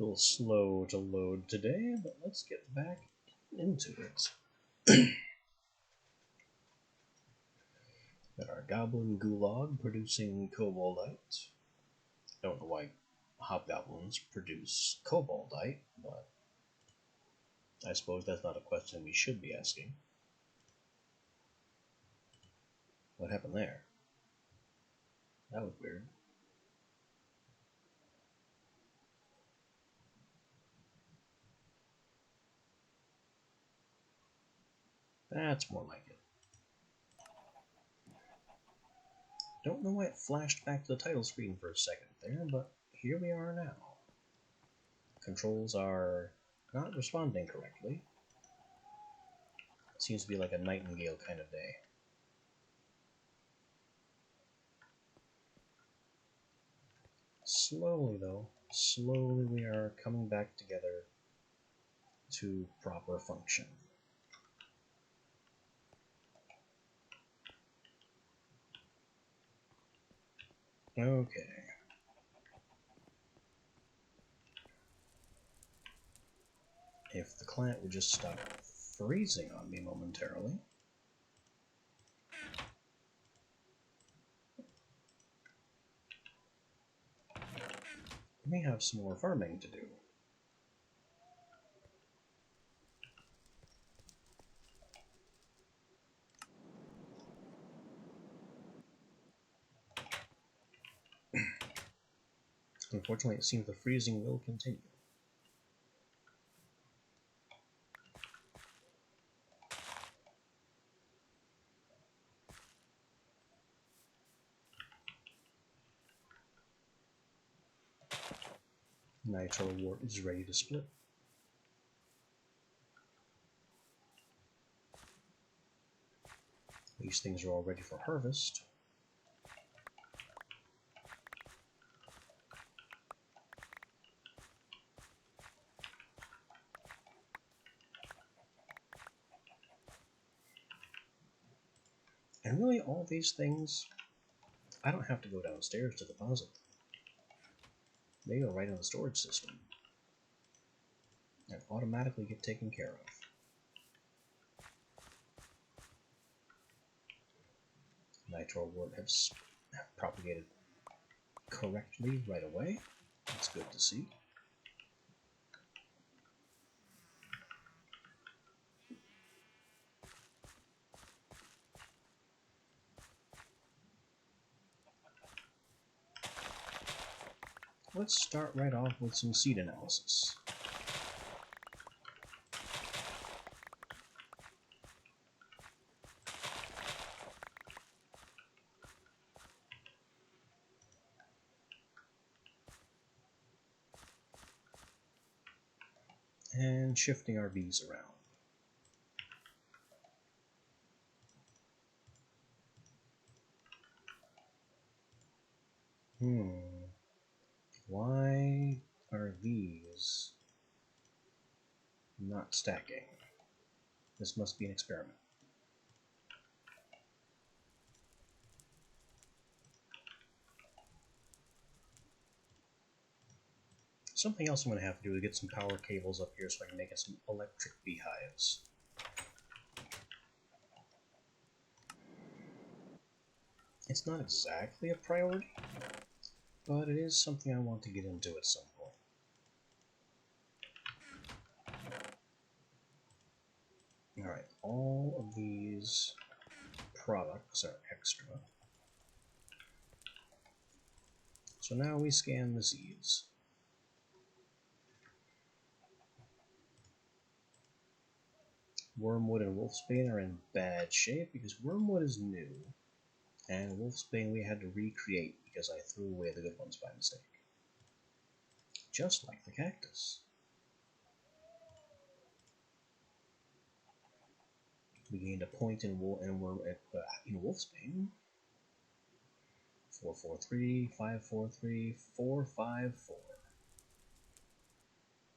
A little slow to load today, but let's get back into it. Got our Goblin Gulag producing Koboldite. Don't know why Hobgoblins produce Koboldite, but I suppose that's not a question we should be asking. What happened there? That was weird. That's more like it. Don't know why it flashed back to the title screen for a second there, but here we are now. Controls are not responding correctly. It seems to be like a Nightingale kind of day. Slowly, though, slowly we are coming back together to proper function. Okay. If the client would just stop freezing on me momentarily. We have some more farming to do. Unfortunately, it seems the freezing will continue. Nitro Wart is ready to split. These things are all ready for harvest. And really, all these things, I don't have to go downstairs to deposit them. They go right in the storage system and automatically get taken care of. Nitro Wart has propagated correctly right away. That's good to see. Let's start right off with some seed analysis. And shifting our bees around. Why are these not stacking? This must be an experiment. Something else I'm going to have to do is get some power cables up here so I can make some electric beehives. It's not exactly a priority, but it is something I want to get into at some point. Alright, all of these products are extra. So now we scan the seeds. Wormwood and Wolfsbane are in bad shape because Wormwood is new, and Wolfsbane we had to recreate because I threw away the good ones by mistake. Just like the cactus. We gained a point in Wolfsbane. 443, 543, 454.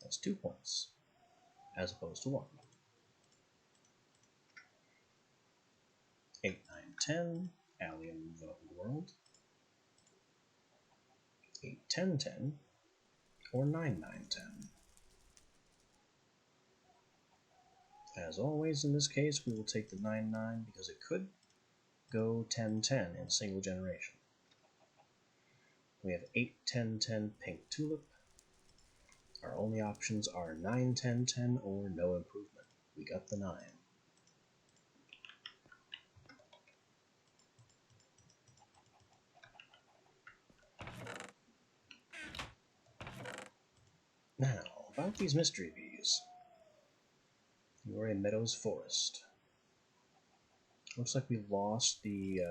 That's 2 points, as opposed to 1. 8, 9, 10, Alien the World. 8, 10, 10, or 9-9-10. As always, in this case, we will take the 9-9 because it could go 10-10 in single generation. We have 8-10-10 Pink Tulip. Our only options are 9-10-10 or no improvement. We got the 9. Now, about these mystery bees. You are a Meadows Forest. Looks like we lost the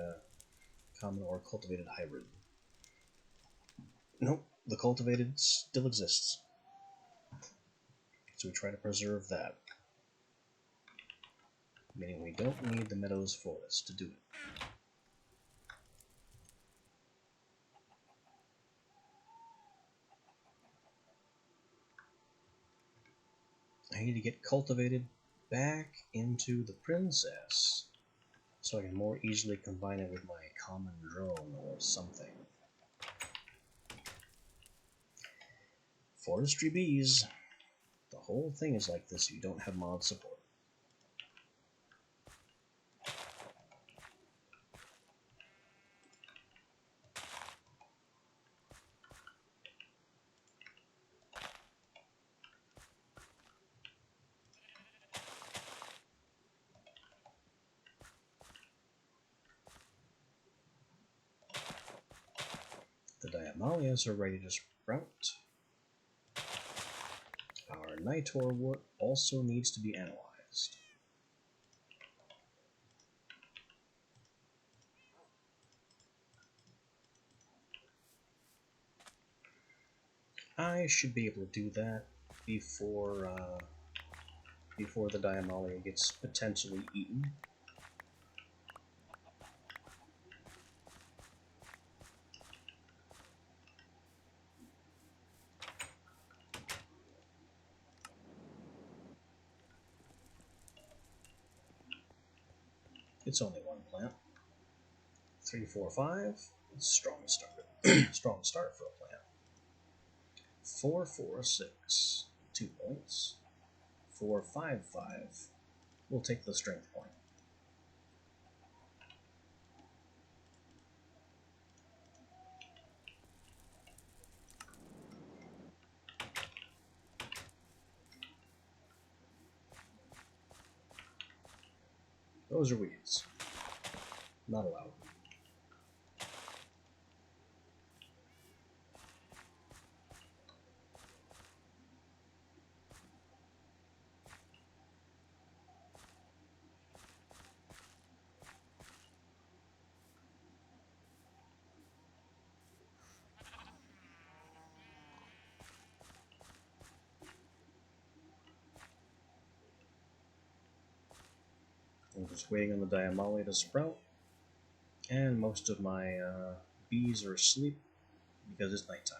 common or cultivated hybrid. Nope, the cultivated still exists. So we try to preserve that. Meaning we don't need the Meadows Forest to do it. I need to get cultivated back into the princess so I can more easily combine it with my common drone or something. Forestry bees. The whole thing is like this if you don't have mod support. The Diamalias are ready to sprout. Our Nitor wort also needs to be analyzed. I should be able to do that before the Diamalia gets potentially eaten. It's only one plant. 3, 4, 5. Strong start. Strong start for a plant. 4, 4, 6. 2 points. 4, 5, 5. We'll take the strength point. Those are weeds. Not allowed. I'm just waiting on the Diamalia to sprout. And most of my bees are asleep because it's nighttime.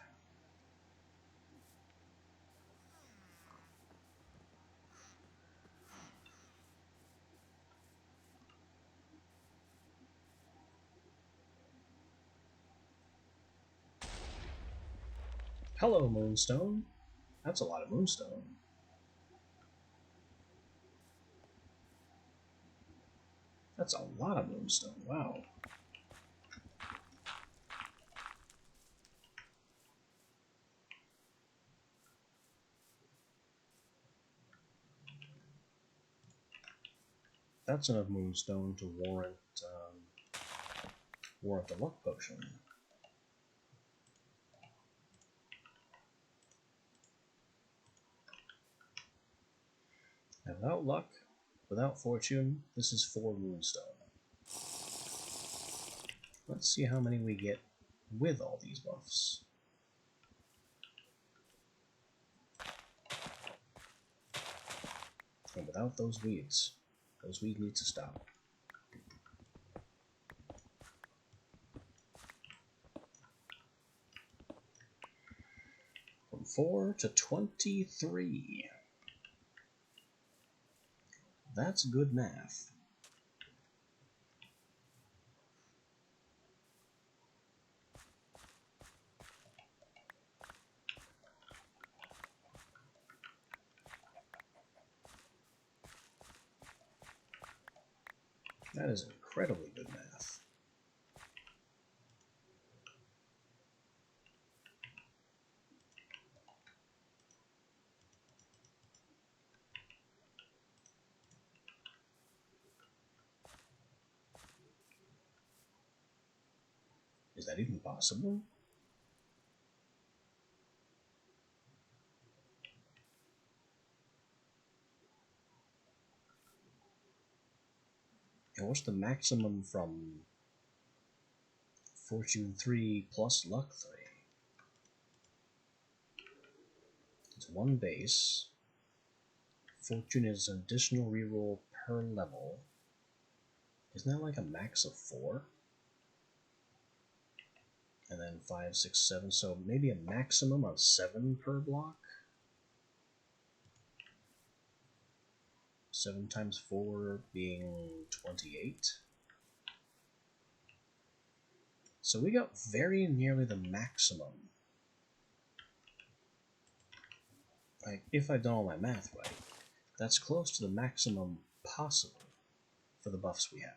Hello, Moonstone. That's a lot of Moonstone. That's a lot of Moonstone. Wow. That's enough Moonstone to warrant the luck potion. And without luck, without fortune, this is 4 Moonstone. Let's see how many we get with all these buffs. And without those weeds need to stop. From 4 to 23. That's good math. That is incredibly good math. Is that even possible? And what's the maximum from Fortune 3 plus Luck 3? It's one base. Fortune is an additional reroll per level. Isn't that like a max of 4? And then 5, 6, 7, so maybe a maximum of 7 per block? 7 times 4 being 28. So we got very nearly the maximum. Like, if I've done all my math right, that's close to the maximum possible for the buffs we have.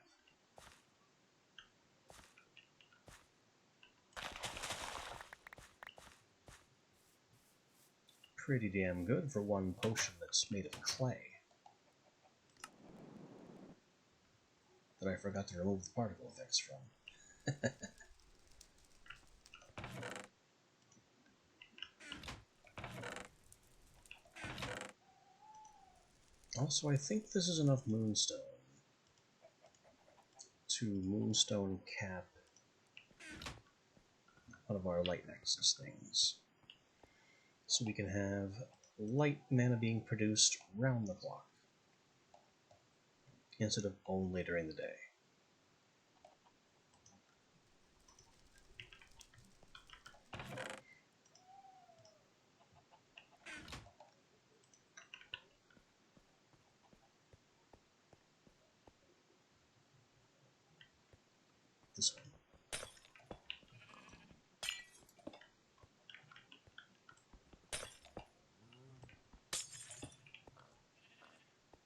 Pretty damn good for one potion that's made of clay. That I forgot to remove the particle effects from. Also, I think this is enough Moonstone to Moonstone cap one of our Light Nexus things. So we can have light mana being produced round the clock instead of only during the day. This one.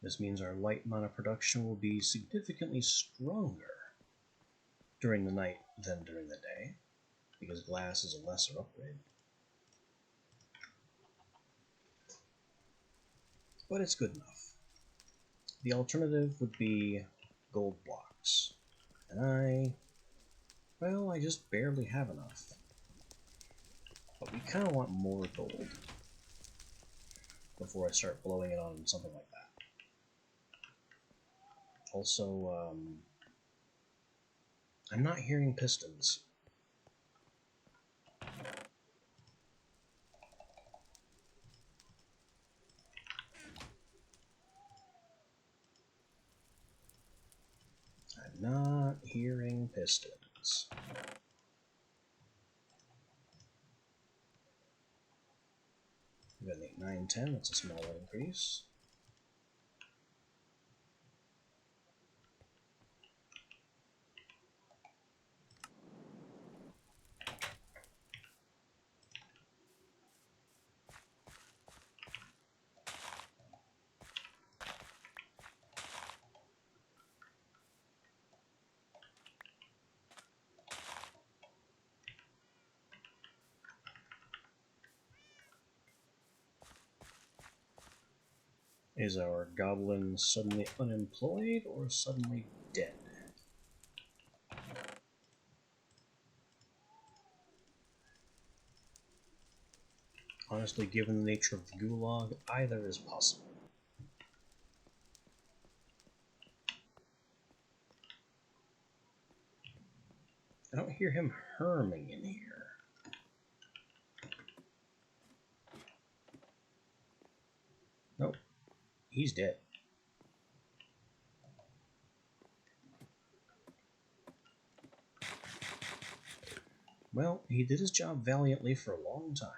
This means our light mana production will be significantly stronger during the night than during the day, because glass is a lesser upgrade. But it's good enough. The alternative would be gold blocks. And I just barely have enough. But we kind of want more gold before I start blowing it on something like that. Also, I'm not hearing pistons. I'm not hearing pistons. We've got an 8, 9, 10, that's a small increase. Is our goblin suddenly unemployed or suddenly dead? Honestly, given the nature of the gulag, either is possible. I don't hear him herming in here. Nope, he's dead. Well, he did his job valiantly for a long time.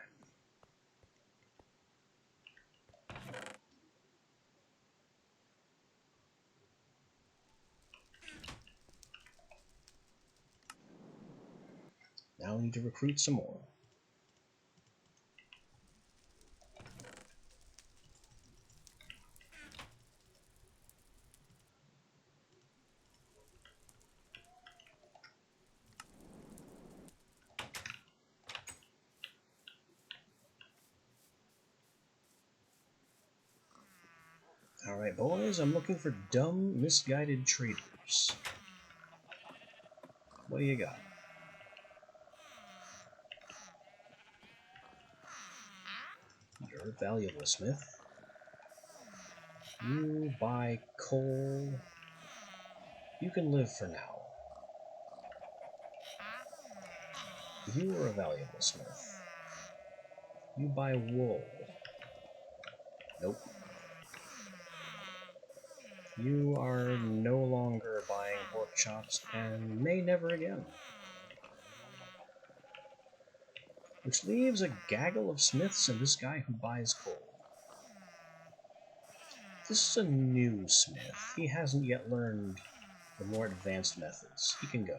Now we need to recruit some more. Alright, boys, I'm looking for dumb, misguided traders. What do you got? You're a valuable smith. You buy coal. You can live for now. You are a valuable smith. You buy wool. Nope. You are no longer buying pork chops and may never again. Which leaves a gaggle of smiths and this guy who buys coal. This is a new smith. He hasn't yet learned the more advanced methods. He can go.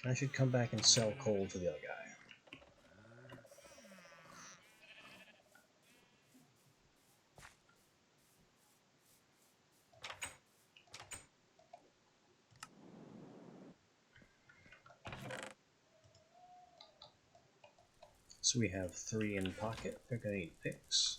I should come back and sell coal to the other guy. So we have 3 in pocket. They're gonna need picks.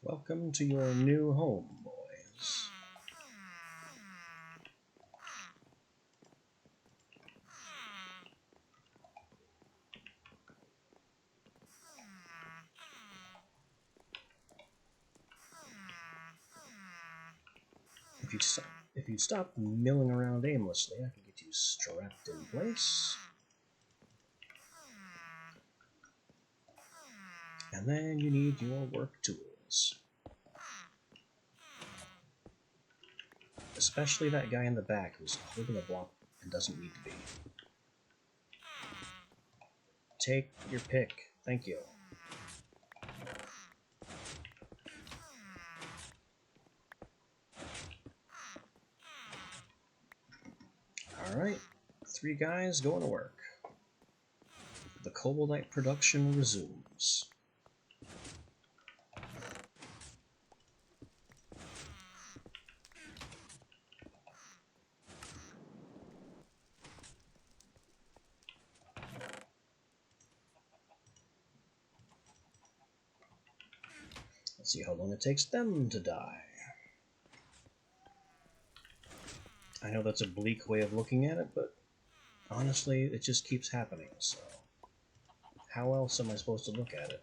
Welcome to your new home, boys. If you stop milling around aimlessly, I can get you strapped in place. And then you need your work tools. Especially that guy in the back who's holding a block and doesn't need to be. Take your pick. Thank you. Alright, 3 guys going to work. The Koboldite production resumes. Let's see how long it takes them to die. I know that's a bleak way of looking at it, but honestly, it just keeps happening, so how else am I supposed to look at it?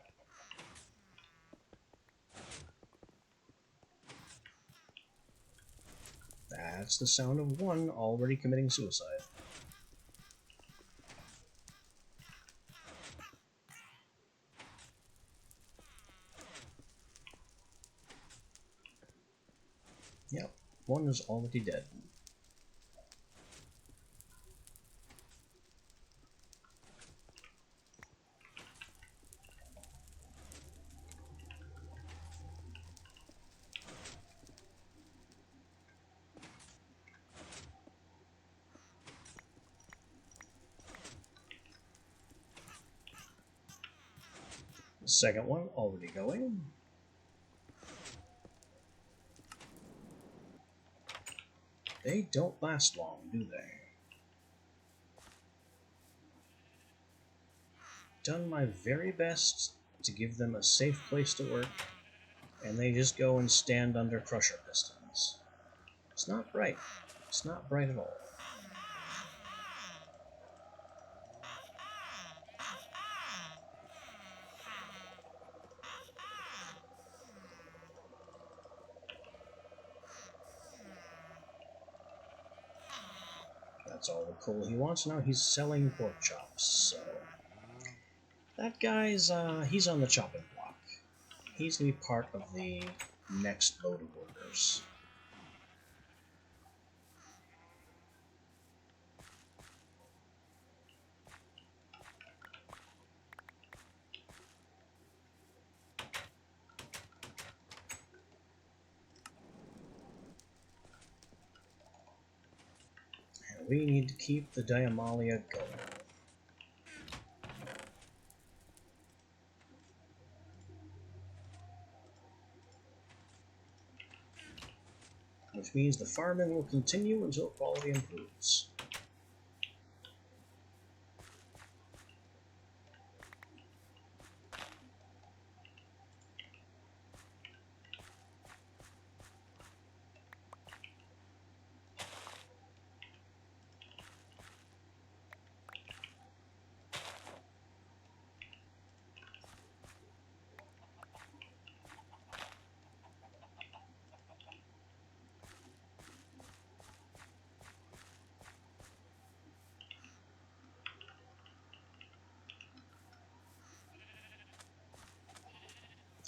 That's the sound of one already committing suicide. Yep, one is already dead. The second one already going. They don't last long, do they? Done my very best to give them a safe place to work, and they just go and stand under crusher pistons. It's not bright. It's not bright at all. That's all the coal he wants. Now he's selling pork chops, so... That guy's, he's on the chopping block. He's gonna be part of the next load of workers. We need to keep the Diamalia going. Which means the farming will continue until quality improves.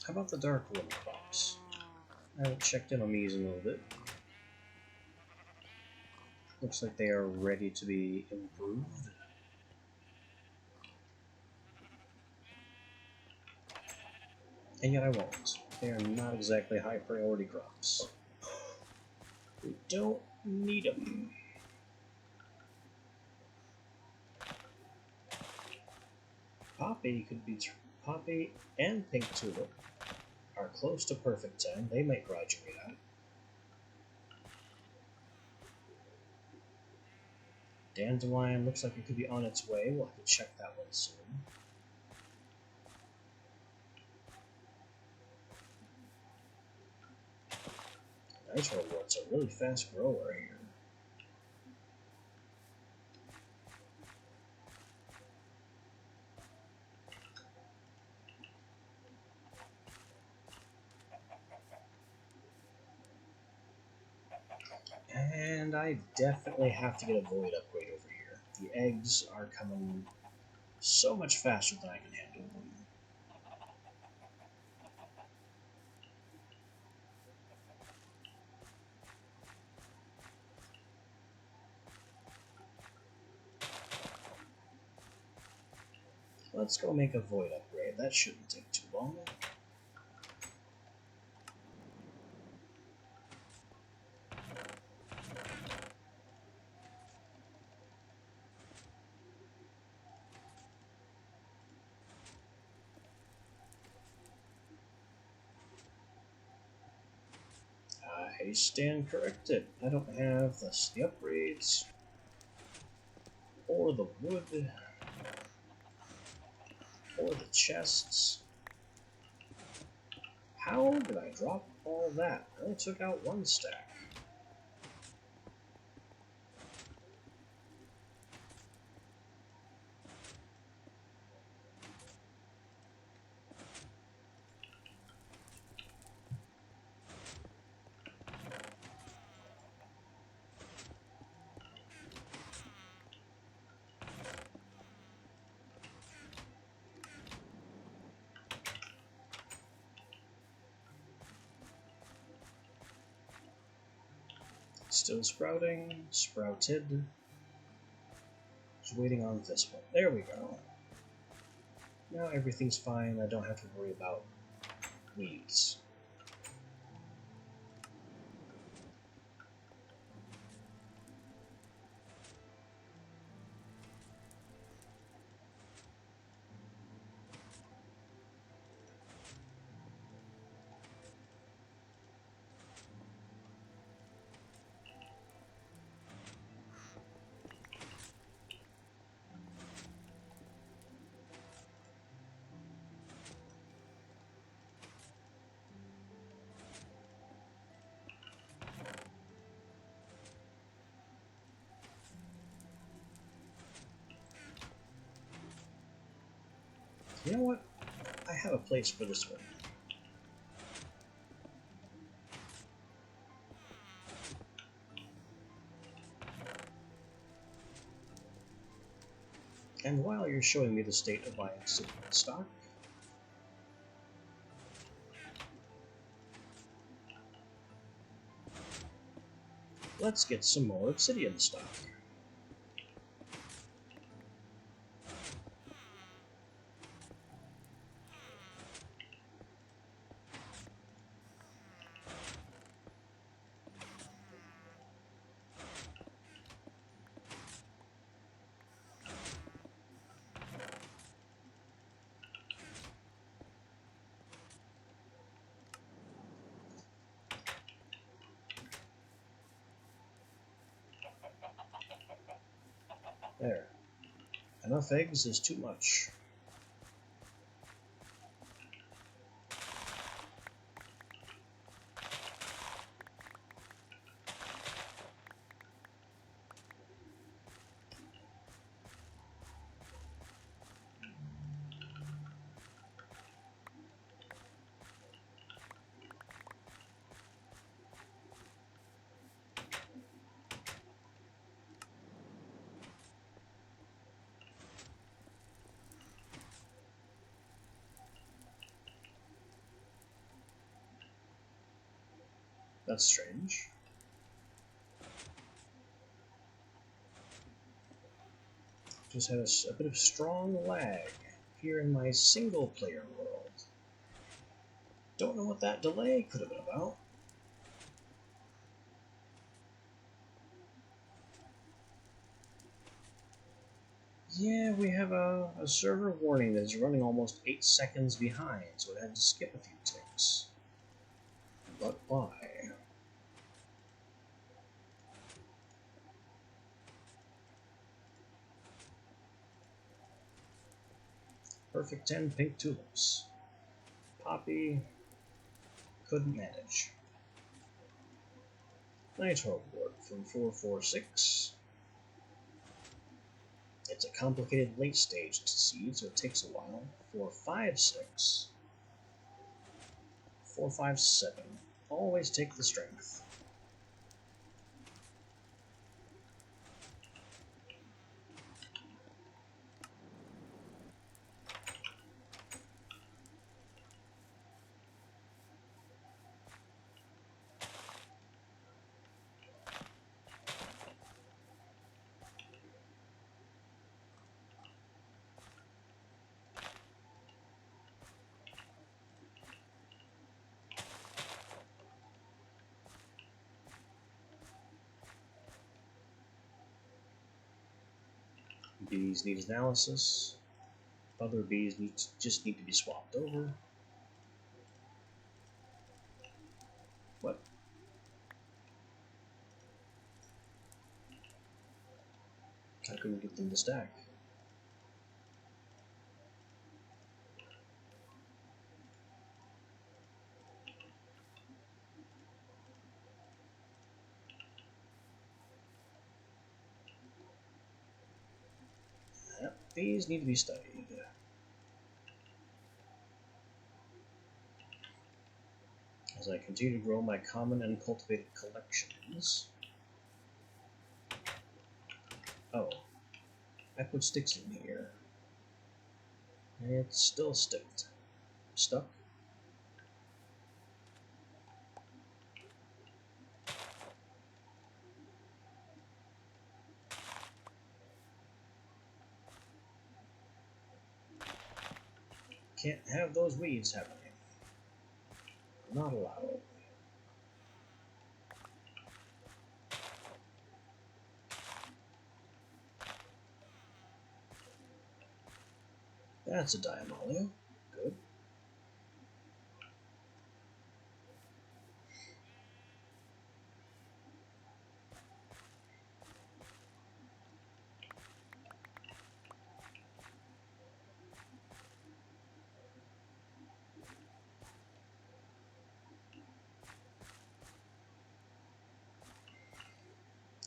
How about the dark wood crops? I haven't checked in on these in a little bit. Looks like they are ready to be improved. And yet I won't. They are not exactly high priority crops. We don't need them. Poppy and pink tulip are close to perfect 10. They might graduate out. Dandelion looks like it could be on its way. We'll have to check that one soon. Nitrowort's a really fast grower here. And I definitely have to get a void upgrade over here. The eggs are coming so much faster than I can handle them. Let's go make a void upgrade. That shouldn't take too long. I stand corrected. I don't have the upgrades or the wood or the chests. How did I drop all that? I only took out one stack. Still sprouting, sprouted. Just waiting on this one. There we go. Now everything's fine. I don't have to worry about weeds. You know what? I have a place for this one. And while you're showing me the state of my obsidian stock, let's get some more obsidian stock. There. Enough eggs is too much. That's strange. Just had a bit of strong lag here in my single player world. Don't know what that delay could have been about. Yeah, we have a server warning that is running almost 8 seconds behind, so it had to skip a few ticks. But why? Perfect 10 pink tulips. Poppy couldn't manage. Nitro board from 446. It's a complicated late stage seed, so it takes a while. 456. 457. Always take the strength. Bees need analysis. Other bees just need to be swapped over. What? I couldn't get them to stack. Yep, bees need to be studied. As I continue to grow my common and cultivated collections. Oh, I put sticks in here. It's still stuck. Can't have those weeds happening. Not allowed. That's a Diamolia. Good.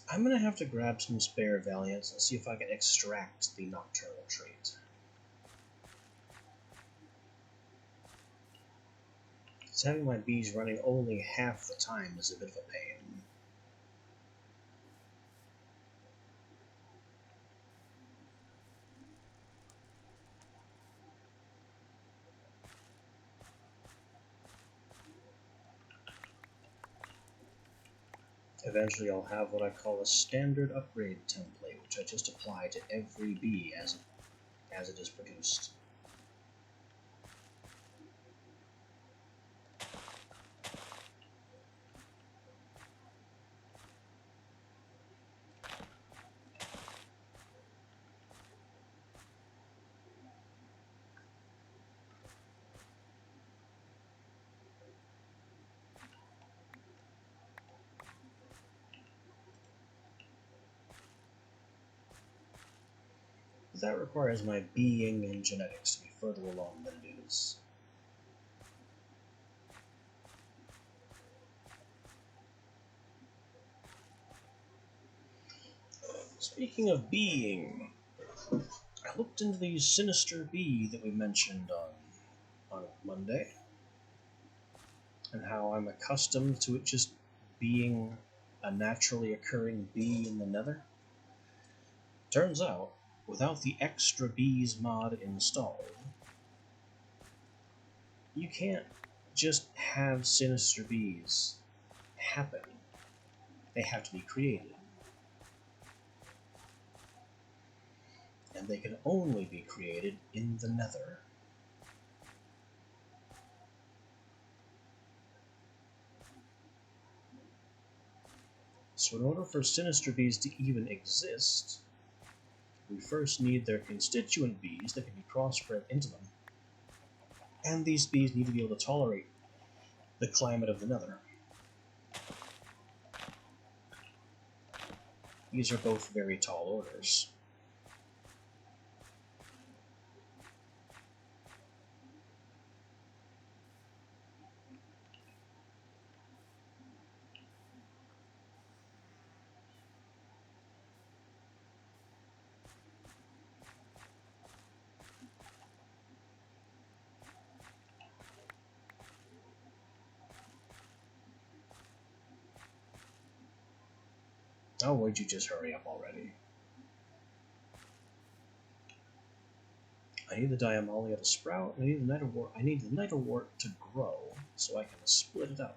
I'm gonna have to grab some spare Valiants and see if I can extract the Nocturnal trait. Because having my bees running only half the time is a bit of a pain. Eventually I'll have what I call a standard upgrade template, which I just apply to every bee as it is produced. But that requires my being and genetics to be further along than it is. Speaking of being, I looked into the sinister bee that we mentioned on Monday, and how I'm accustomed to it just being a naturally occurring bee in the nether. Turns out, without the extra bees mod installed, you can't just have sinister bees happen. They have to be created. And they can only be created in the nether. So in order for sinister bees to even exist, we first need their constituent bees that can be crossbred into them. And these bees need to be able to tolerate the climate of the nether. These are both very tall orders. Oh, would you just hurry up already? I need the Diamolia to sprout, and I need the Nitterwort to grow, so I can split it out.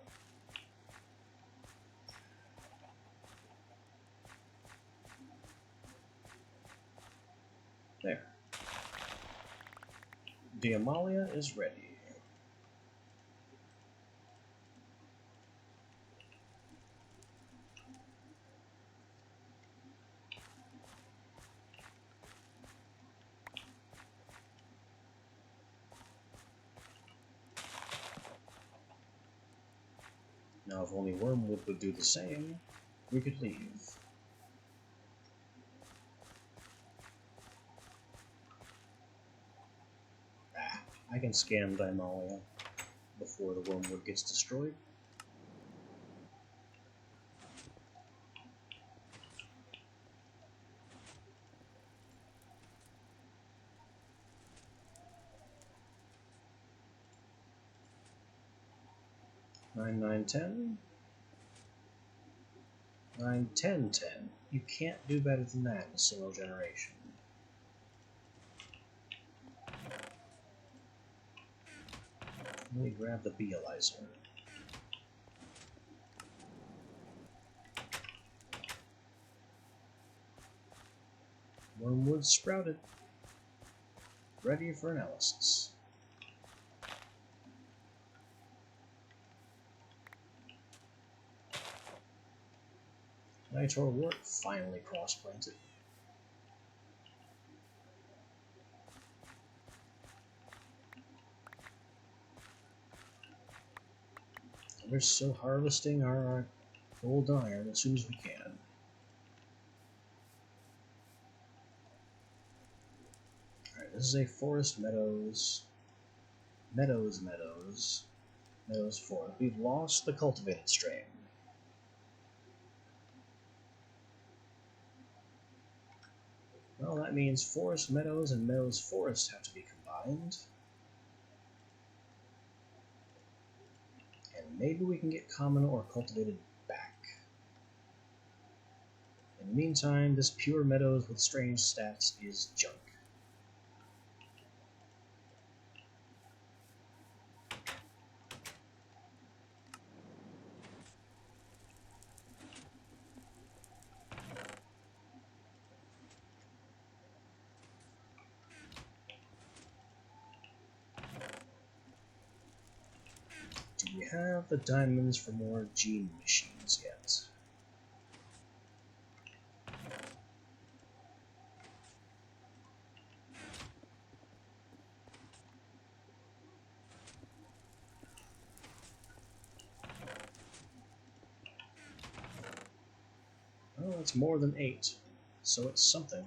There. Diamolia is ready. Now, if only Wormwood would do the same, we could leave. I can scan Diamolia before the Wormwood gets destroyed. Nine, 9, 10. 9, 10, 10. You can't do better than that in a single generation. Let me grab the Beealizer. Wormwood sprouted. Ready for analysis. Nitterwort finally cross-planted. We're still harvesting our gold iron as soon as we can. Alright, this is a forest meadows. Meadows forest. We've lost the cultivated strain. Well, that means forest meadows and meadows forest have to be combined. And maybe we can get common or cultivated back. In the meantime, this pure meadows with strange stats is junk. Do we have the diamonds for more gene machines yet? Oh, that's more than 8, so it's something.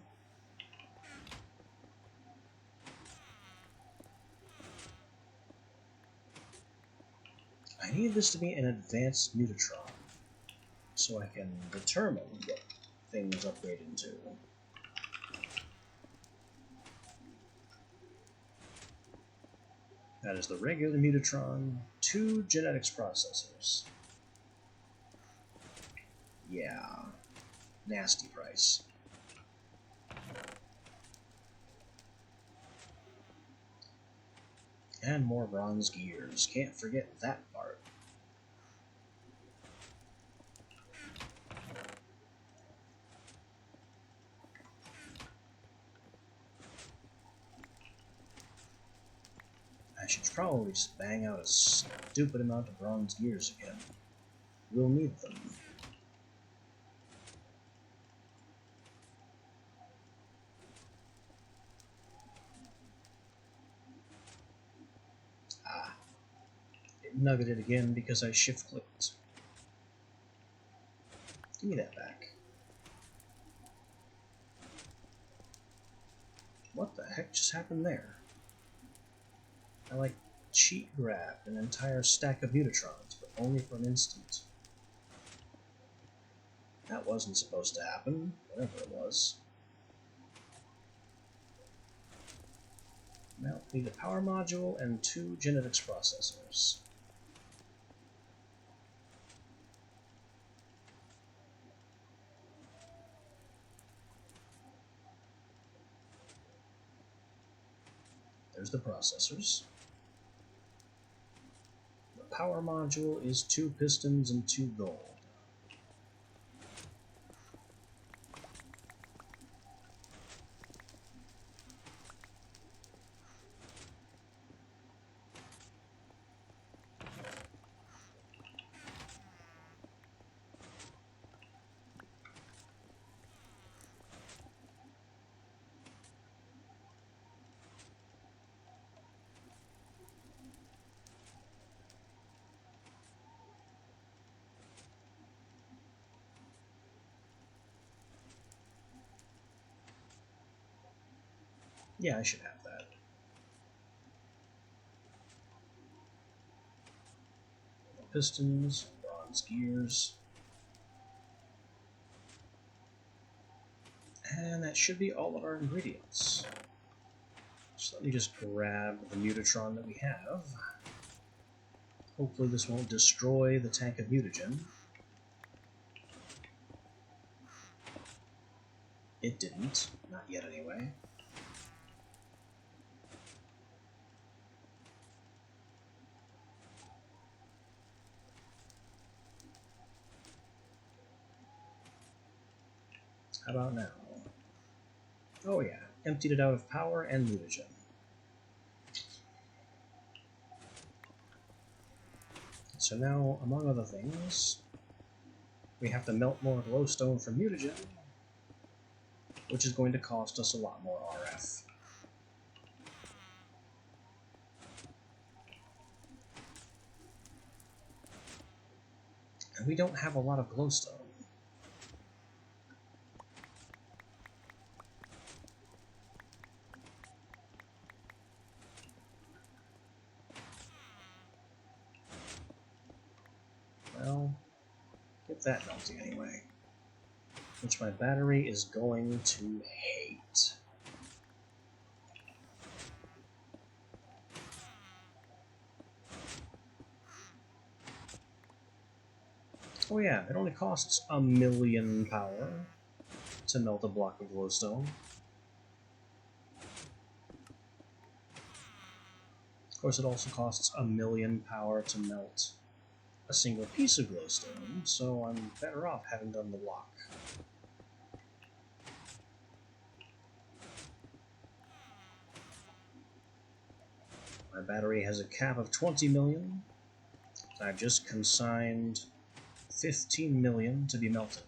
I need this to be an advanced Mutatron, so I can determine what things upgrade into. That is the regular Mutatron, 2 genetics processors. Yeah, nasty price. And more bronze gears, can't forget that part. I should probably just bang out a stupid amount of bronze gears again. We'll need them. Ah, it nuggeted again because I shift-clicked. Give me that back. What the heck just happened there? I like cheat grabbed an entire stack of Mutatrons, but only for an instant. That wasn't supposed to happen, whatever it was. Now, need a power module and 2 genetics processors. There's the processors. The power module is 2 pistons and 2 gold. Yeah, I should have that. Pistons, bronze gears. And that should be all of our ingredients. So let me just grab the Mutatron that we have. Hopefully this won't destroy the tank of mutagen. It didn't. Not yet, anyway. How about now? Oh yeah, emptied it out of power and mutagen. So now, among other things, we have to melt more glowstone from mutagen, which is going to cost us a lot more RF. And we don't have a lot of glowstone. Well, get that melting anyway. Which my battery is going to hate. Oh yeah, it only costs 1,000,000 power to melt a block of glowstone. Of course, it also costs 1,000,000 power to melt a single piece of glowstone, so I'm better off having done the block. My battery has a cap of 20 million. I've just consigned 15 million to be melted.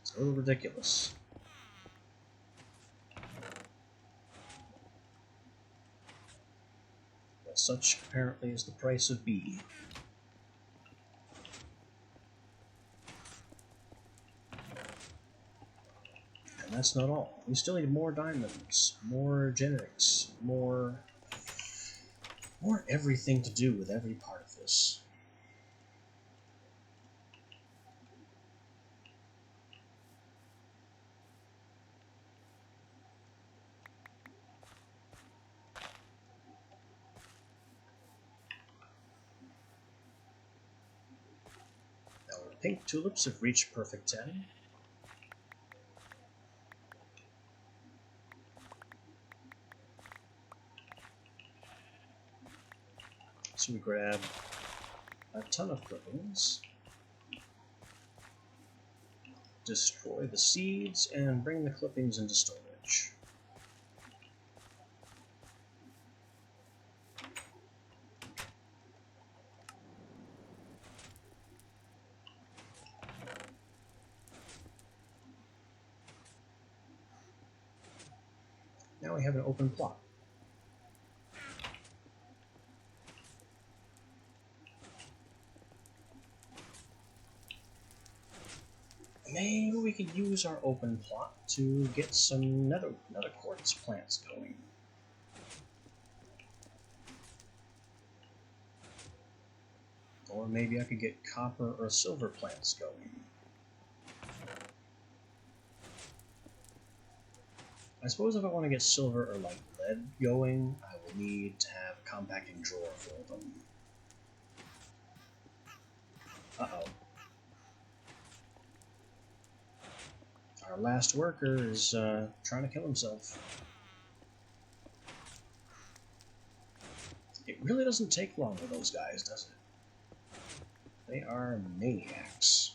It's a little ridiculous. But such apparently is the price of B. And that's not all. We still need more diamonds, more generics, more everything to do with every part of this. Our pink tulips have reached perfect 10. So we grab a ton of clippings, destroy the seeds, and bring the clippings into storage. Now we have an open plot. Maybe we could use our open plot to get some nether quartz plants going. Or maybe I could get copper or silver plants going. I suppose if I want to get silver or like lead going, I will need to have a compacting drawer for them. Uh-oh. Our last worker is trying to kill himself. It really doesn't take long for those guys, does it? They are maniacs.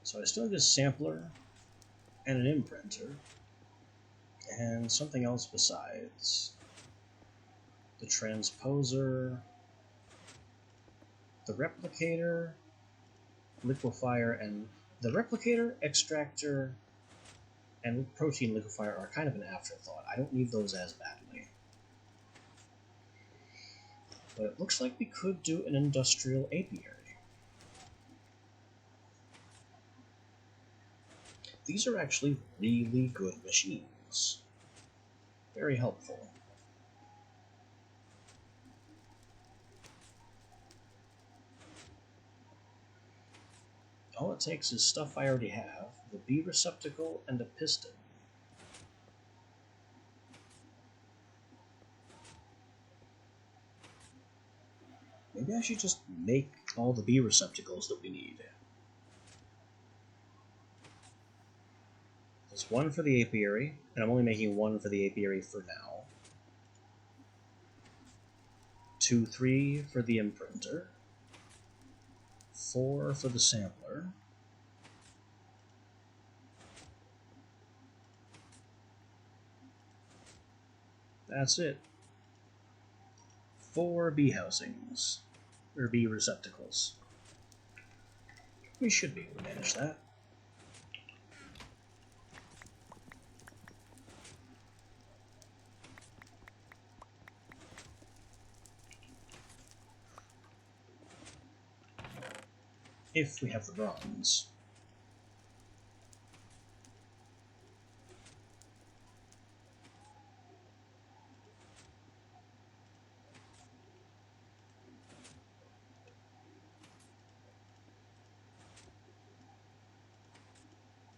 So I still need a sampler and an imprinter and something else besides. The transposer, the replicator, liquefier, and the replicator, extractor, and protein liquefier are kind of an afterthought. I don't need those as badly. But it looks like we could do an industrial apiary. These are actually really good machines. Very helpful. All it takes is stuff I already have, the bee receptacle and a piston. Maybe I should just make all the bee receptacles that we need. There's one for the apiary, and I'm only making one for the apiary for now. 2, 3 for the imprinter. 4 for the sampler. That's it. 4 bee housings, or bee receptacles. We should be able to manage that. If we have the bronze.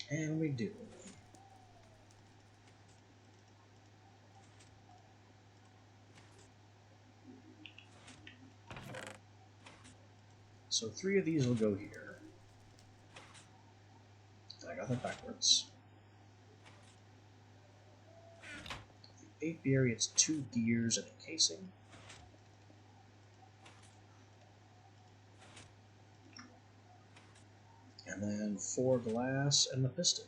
And we do. So 3 of these will go here. I got that backwards. The apiary, it's 2 gears and a casing. And then 4 glass and the piston.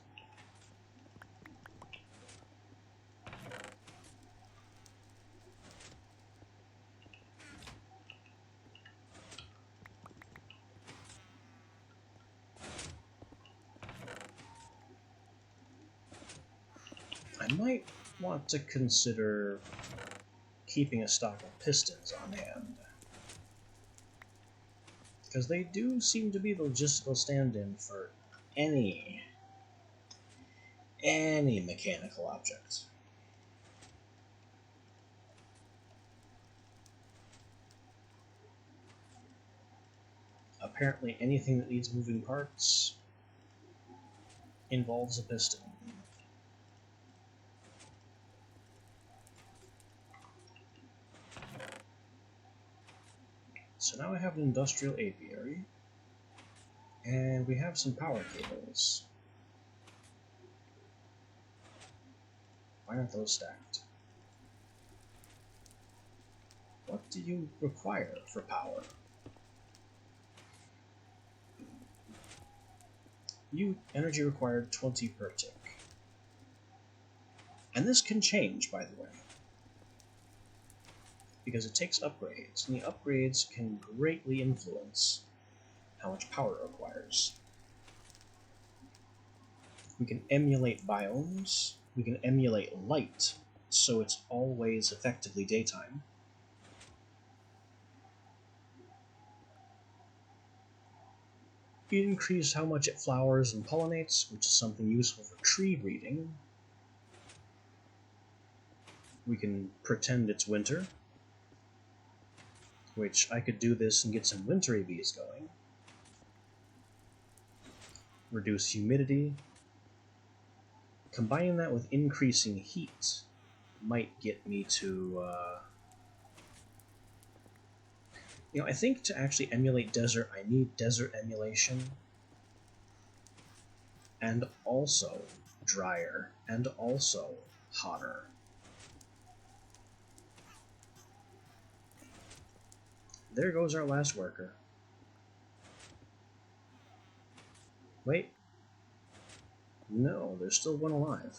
might want to consider keeping a stock of pistons on hand, because they do seem to be the logistical stand-in for any mechanical object. Apparently anything that needs moving parts involves a piston. So now I have an industrial apiary, and we have some power cables. Why aren't those stacked? What do you require for power? Energy required 20 per tick. And this can change, by the way, because it takes upgrades, and the upgrades can greatly influence how much power it requires. We can emulate biomes, we can emulate light, so it's always effectively daytime. Increase how much it flowers and pollinates, which is something useful for tree breeding. We can pretend it's winter, which I could do this and get some wintry bees going. Reduce humidity. Combining that with increasing heat might get me to, I think to actually emulate desert, I need desert emulation, and also drier, and also hotter. There goes our last worker. Wait. No, there's still one alive.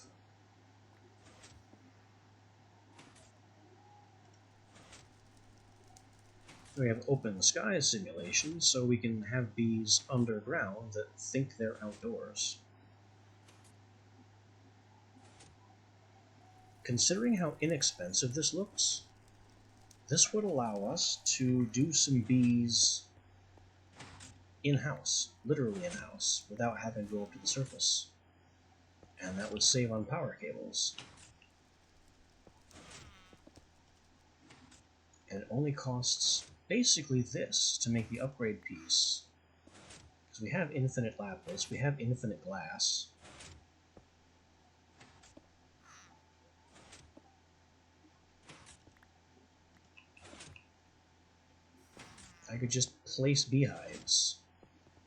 We have open sky simulation, so we can have bees underground that think they're outdoors. Considering how inexpensive this looks, this would allow us to do some bees in-house, literally in-house, without having to go up to the surface. And that would save on power cables. And it only costs basically this to make the upgrade piece. Because we have infinite lapis, we have infinite glass. I could just place beehives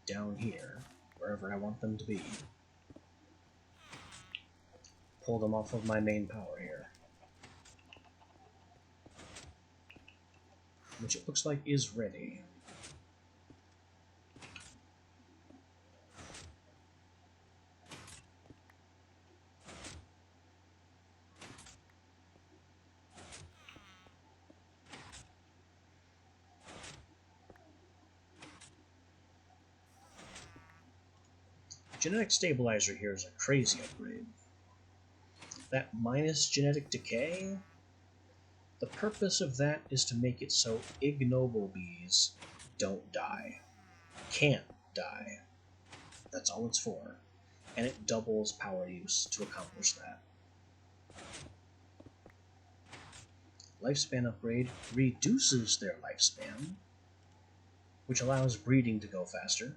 down here, wherever I want them to be. Pull them off of my main power here. Which it looks like is ready. Genetic Stabilizer here is a crazy upgrade. That minus genetic decay, the purpose of that is to make it so ignoble bees don't die. Can't die. That's all it's for. And it doubles power use to accomplish that. Lifespan upgrade reduces their lifespan, which allows breeding to go faster.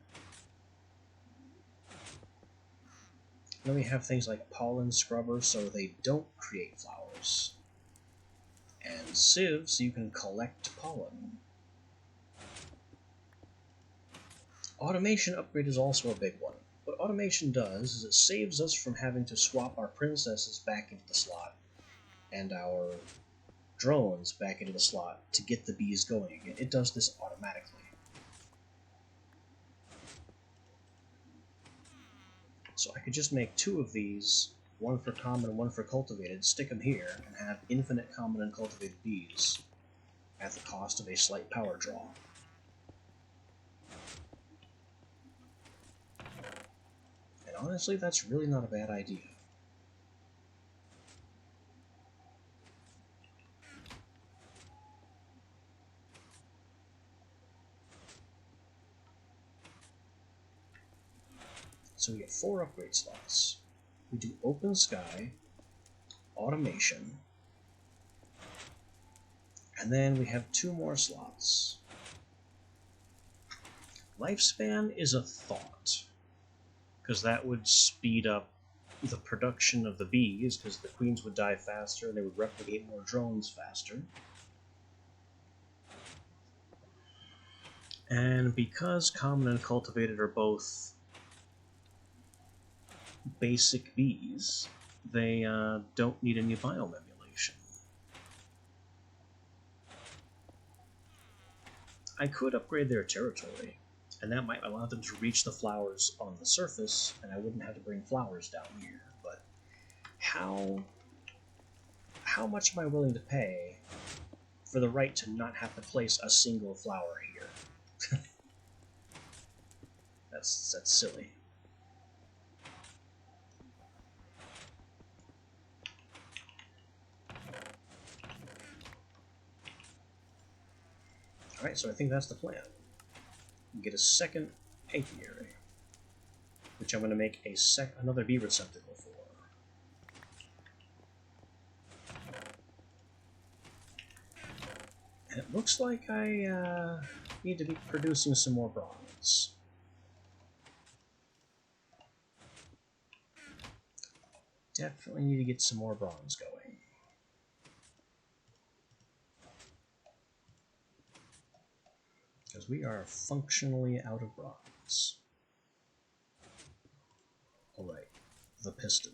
Then we have things like pollen scrubber, so they don't create flowers. And sieve, so you can collect pollen. Automation upgrade is also a big one. What automation does is it saves us from having to swap our princesses back into the slot and our drones back into the slot to get the bees going again. It does this automatically. So I could just make 2 of these, one for common and one for cultivated, stick them here, and have infinite common and cultivated bees at the cost of a slight power draw. And honestly, that's really not a bad idea. So we get 4 upgrade slots. We do open sky, automation, and then we have 2 more slots. Lifespan is a thought, because that would speed up the production of the bees, because the queens would die faster and they would replicate more drones faster. And because common and cultivated are both basic bees, they don't need any biome emulation. I could upgrade their territory, and that might allow them to reach the flowers on the surface, and I wouldn't have to bring flowers down here. But how much am I willing to pay for the right to not have to place a single flower here? That's silly. Alright, so I think that's the plan. Get a second apiary, which I'm going to make another bee receptacle for. And it looks like I need to be producing some more bronze. Definitely need to get some more bronze going. Because we are functionally out of bronze. Alright, the piston.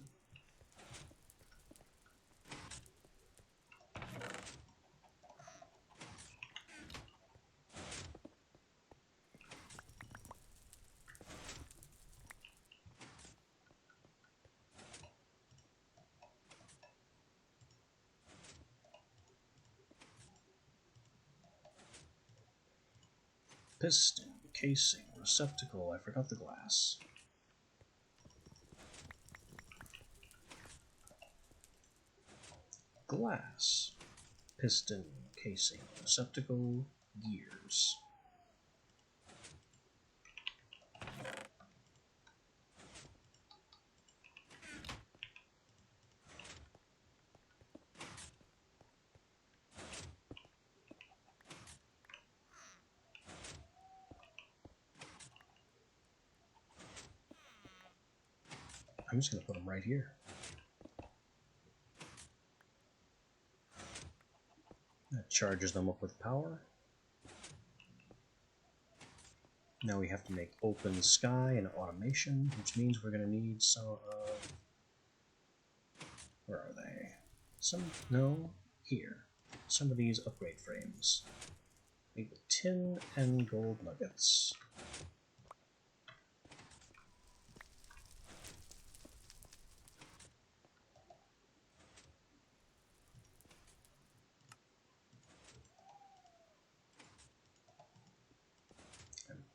Piston, casing, receptacle, I forgot the glass. Glass, piston, casing, receptacle, gears. I'm just going to put them right here. That charges them up with power. Now we have to make open sky and automation, which means we're going to need some of... Where are they? No, here. Some of these upgrade frames. Make tin and gold nuggets.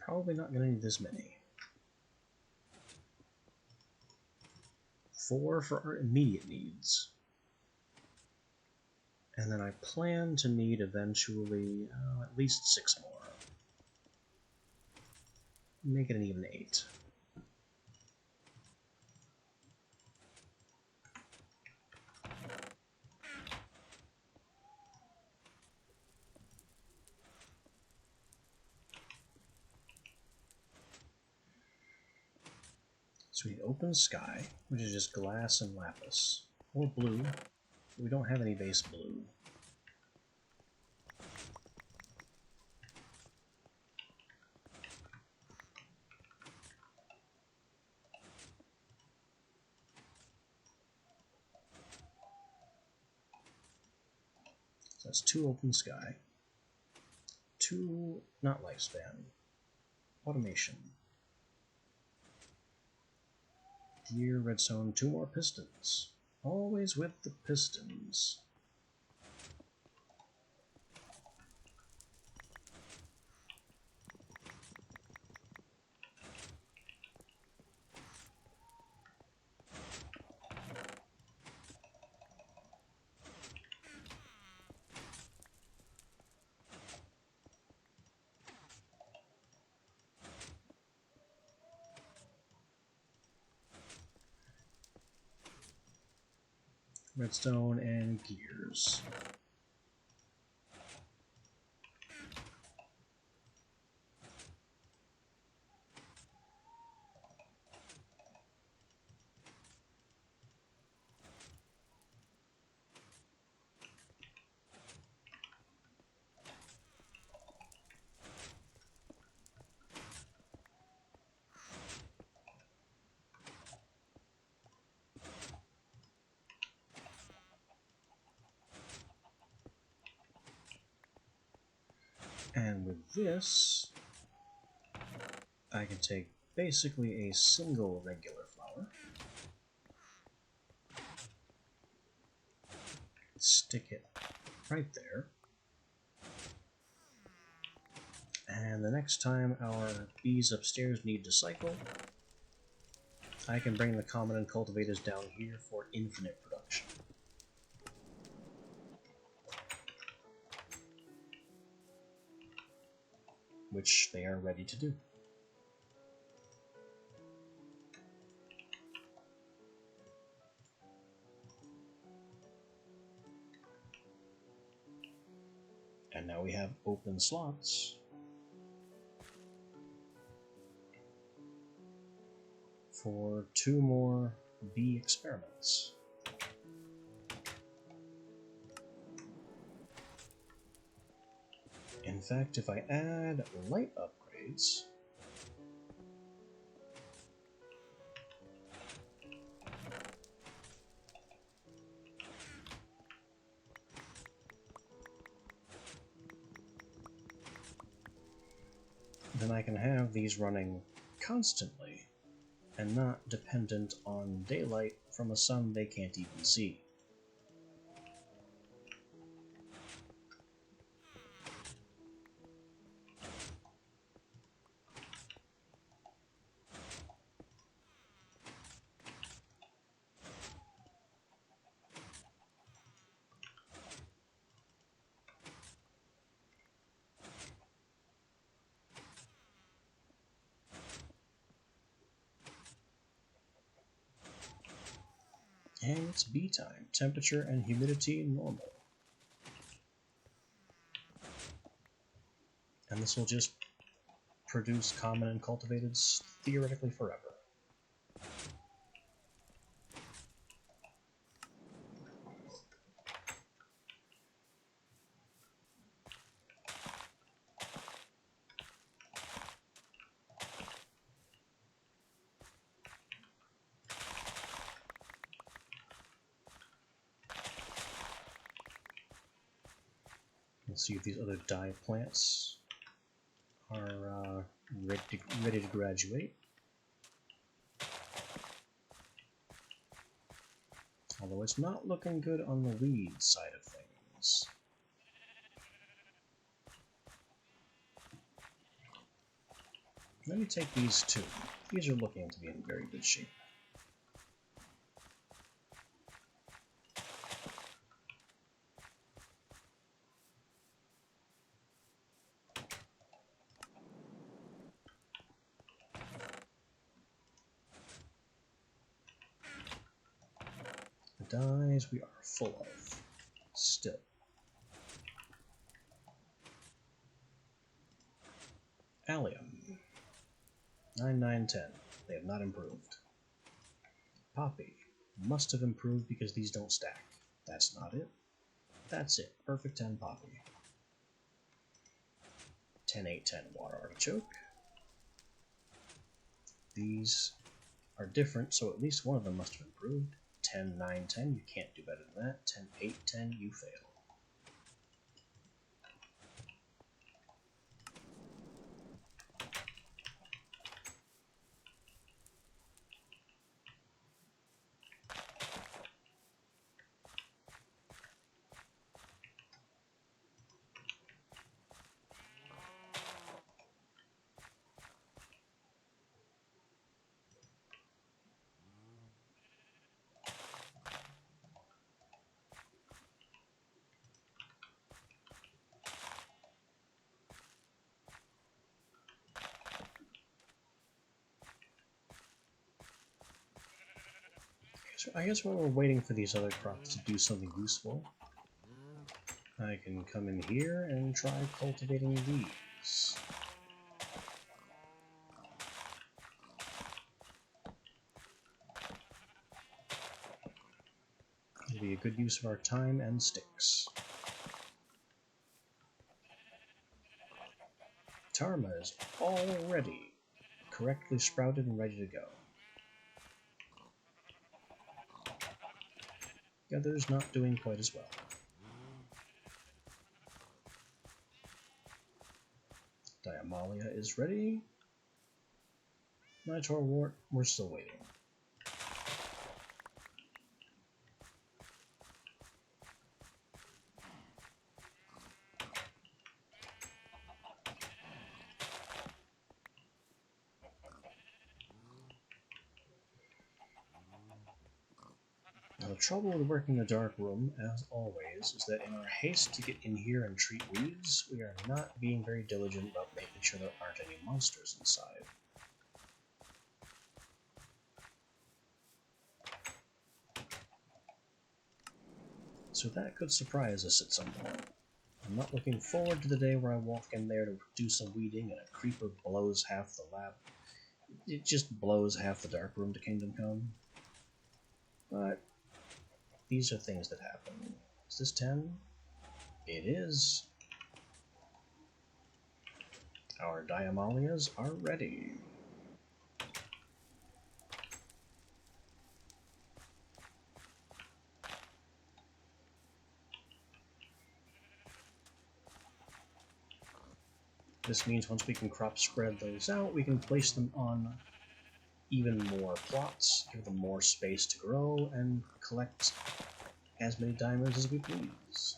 Probably not going to need this many. 4 for our immediate needs. And then I plan to need eventually at least 6 more. Make it an even 8. So we need open sky, which is just glass and lapis. Or blue. We don't have any base blue. So that's 2 open sky. 2, not lifespan. Automation. Gear, redstone, 2 more pistons. Always with the pistons. redstone, and gears. And with this, I can take basically a single regular flower, stick it right there, and the next time our bees upstairs need to cycle, I can bring the common and cultivators down here for infinite production. Which they are ready to do. And now we have open slots for 2 more bee experiments. In fact, if I add light upgrades, then I can have these running constantly and not dependent on daylight from a sun they can't even see. And it's bee time. Temperature and humidity normal. And this will just produce common and cultivateds theoretically forever. Let's see if these other dye plants are ready to graduate. Although it's not looking good on the weed side of things. Let me take these two. These are looking to be in very good shape. The dyes we are full of. Still. Allium. 9, 9, 10. They have not improved. Poppy. Must have improved because these don't stack. That's not it. That's it. Perfect 10 Poppy. 10, 8, 10 Water Artichoke. These are different, so at least one of them must have improved. 10, 9, 10, you can't do better than that. 10, 8, 10, you fail. So I guess while we're waiting for these other crops to do something useful, I can come in here and try cultivating these. It'll be a good use of our time and sticks. Tarma is already correctly sprouted and ready to go. The other's not doing quite as well. Diamalia is ready. Nitor wort, we're still waiting. Now, the trouble with working the dark room, as always, is that in our haste to get in here and treat weeds, we are not being very diligent about making sure there aren't any monsters inside. So that could surprise us at some point. I'm not looking forward to the day where I walk in there to do some weeding and a creeper blows half the lab. It just blows half the dark room to Kingdom Come. But these are things that happen. Is this 10? It is. Our Diamalias are ready. This means once we can crop spread those out, we can place them on even more plots, give them more space to grow, and collect as many diamonds as we please.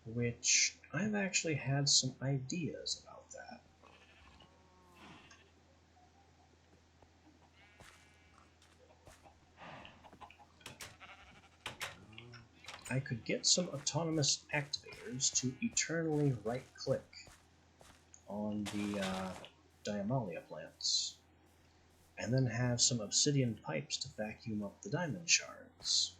Which, I've actually had some ideas about that. I could get some autonomous activators to eternally right-click on the Diamalia plants, and then have some obsidian pipes to vacuum up the diamond shards.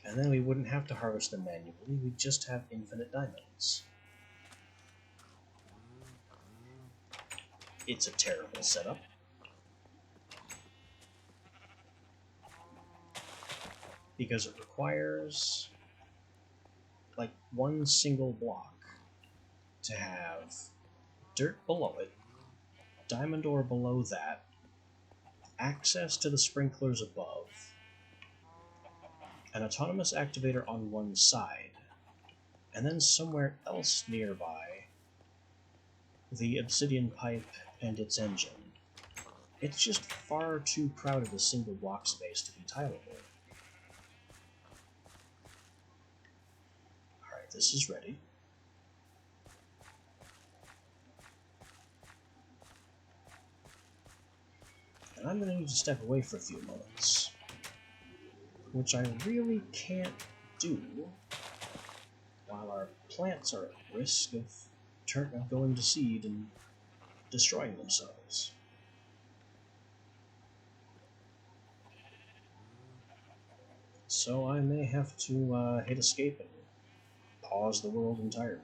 And then we wouldn't have to harvest them manually, we'd just have infinite diamonds. It's a terrible setup. Because it requires like one single block to have dirt below it, diamond ore below that, access to the sprinklers above, an autonomous activator on one side, and then somewhere else nearby, the obsidian pipe and its engine. It's just far too crowded a single block space to be tileable. Alright, this is ready. And I'm going to need to step away for a few moments, which I really can't do while our plants are at risk of going to seed and destroying themselves. So I may have to hit escape and pause the world entirely.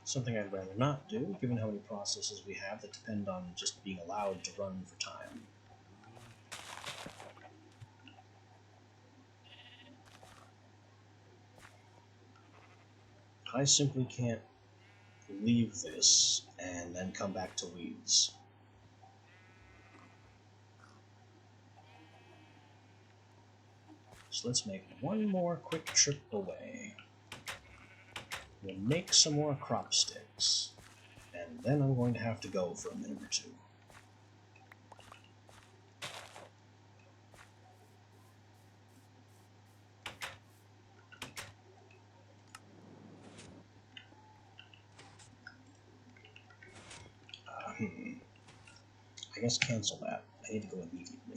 Something I'd rather not do, given how many processes we have that depend on just being allowed to run for time. I simply can't leave this and then come back to weeds. So let's make one more quick trip away. We'll make some more crop sticks, and then I'm going to have to go for a minute or two. I guess cancel that. I need to go immediately.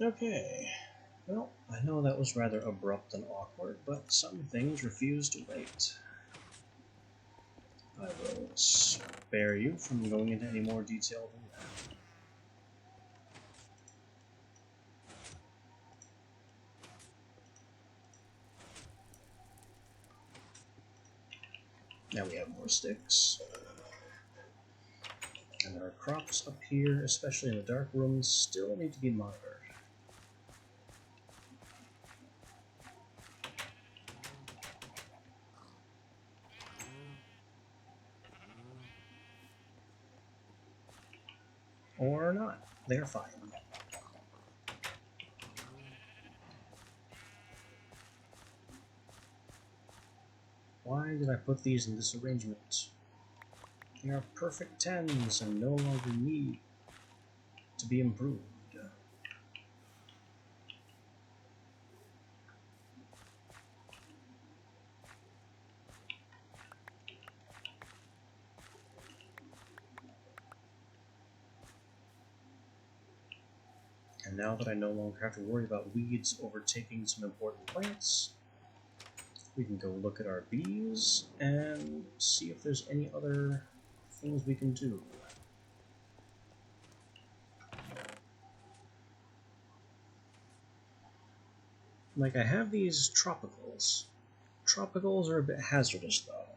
Okay. Well, I know that was rather abrupt and awkward, but some things refuse to wait. I will spare you from going into any more detail than that. Now we have more sticks. And our crops up here, especially in the dark rooms, still need to be monitored. Or not. They're fine. Why did I put these in this arrangement? They are perfect 10s and no longer need to be improved. And now that I no longer have to worry about weeds overtaking some important plants, we can go look at our bees and see if there's any other things we can do. Like, I have these tropicals. Tropicals are a bit hazardous, though.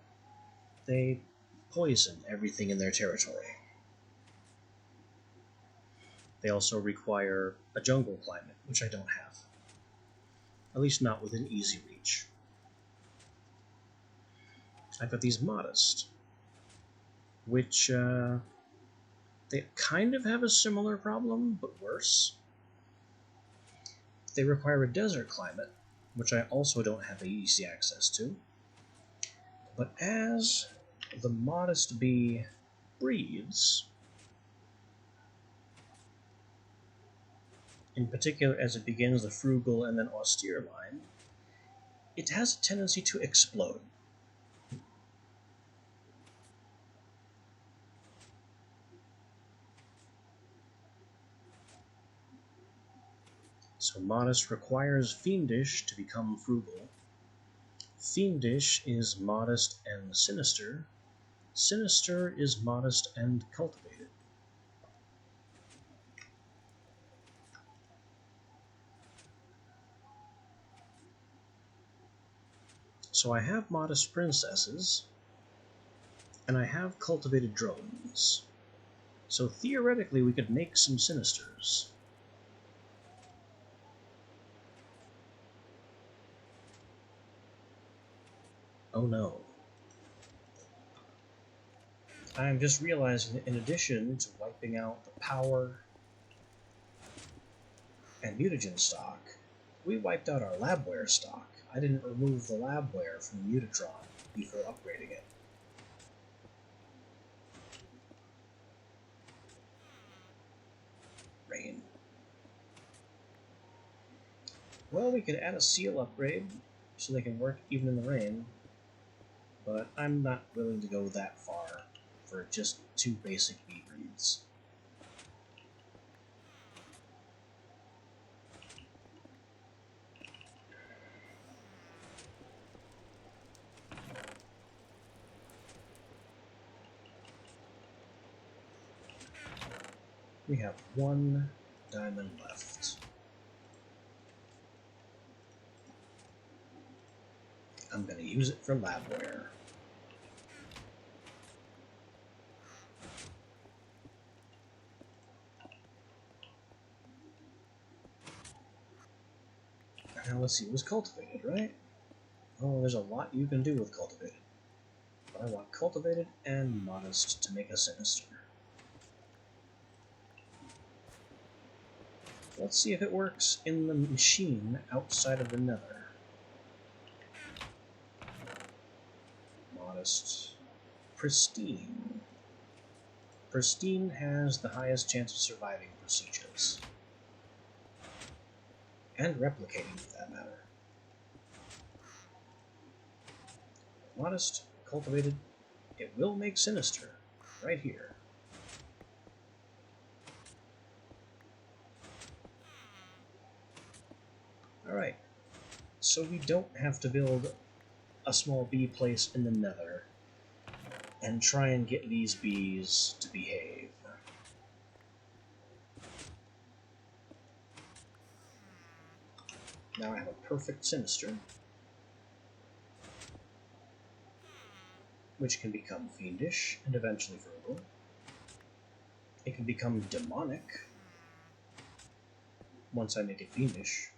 They poison everything in their territory. They also require a jungle climate, which I don't have. At least not within easy reach. I've got these modest, which they kind of have a similar problem, but worse. They require a desert climate, which I also don't have easy access to. But as the modest bee breeds, in particular as it begins the frugal and then austere line, it has a tendency to explode. So modest requires fiendish to become frugal. Fiendish is modest and sinister. Sinister is modest and cultivated. So I have modest princesses, and I have cultivated drones. So theoretically we could make some sinisters. Oh no. I'm just realizing that in addition to wiping out the power and mutagen stock, we wiped out our labware stock. I didn't remove the labware from Mutatron before upgrading it. Rain. Well, we could add a seal upgrade so they can work even in the rain, but I'm not willing to go that far for just 2 basic bee breeds. We have 1 diamond left. I'm going to use it for labware. Now let's see, it was cultivated, right? Oh, there's a lot you can do with cultivated. But I want cultivated and modest to make a sinister. Let's see if it works in the machine outside of the nether. Modest. Pristine. Pristine has the highest chance of surviving procedures. And replicating, for that matter. Modest, cultivated, it will make sinister, right here. Alright, so we don't have to build a small bee place in the nether and try and get these bees to behave. Now I have a perfect sinister, which can become fiendish and eventually frugal. It can become demonic once I make it fiendish.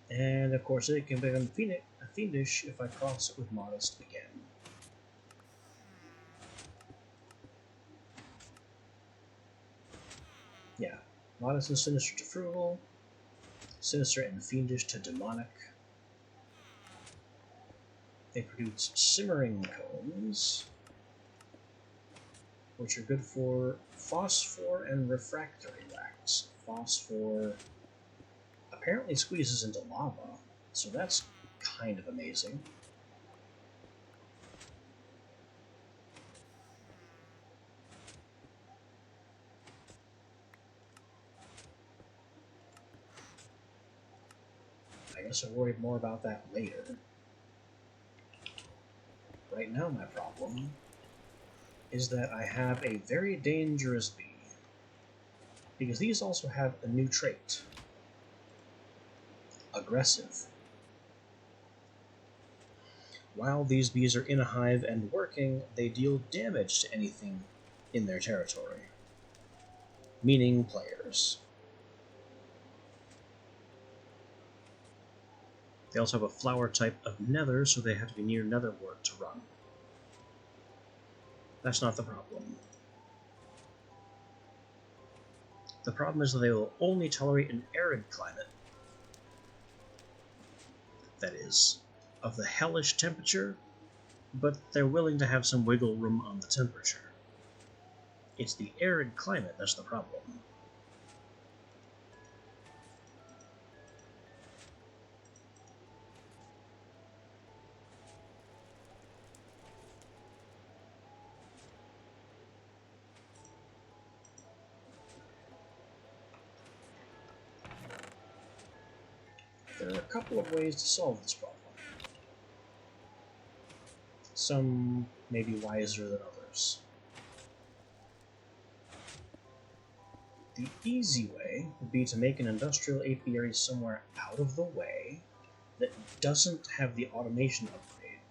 And of course it can become fiendish if I cross it with modest again. Yeah, modest and sinister to frugal, sinister and fiendish to demonic. They produce simmering cones, which are good for phosphor and refractory wax. Phosphor apparently squeezes into lava, so that's kind of amazing. I guess I'll worry more about that later. Right now my problem is that I have a very dangerous bee, because these also have a new trait. Aggressive. While these bees are in a hive and working, they deal damage to anything in their territory, meaning players. They also have a flower type of nether, so they have to be near netherwort to run. That's not the problem. The problem is that they will only tolerate an arid climate. That is, of the hellish temperature, but they're willing to have some wiggle room on the temperature. It's the arid climate that's the problem. There are a couple of ways to solve this problem. Some may be wiser than others. The easy way would be to make an industrial apiary somewhere out of the way that doesn't have the automation upgrade,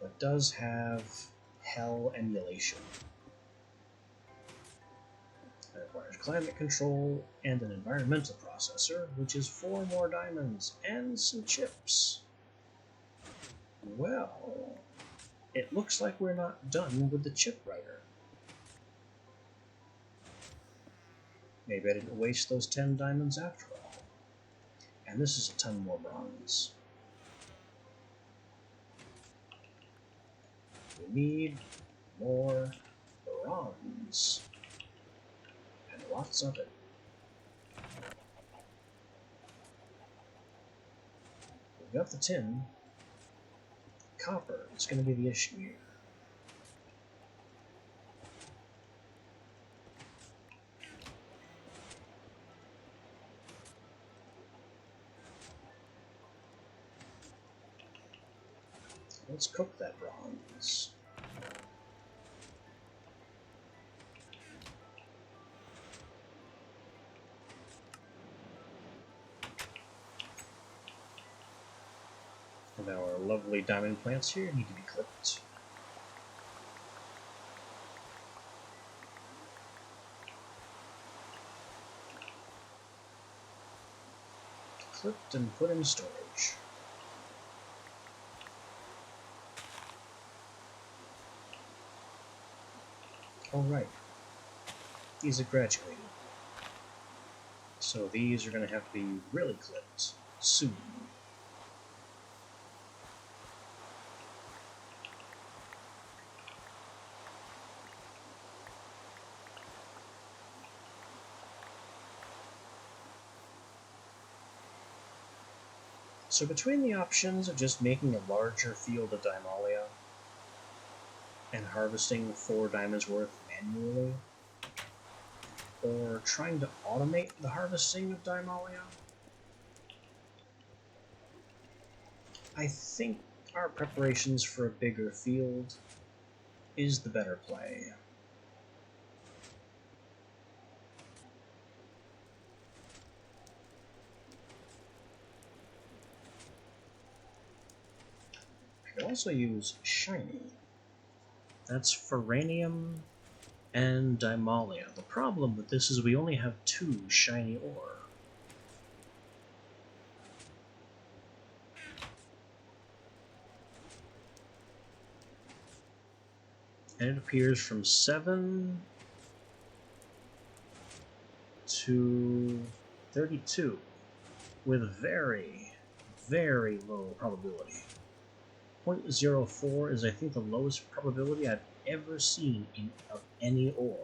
but does have hell emulation. It requires climate control and an environmental processor, which is 4 more diamonds and some chips. Well, it looks like we're not done with the chip writer. Maybe I didn't waste those 10 diamonds after all. And this is a ton more bronze. We need more bronze. And lots of it. We've got the tin. Copper is going to be the issue here. Let's cook that bronze. And our lovely diamond plants here need to be clipped. Clipped and put in storage. Alright. These have graduated. So these are going to have to be really clipped soon. So between the options of just making a larger field of Dimalia and harvesting 4 diamonds worth manually, or trying to automate the harvesting of Dymalia. I think our preparations for a bigger field is the better play. I could also use Shiny. That's Ferranium and Dymalia. The problem with this is we only have 2 shiny ore. And it appears from 7 to 32 with very, very low probability. 0.04 is, I think, the lowest probability I've ever seen of any ore.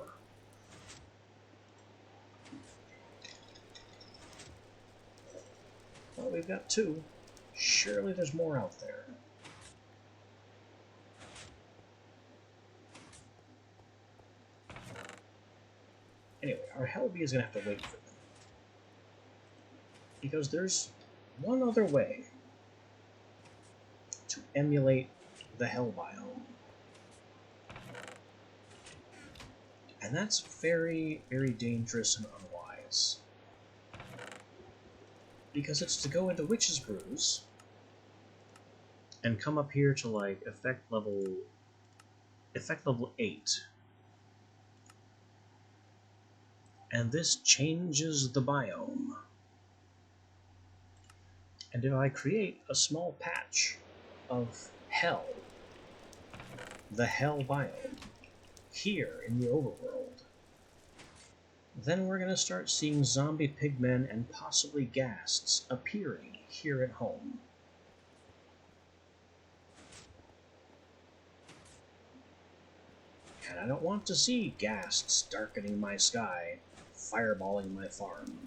Well, we've got 2. Surely there's more out there. Anyway, our Hellbee is going to have to wait for them. Because there's one other way to emulate the Hell biome. And that's very, very dangerous and unwise. Because it's to go into Witch's Brews and come up here to like effect level 8. And this changes the biome. And if I create a small patch of Hell, the Hell biome, here in the overworld, then we're going to start seeing zombie pigmen and possibly ghasts appearing here at home. And I don't want to see ghasts darkening my sky, fireballing my farm.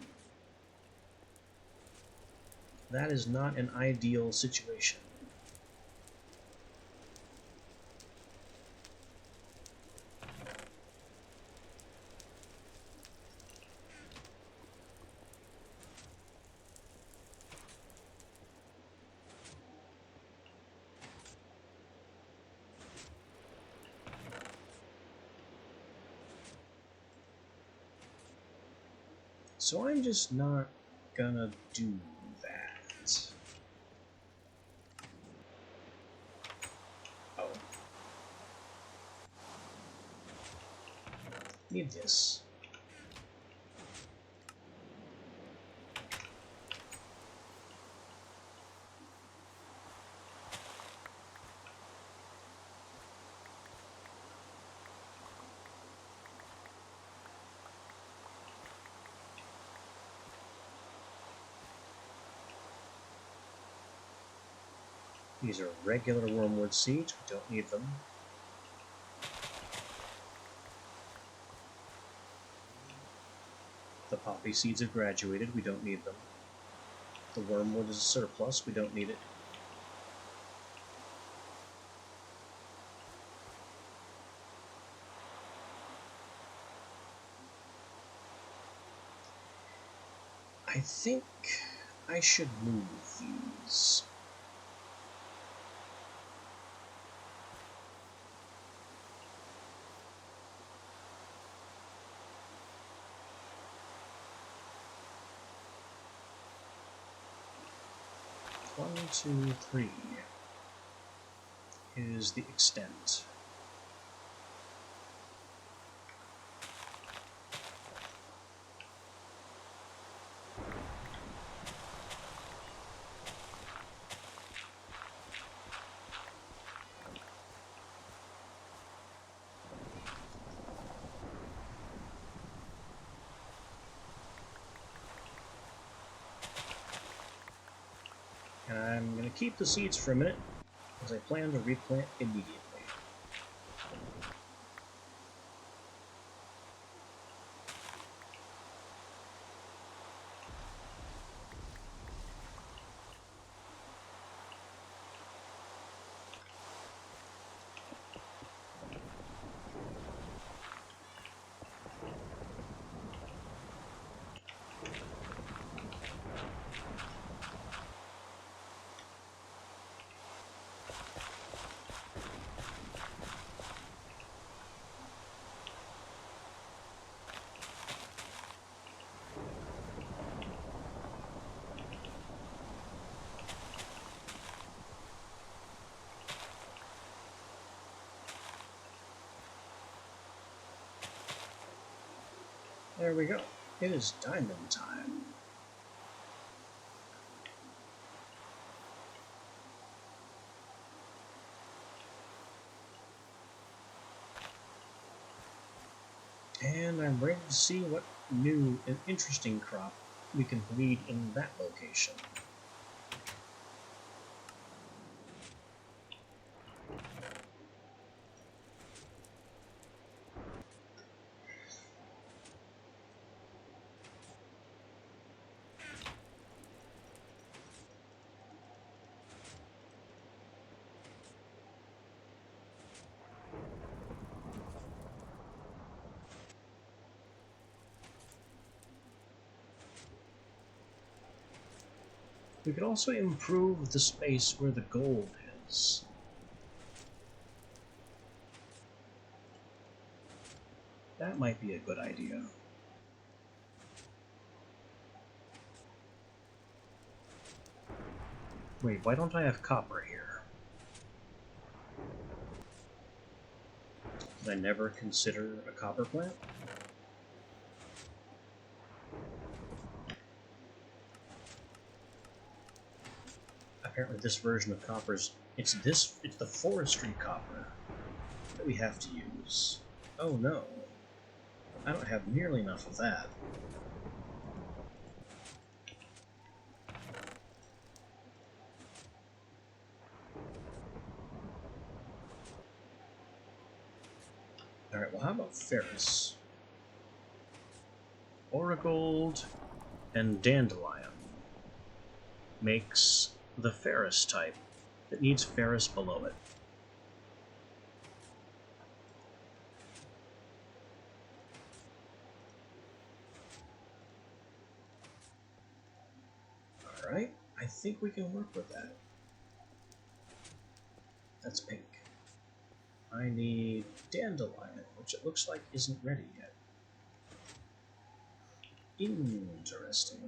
That is not an ideal situation. So I'm just not gonna do that. Oh. Need this. These are regular wormwood seeds, we don't need them. The poppy seeds have graduated, we don't need them. The wormwood is a surplus, we don't need it. I think I should move these. One, two, three is the extent. And I'm going to keep the seeds for a minute, as I plan to replant immediately. There we go. It is diamond time. And I'm ready to see what new and interesting crop we can breed in that location. We could also improve the space where the gold is. That might be a good idea. Wait, why don't I have copper here? Did I never consider a copper plant? Apparently this version of copper's it's the forestry copper that we have to use. Oh no. I don't have nearly enough of that. Alright, well how about ferrous? Aurigold and dandelion makes the ferrous type that needs ferrous below it. Alright, I think we can work with that. That's pink. I need dandelion, which it looks like isn't ready yet. Interesting.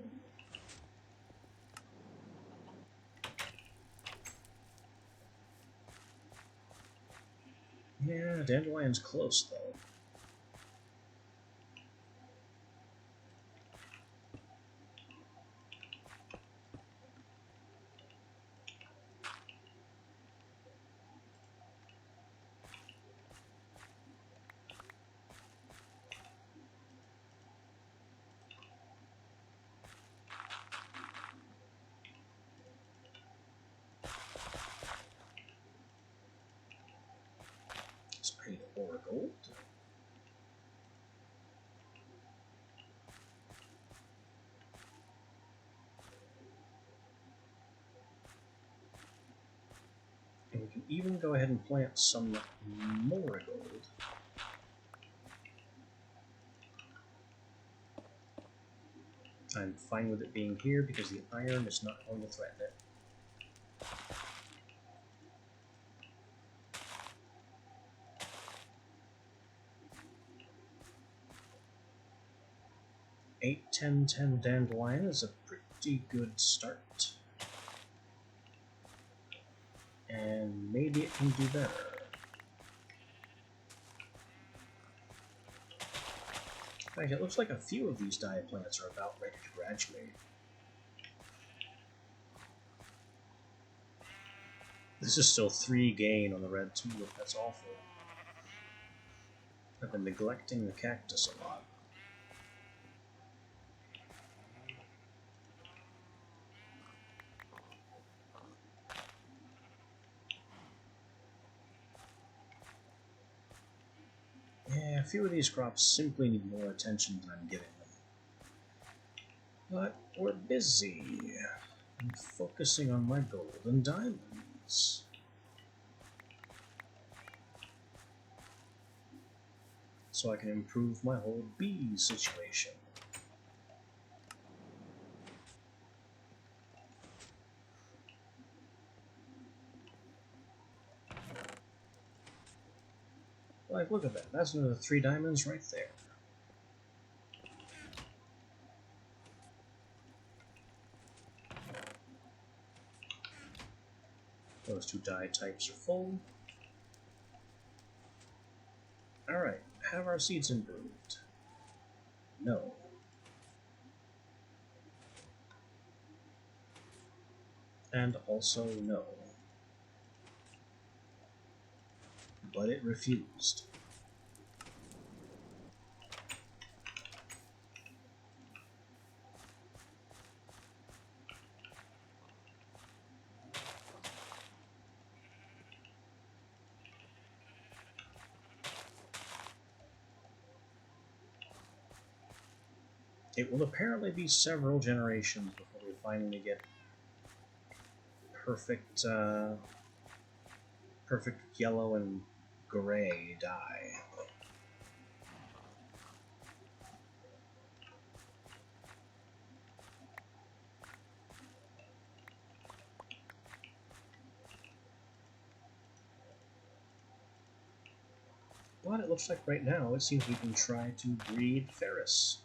Yeah, dandelion's close though. So I need Aurigold. And we can even go ahead and plant some Marigold. I'm fine with it being here because the iron is not going to threaten it. Eight, 10, 10 dandelion is a pretty good start. And maybe it can do better. In fact, it looks like a few of these dye plants are about ready to graduate. This is still 3 gain on the red tulip, that's awful. I've been neglecting the cactus a lot. Yeah, a few of these crops simply need more attention than I'm giving them. But we're busy. I'm focusing on my gold and diamonds. So I can improve my whole bee situation. Like, look at that. That's another 3 diamonds right there. Those 2 dye types are full. Alright, have our seeds improved. No. And also no. But it refused. It will apparently be several generations before we finally get perfect, perfect yellow and gray dye. But it looks like right now it seems we can try to breed Ferris.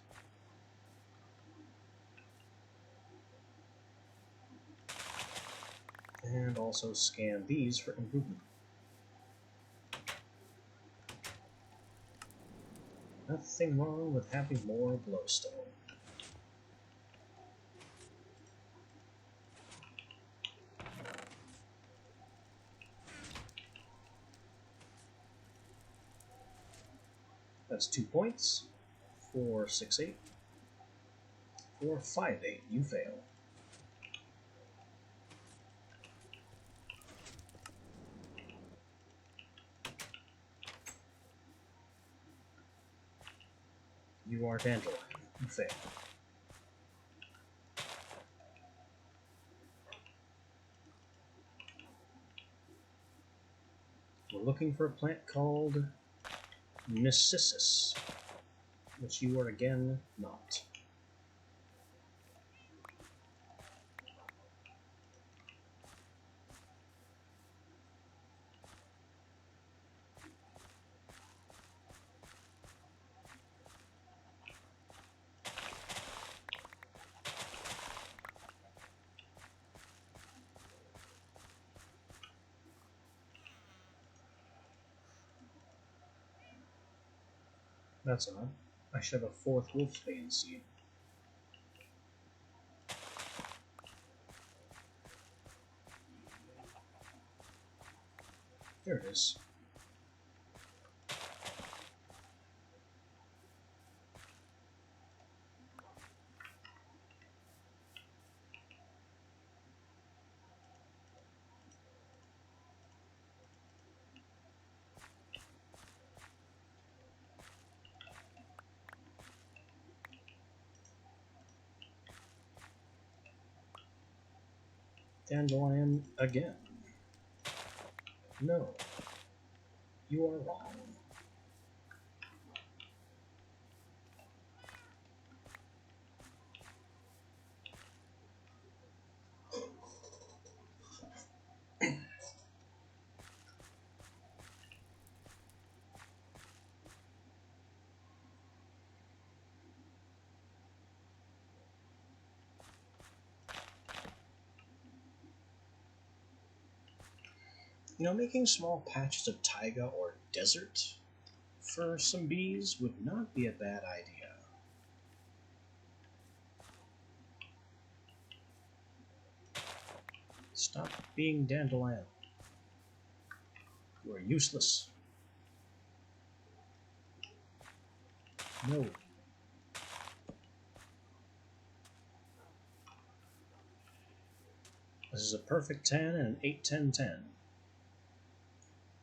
And also scan these for improvement. Nothing wrong with having more glowstone. That's 2 points. 4, 6, 8. 4, 5, 8. You fail. You are Dandelion. You fail. We're looking for a plant called Narcissus, which you are again not. That's odd. I should have a 4th Wolfsbane seed. There it is. Dandelion again. No. You are wrong. You know, making small patches of taiga or desert for some bees would not be a bad idea. Stop being Dandelion. You are useless. No. This is a perfect 10 and an 8, 10, 10.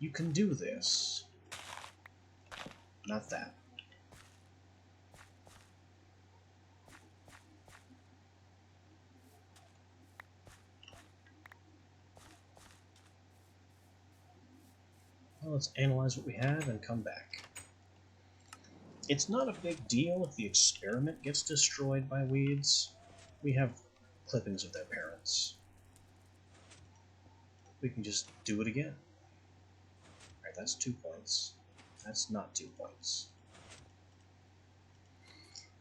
You can do this. Not that. Well, let's analyze what we have and come back. It's not a big deal if the experiment gets destroyed by weeds. We have clippings of their parents. We can just do it again. Alright, that's 2 points. That's not 2 points.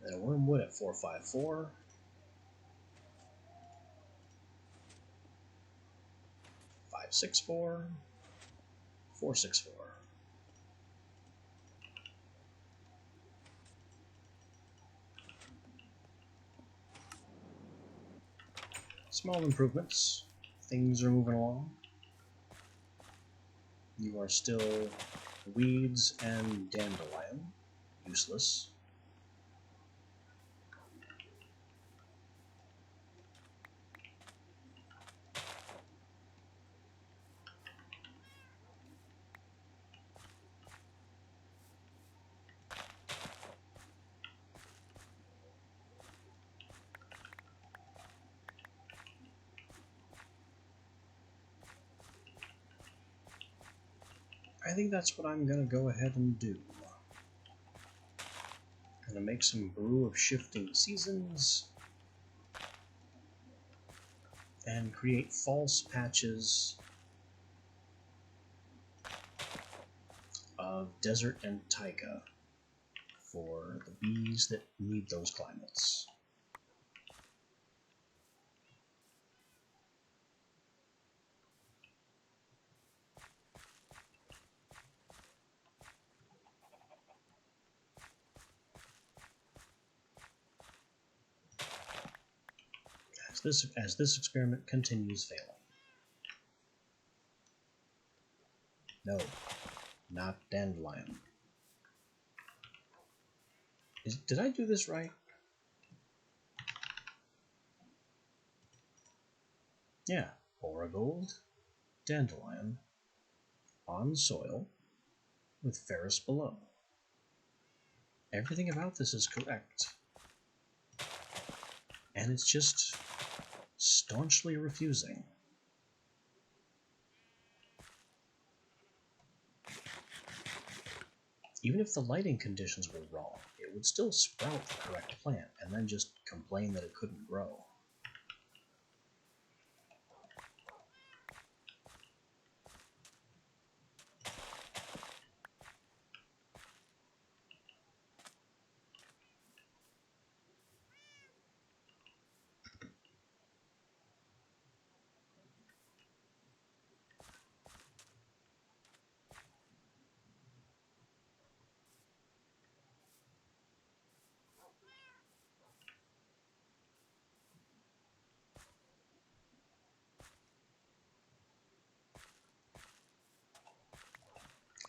And then a wormwood at 454. 564. 464. Small improvements. Things are moving along. You are still weeds and dandelion. Useless. I think that's what I'm gonna go ahead and do. Gonna make some brew of shifting seasons and create false patches of desert and taiga for the bees that need those climates. As this experiment continues failing. No, not dandelion. Did I do this right? Yeah, Aurigold, dandelion, on soil, with ferrous below. Everything about this is correct. And it's just staunchly refusing. Even if the lighting conditions were wrong, it would still sprout the correct plant and then just complain that it couldn't grow.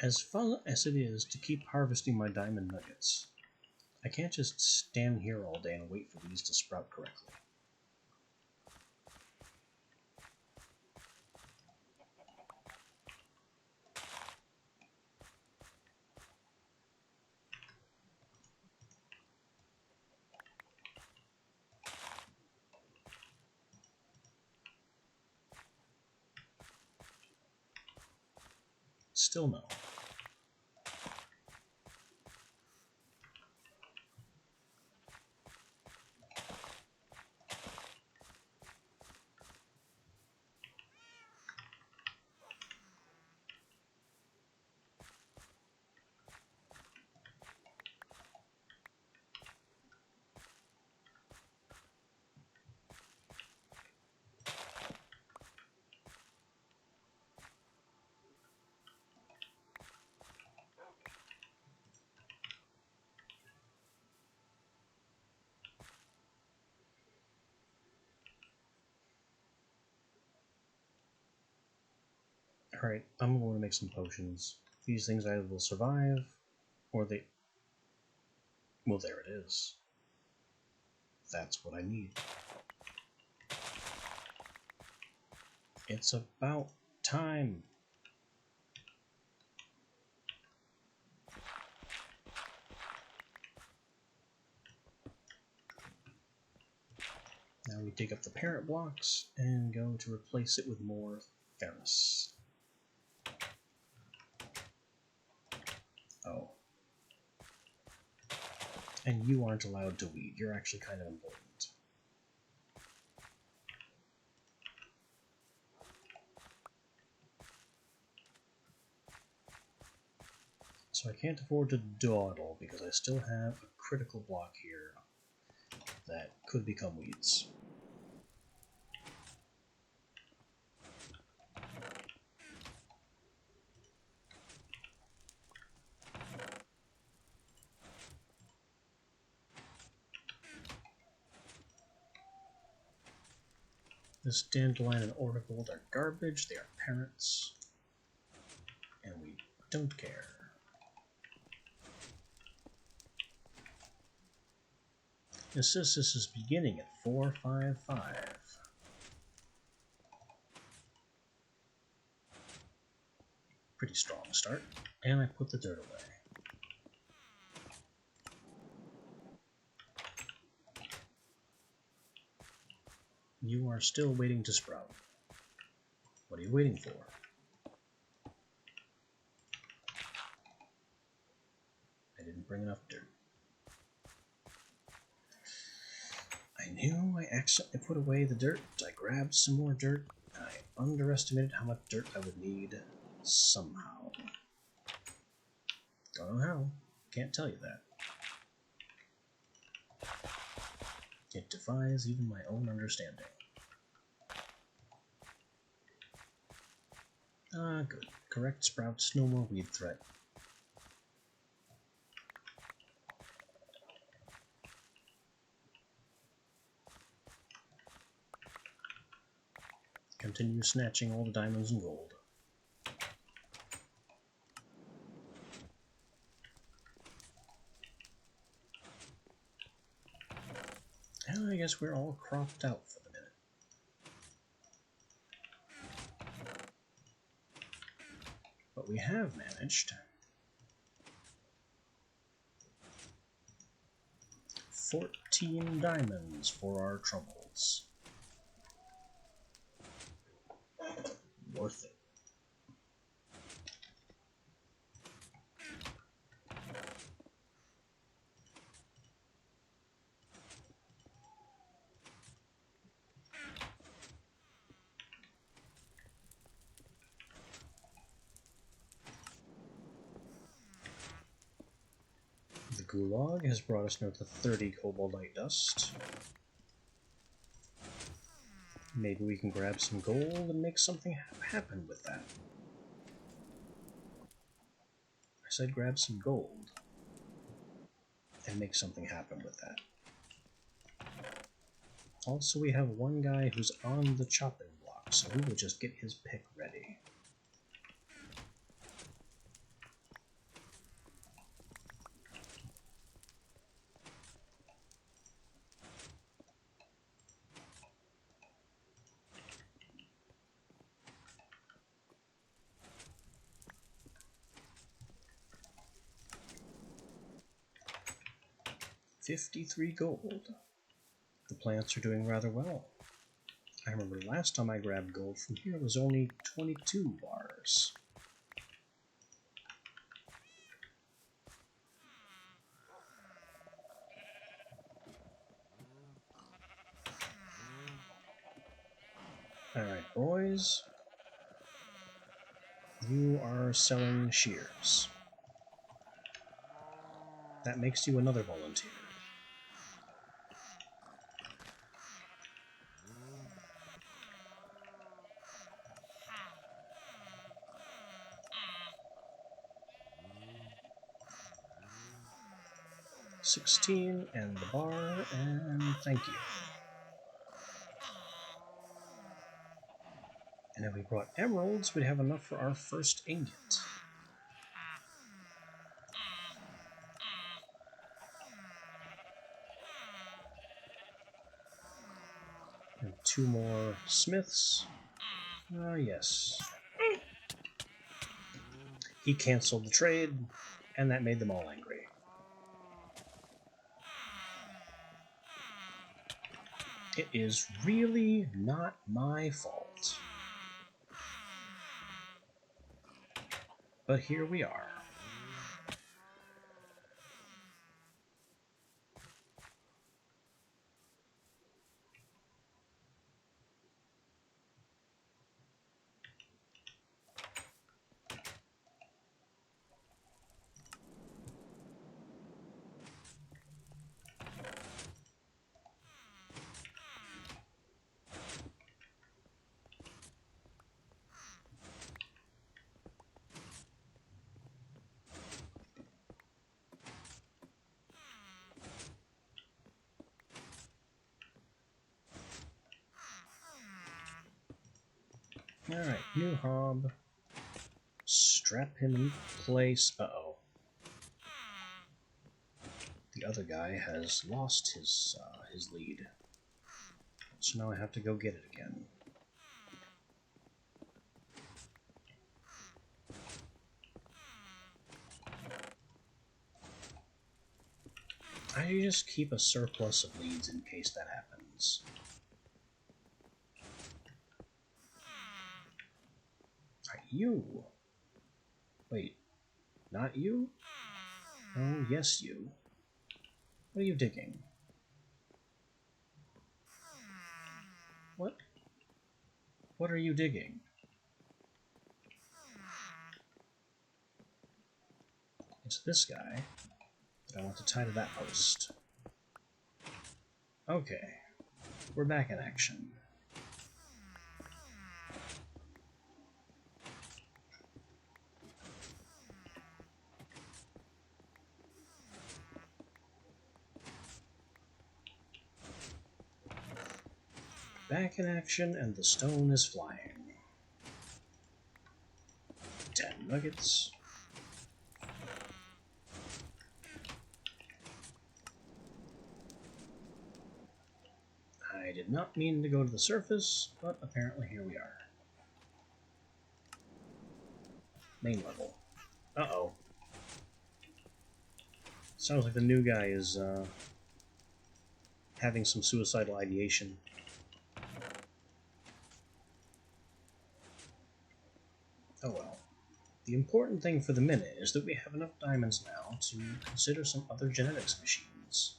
As fun as it is to keep harvesting my diamond nuggets, I can't just stand here all day and wait for these to sprout correctly. Still no. Alright, I'm going to make some potions. These things either will survive, or they... Well, there it is. That's what I need. It's about time. Now we dig up the parent blocks and go to replace it with more ferrous. Oh. And you aren't allowed to weed. You're actually kind of important. So I can't afford to dawdle because I still have a critical block here that could become weeds. This dandelion and ortigold are garbage. They are parrots. And we don't care. It says this is beginning at 455. Pretty strong start. And I put the dirt away. You are still waiting to sprout. What are you waiting for? I didn't bring enough dirt. I knew I accidentally put away the dirt. I grabbed some more dirt, and I underestimated how much dirt I would need somehow. Don't know how. Can't tell you that. It defies even my own understanding. Ah, good. Correct sprouts, no more weed threat. Continue snatching all the diamonds and gold. And I guess we're all cropped out for the minute. But we have managed 14 diamonds for our troubles. Worth it. The Gulag has brought us now to 30 Koboldite dust. Maybe we can grab some gold and make something happen with that. I said grab some gold and make something happen with that. Also, we have one guy who's on the chopping block, so we will just get his pick ready. $53 gold. The plants are doing rather well. I remember last time I grabbed gold from here was only 22 bars. Alright, boys. You are selling shears. That makes you another volunteer. $16 and the bar, and thank you. And if we brought emeralds, we'd have enough for our first ingot. And 2 more smiths. Ah, yes. He canceled the trade, and that made them all angry. It is really not my fault. But here we are. Alright, new hob. Strap him in place. Uh-oh. The other guy has lost his lead. So now I have to go get it again. I just keep a surplus of leads in case that happens. Alright, you! Wait, not you? Oh, yes, you. What are you digging? What? What are you digging? It's this guy that I want to tie to that post. Okay, we're back in action. Back in action, and the stone is flying. 10 nuggets. I did not mean to go to the surface, but apparently here we are. Main level. Uh-oh. Sounds like the new guy is having some suicidal ideation. Oh well. The important thing for the minute is that we have enough diamonds now to consider some other genetics machines.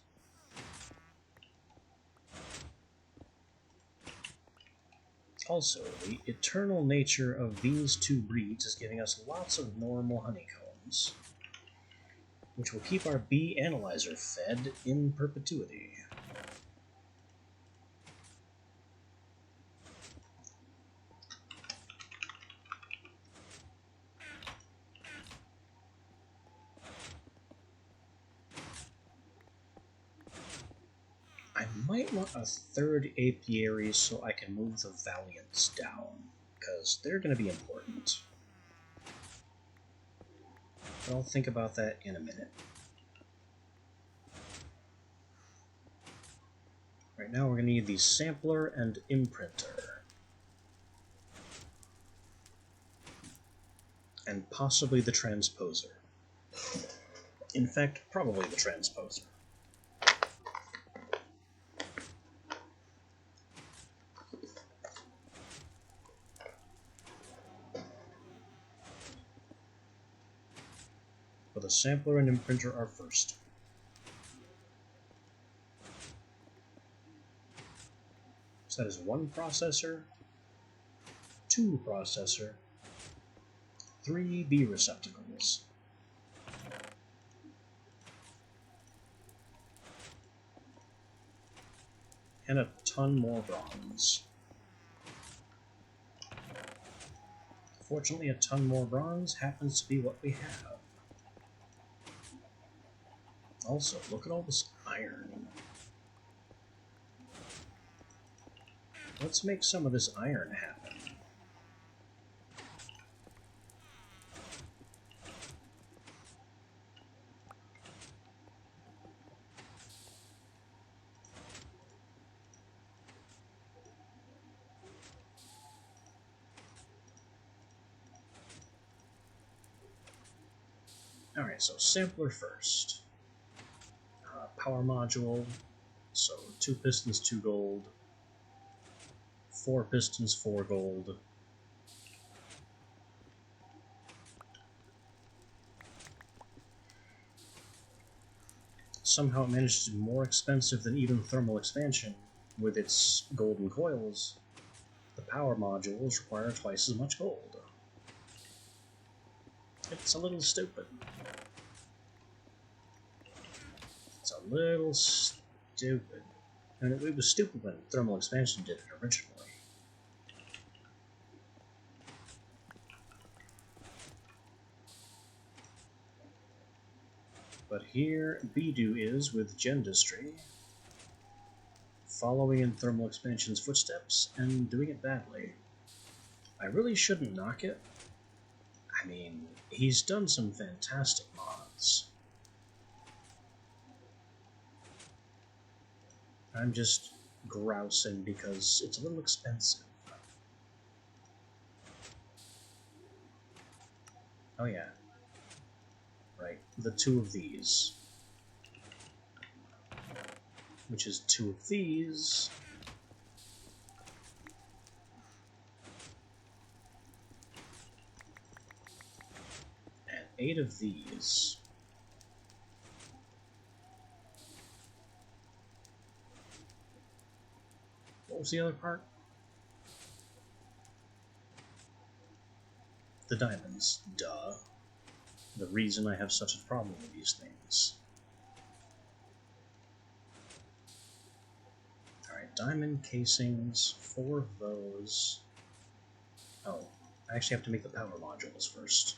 Also, the eternal nature of these two breeds is giving us lots of normal honeycombs, which will keep our bee analyzer fed in perpetuity. I might want a third apiary so I can move the Valiants down, because they're going to be important. But I'll think about that in a minute. Right now we're going to need the sampler and imprinter. And possibly the transposer. In fact, probably the transposer. But the sampler and imprinter are first. So that is 1 processor, 2 processor, 3 B receptacles. And a ton more bronze. Fortunately, a ton more bronze happens to be what we have. Also, look at all this iron. Let's make some of this iron happen. Alright, so sampler first. Power module, so 2 pistons, 2 gold. 4 pistons, 4 gold. Somehow it managed to be more expensive than even thermal expansion with its golden coils. The power modules require twice as much gold. It's a little stupid. It's a little stupid. And it was stupid when thermal expansion did it originally. But here Bidu is with Gendustry, following in thermal expansion's footsteps and doing it badly. I really shouldn't knock it. I mean, he's done some fantastic mods. I'm just grousing because it's a little expensive. Oh yeah. Right, the two of these. Which is two of these. And 8 of these. What was the other part? The diamonds. Duh. The reason I have such a problem with these things. Alright, diamond casings, 4 of those. Oh, I actually have to make the power modules first.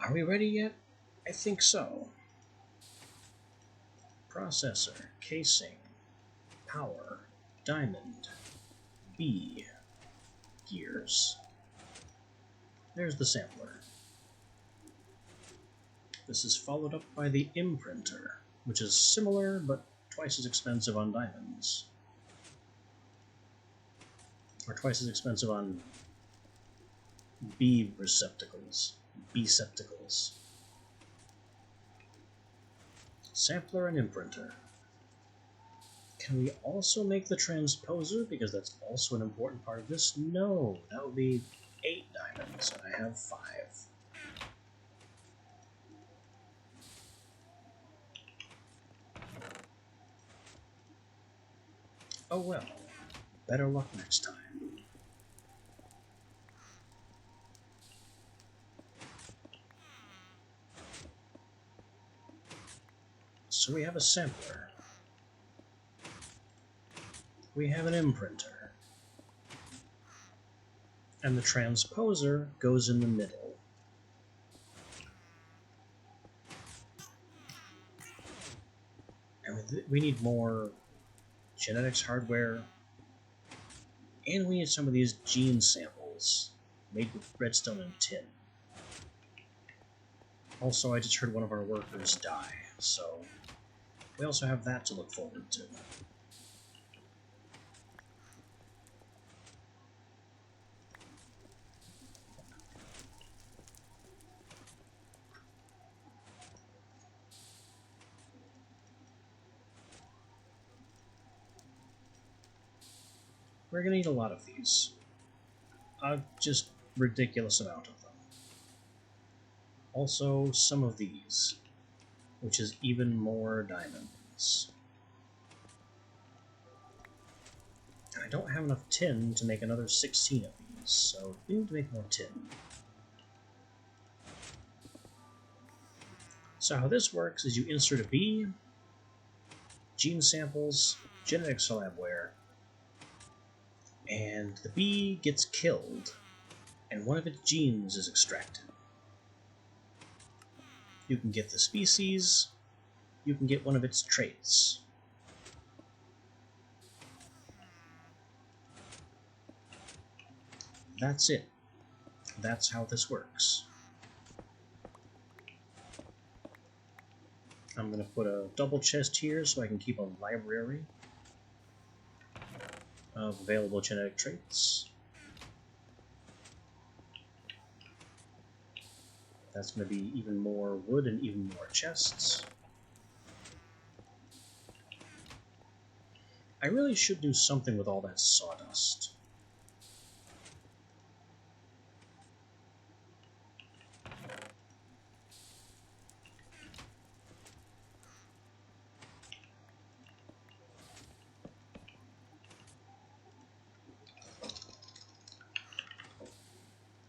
Are we ready yet? I think so. Processor, casing, power, diamond, B, gears. There's the sampler. This is followed up by the imprinter, which is similar but twice as expensive on diamonds. Or twice as expensive on B receptacles. B-septacles. Sampler and imprinter. Can we also make the transposer? Because that's also an important part of this. No, that would be 8 diamonds, and I have 5. Oh well, better luck next time. So we have a sampler. We have an imprinter. And the transposer goes in the middle. And we need more genetics hardware. And we need some of these gene samples made with redstone and tin. Also, I just heard one of our workers die, so we also have that to look forward to. We're gonna need a lot of these. A just ridiculous amount of them. Also, some of these, which is even more diamonds. I don't have enough tin to make another 16 of these, so we need to make more tin. So how this works is you insert a B, gene samples, genetics labware, and the bee gets killed, and one of its genes is extracted. You can get the species, you can get one of its traits. That's it. That's how this works. I'm going to put a double chest here so I can keep a library of available genetic traits. That's going to be even more wood and even more chests. I really should do something with all that sawdust.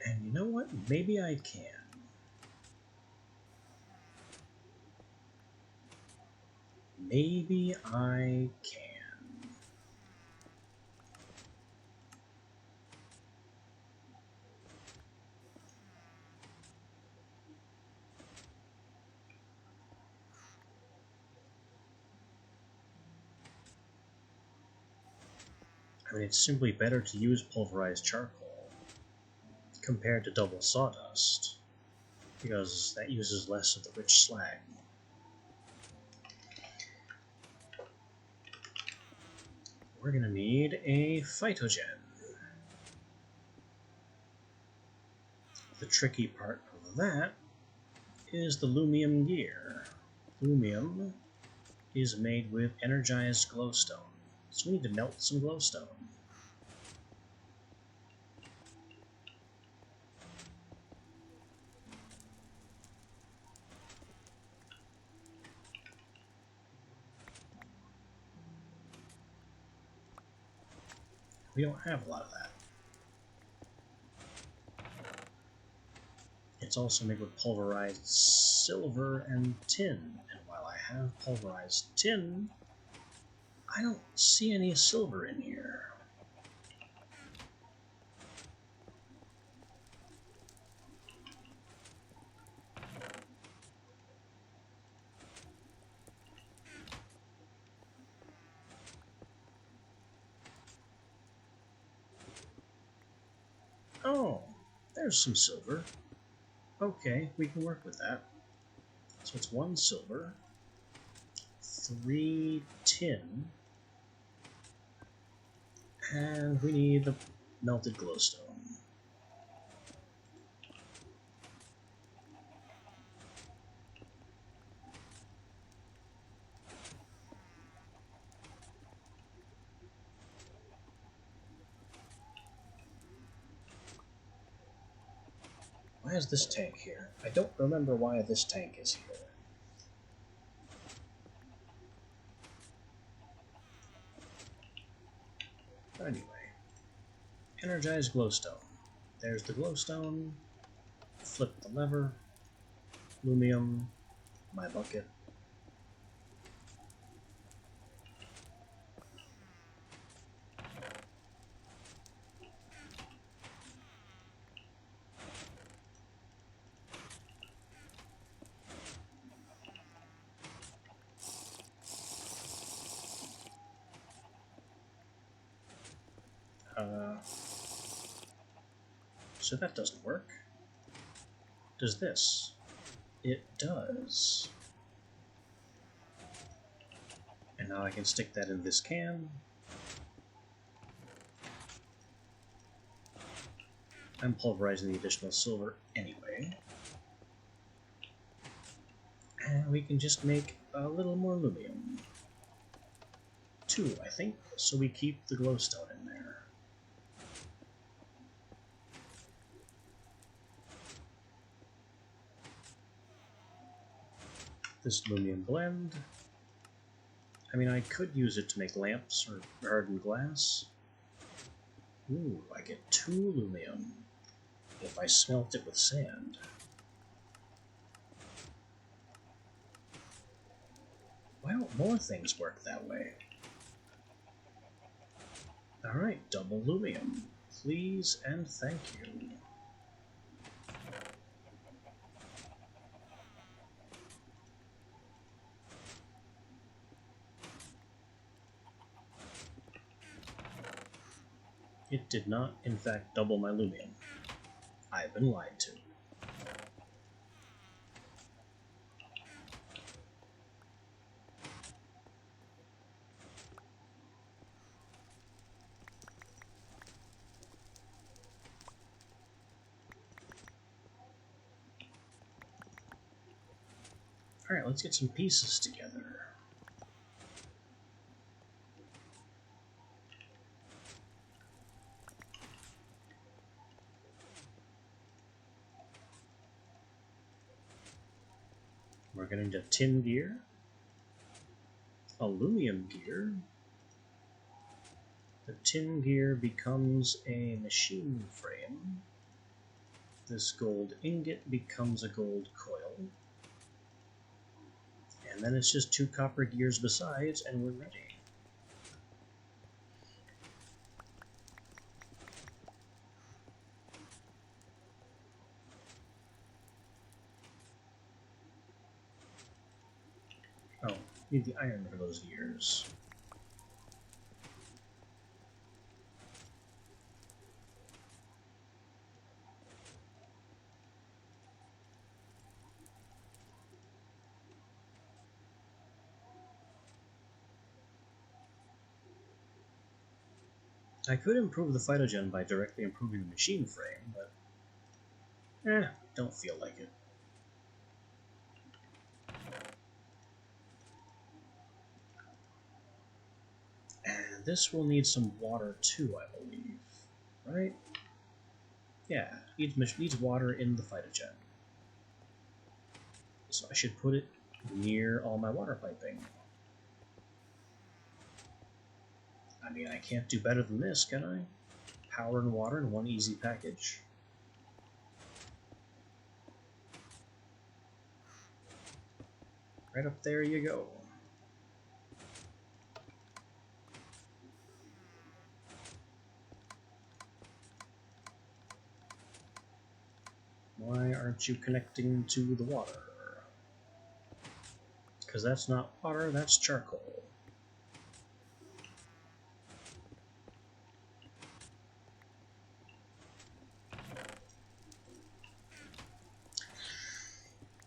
And you know what? Maybe I can. Maybe I can. I mean, it's simply better to use pulverized charcoal compared to double sawdust, because that uses less of the rich slag. We're going to need a phytogen. The tricky part of that is the Lumium gear. Lumium is made with energized glowstone, so we need to melt some glowstone. We don't have a lot of that. It's also made with pulverized silver and tin, and while I have pulverized tin, I don't see any silver in here. Oh, there's some silver. Okay, we can work with that. So it's 1 silver, 3 tin, and we need the melted glowstone. Why is this tank here? I don't remember why this tank is here. Anyway, energized glowstone. There's the glowstone. Flip the lever. Lumium. My bucket. So that doesn't work. Does this? It does. And now I can stick that in this can. I'm pulverizing the additional silver anyway. And we can just make a little more lumium. 2, I think, so we keep the glowstone in there. This lumium blend. I mean, I could use it to make lamps or hardened glass. Ooh, I get 2 lumium if I smelt it with sand. Why don't more things work that way? Alright, double lumium. Please and thank you. It did not, in fact, double my lumium. I've been lied to. Alright, let's get some pieces together. We're going to tin gear, aluminum gear. The tin gear becomes a machine frame. This gold ingot becomes a gold coil. And then it's just 2 copper gears besides, and we're ready. Oh, need the iron for those gears. I could improve the phytogen by directly improving the machine frame, but don't feel like it. And this will need some water too, I believe. Right? Yeah, needs water in the phytogen. So I should put it near all my water piping. I mean, I can't do better than this, can I? Power and water in one easy package. Right up there you go. Why aren't you connecting to the water? Because that's not water, that's charcoal.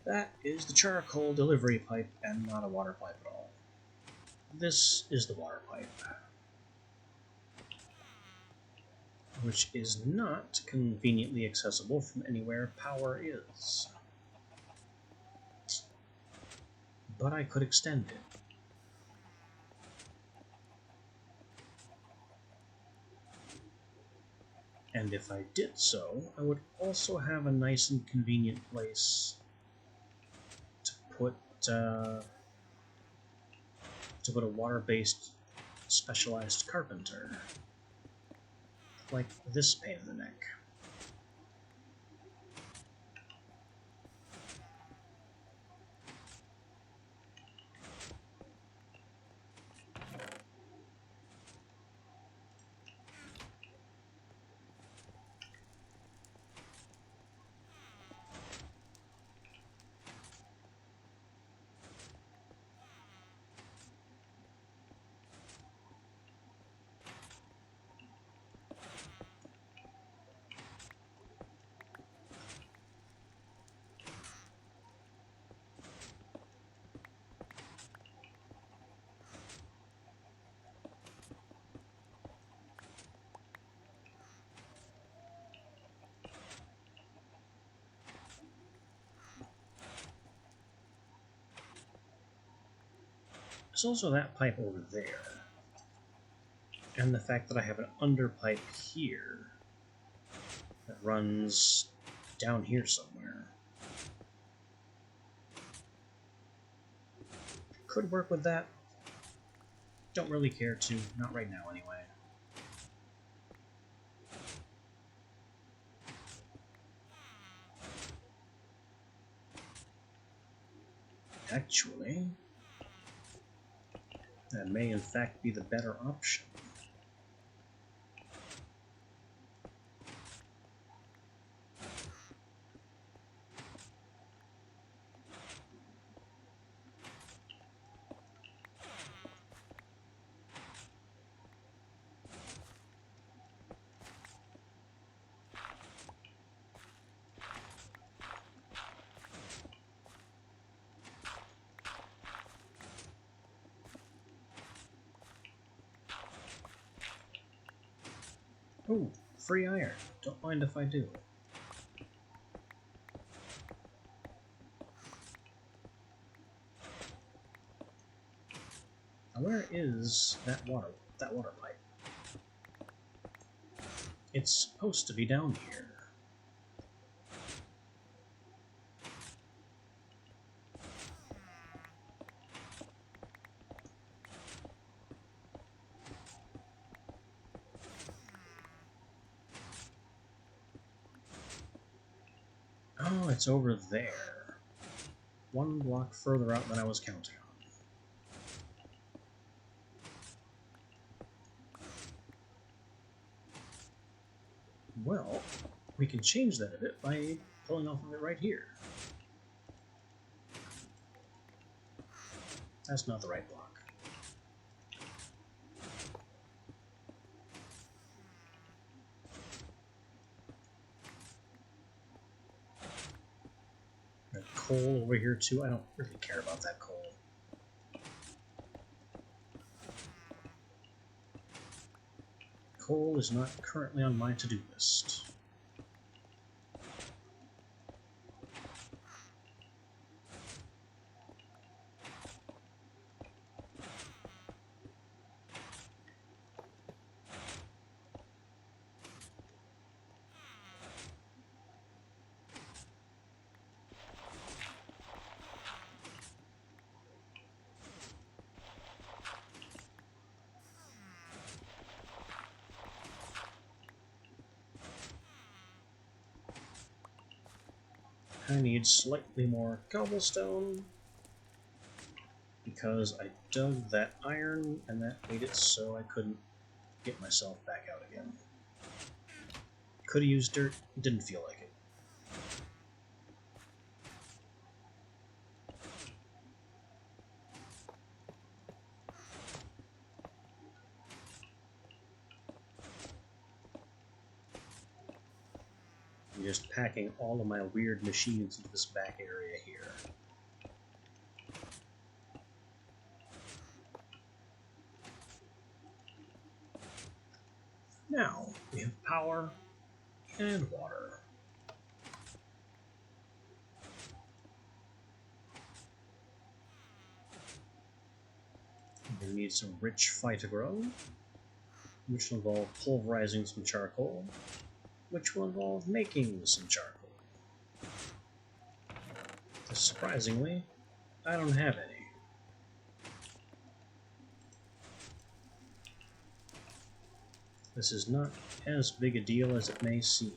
That is the charcoal delivery pipe and not a water pipe at all. This is the water pipe, which is not conveniently accessible from anywhere power is. But I could extend it. And if I did so, I would also have a nice and convenient place to put a water-based specialized carpenter, like this pain in the neck. There's also that pipe over there, and the fact that I have an underpipe here that runs down here somewhere. Could work with that. Don't really care to, not right now anyway. Actually, that may in fact be the better option. Oh, free iron. Don't mind if I do. Now where is that water pipe? It's supposed to be down here. Oh, it's over there. One block further out than I was counting on. Well, we can change that a bit by pulling off of it right here. That's not the right block. Got coal over here too. I don't really care about that coal. coal is not currently on my to-do list. I need slightly more cobblestone because I dug that iron and that made it so I couldn't get myself back out again. Could have used dirt, didn't feel like it. I'm just packing all of my weird machines into this back area here. Now, we have power and water. We need some rich phytogrow, which will involve pulverizing some charcoal, which will involve making some charcoal. Surprisingly, I don't have any. This is not as big a deal as it may seem.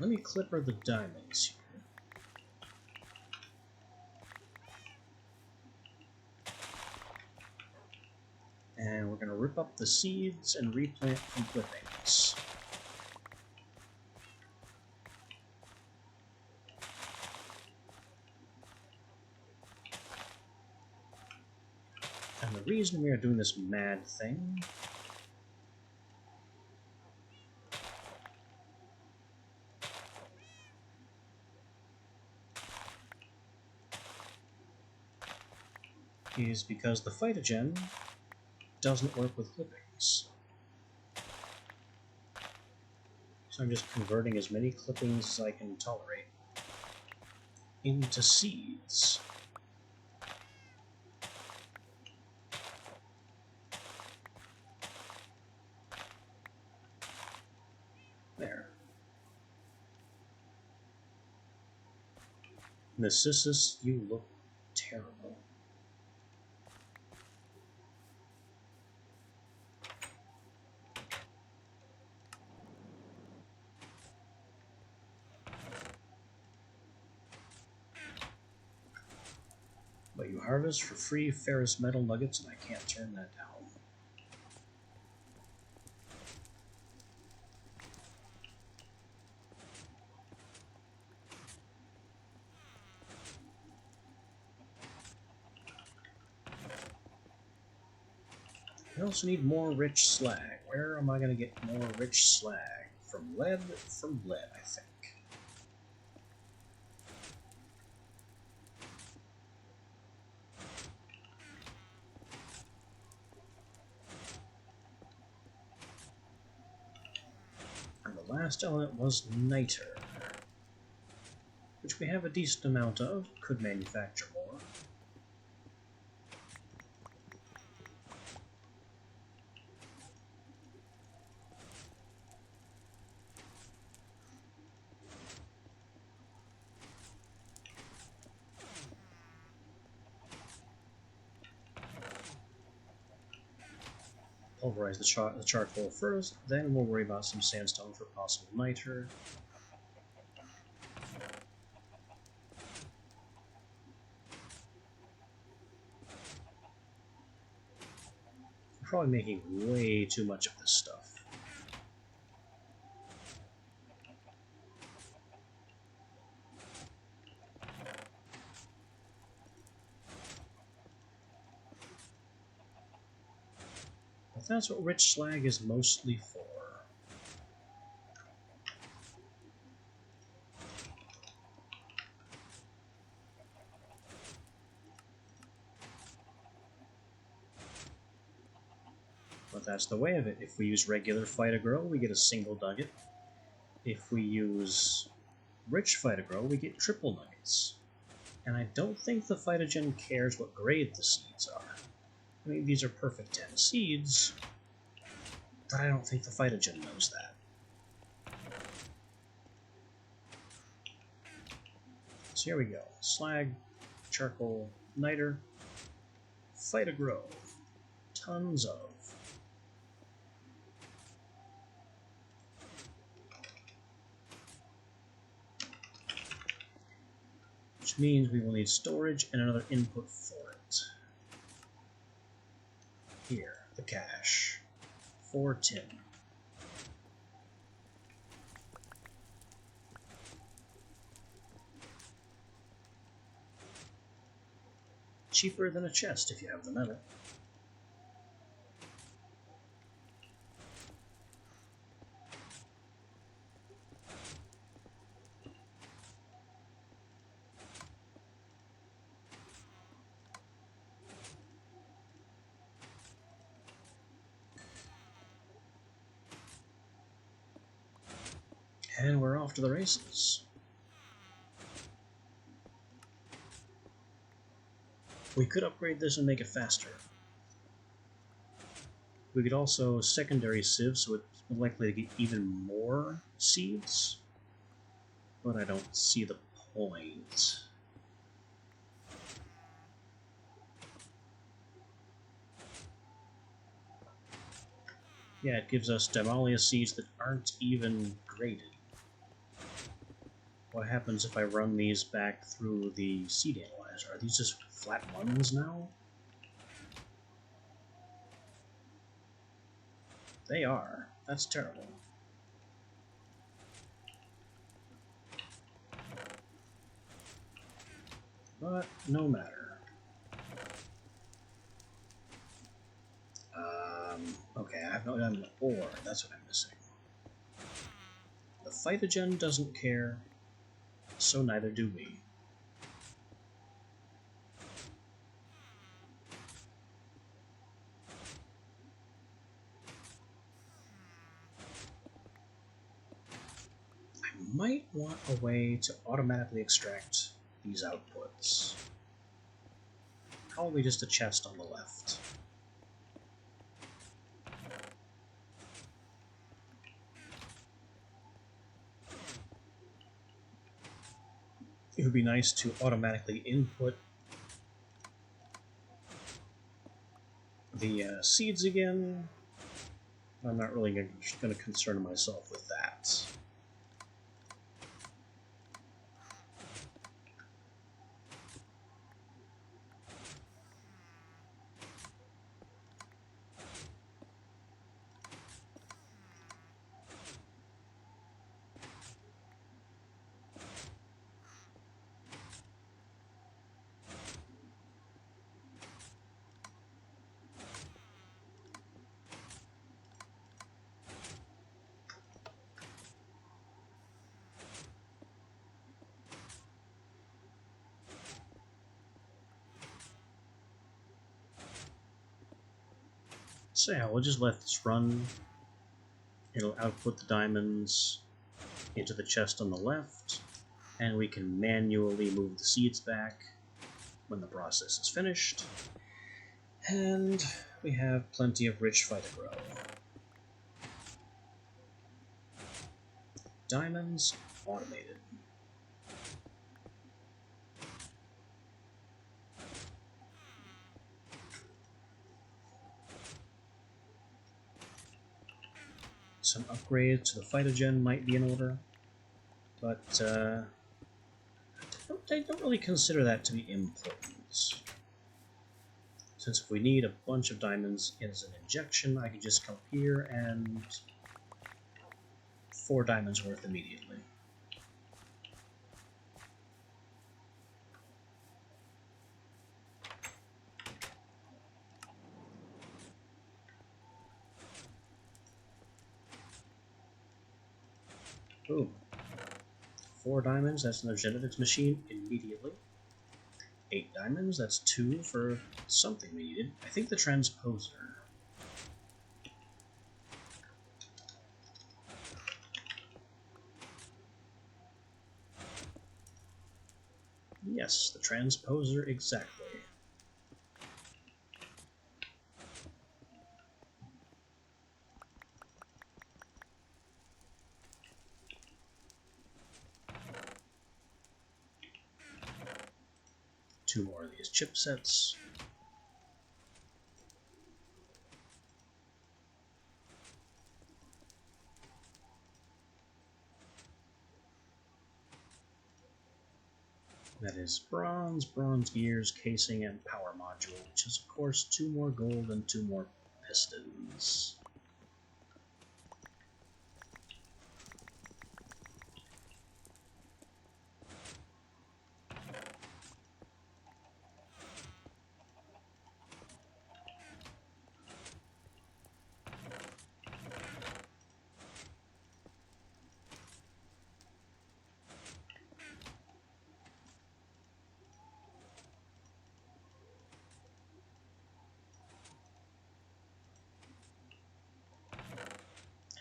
Let me clipper the diamonds here. And we're going to rip up the seeds and replant from clippings. And the reason we are doing this mad thing is because the phytogen doesn't work with clippings. So I'm just converting as many clippings as I can tolerate into seeds. There. Narcissus, you look terrible. But you harvest for free ferrous metal nuggets, and I can't turn that down. I also need more rich slag. Where am I going to get more rich slag? From lead? From lead, I think. And the last element was niter, which we have a decent amount of, could manufacture more. Pulverize the charcoal first, then we'll worry about some sandstone for possible niter. I'm probably making way too much of this stuff. if that's what rich slag is mostly for. But that's the way of it. If we use regular Fight Grow, we get a single nugget. If we use rich Fight Grow, we get triple nuggets. And I don't think the Phytogen cares what grade the seeds are. I mean, these are perfect 10 seeds, but I don't think the Phytogen knows that. So here we go. Slag, charcoal, niter, Phytogrow. Tons of. Which means we will need storage and another input for it. Here, the cache. 4 tin. Cheaper than a chest if you have the metal. And we're off to the races. We could upgrade this and make it faster. We could also secondary sieve, so it's likely to get even more seeds. But I don't see the point. Yeah, it gives us Demalia seeds that aren't even graded. What happens if I run these back through the seed analyzer? Are these just flat ones now? They are. That's terrible. But no matter. Okay, I have no diamond ore. That's what I'm missing. The Phytogen doesn't care, so neither do we. I might want a way to automatically extract these outputs. Probably just a chest on the left. It would be nice to automatically input the seeds again. I'm not really going to concern myself with that. So yeah, we'll just let this run. It'll output the diamonds into the chest on the left, and we can manually move the seeds back when the process is finished. And we have plenty of rich Phytogrow. Diamonds automated. Some upgrades to the Phytogen might be in order, but I don't really consider that to be important. Since if we need a bunch of diamonds as an injection, I can just come here and 4 diamonds worth immediately. Boom. 4 diamonds, that's another genetics machine immediately. 8 diamonds, that's 2 for something we needed. I think the transposer. Yes, the transposer, exactly. Two more of these chipsets. That is bronze, bronze gears, casing, and power module, which is, of course, 2 more gold and 2 more pistons.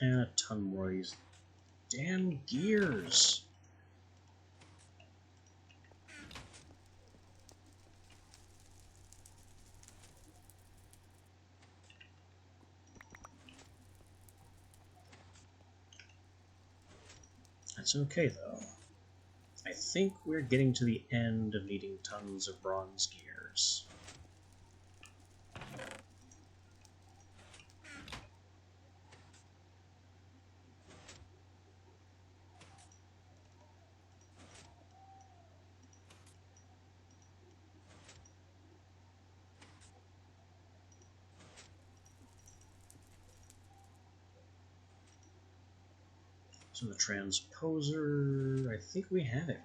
And a ton more of these damn gears. That's okay, though. I think we're getting to the end of needing tons of bronze gears. So the transposer, I think we have everything.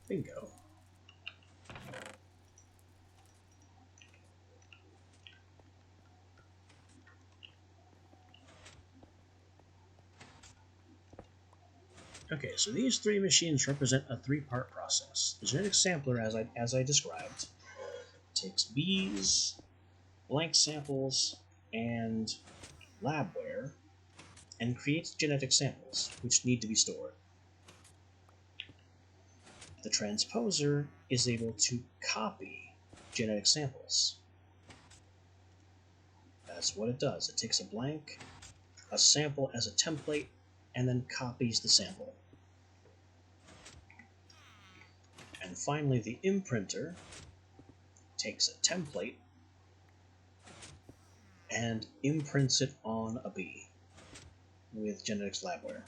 Bingo. Okay, so these 3 machines represent a 3-part process. The genetic sampler, as I described, takes bees, blank samples, and labware, and creates genetic samples, which need to be stored. The transposer is able to copy genetic samples. That's what it does. It takes a sample as a template, and then copies the sample. And finally, the imprinter takes a template and imprints it on a bee with genetics labware.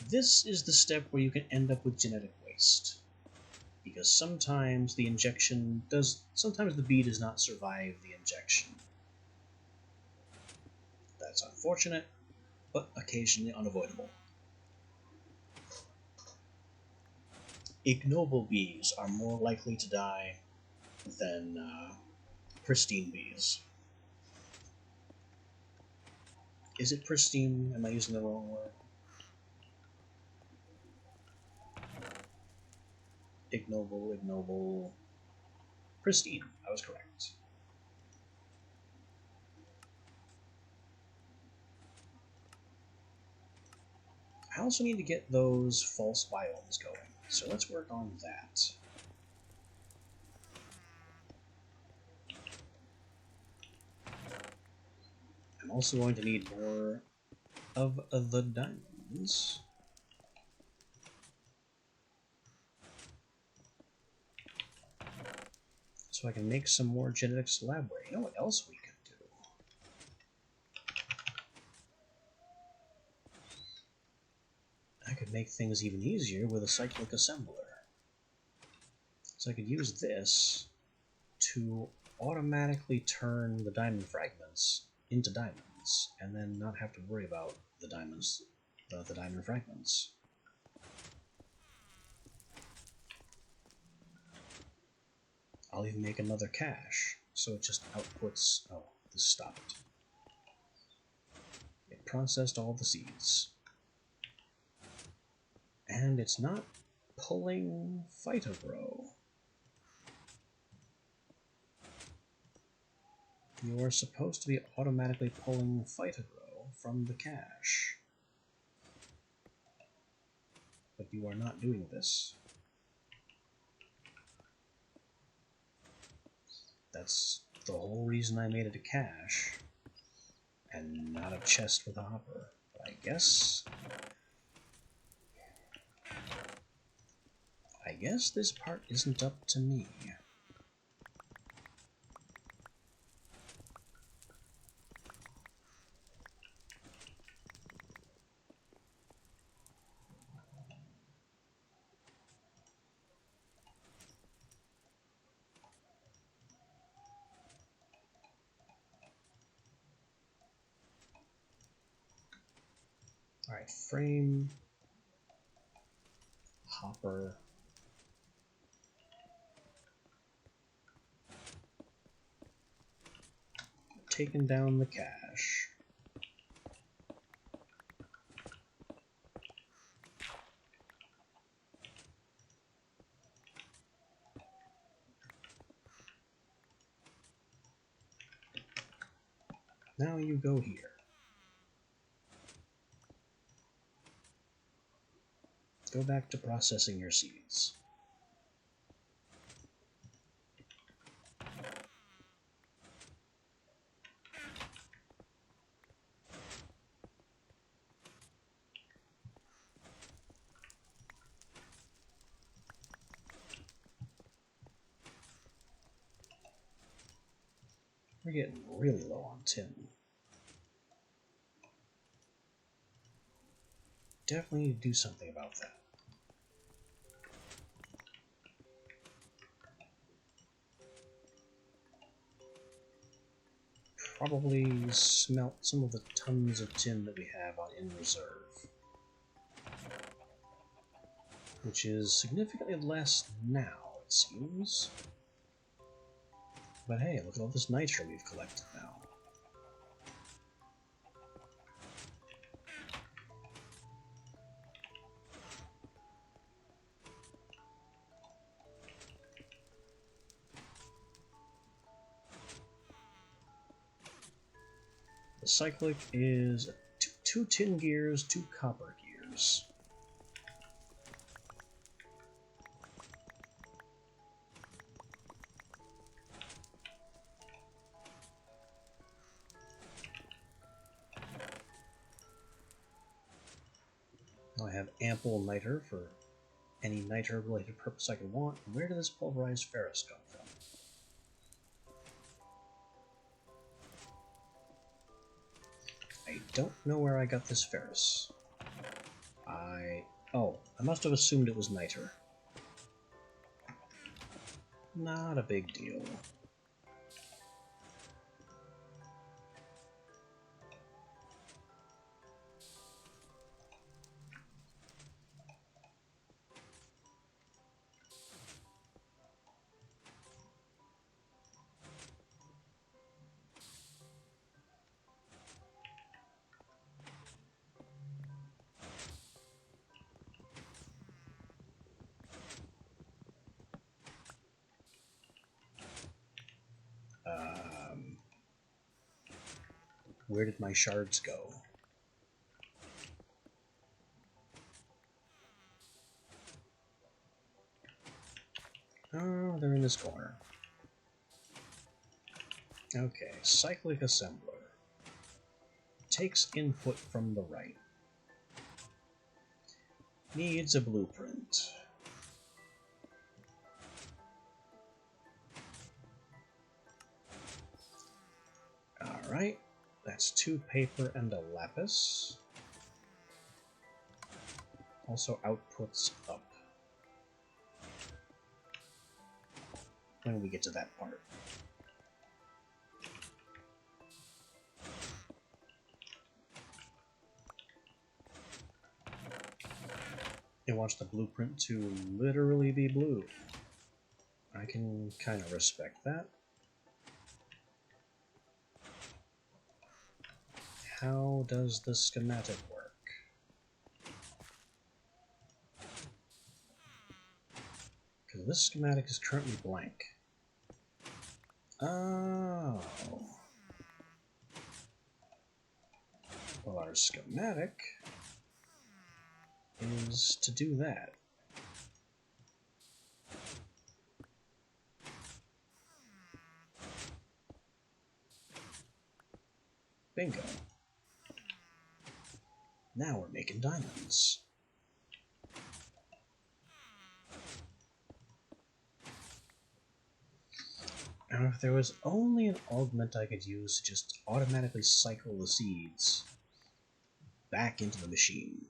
This is the step where you can end up with genetic waste, because sometimes the bee does not survive the injection. That's unfortunate, but occasionally unavoidable. Ignoble bees are more likely to die than pristine bees. Is it pristine? Am I using the wrong word? Ignoble. Pristine. I was correct. I also need to get those false biomes going, so let's work on that. I'm also going to need more of the diamonds. So I can make some more genetics labware. You know what else we could do? I could make things even easier with a cyclic assembler. So I could use this to automatically turn the diamond fragments into diamonds, and then not have to worry about the diamonds, the diamond fragments. I'll even make another cache. so it just outputs... Oh, this stopped. It processed all the seeds. And it's not pulling Phytogrow. You are supposed to be automatically pulling Phytogrow from the cache. But you are not doing this. That's the whole reason I made it a cache, and not a chest with a hopper. But I guess this part isn't up to me. Alright, frame, hopper, taking down the cache. Now you go here. Go back to processing your seeds. We're getting really low on tin. Definitely need to do something about that. Probably smelt some of the tons of tin that we have on in reserve, which is significantly less now, it seems. But hey, look at all this nitro we've collected now. The cyclic is two tin gears, 2 copper gears. Now I have ample niter for any niter-related purpose I could want. Where did this pulverized ferrous come from? I don't know where I got this ferrous. Oh, I must have assumed it was niter. Not a big deal. Where did my shards go? Oh, they're in this corner. Okay, cyclic assembler. Takes input from the right. Needs a blueprint. Alright, that's 2 paper and a lapis. Also outputs up. When we get to that part. It wants the blueprint to literally be blue. I can kind of respect that. how does the schematic work? Because this schematic is currently blank. Oh. Well, our schematic is to do that. Bingo. Now we're making diamonds. Now, if there was only an augment I could use to just automatically cycle the seeds back into the machine.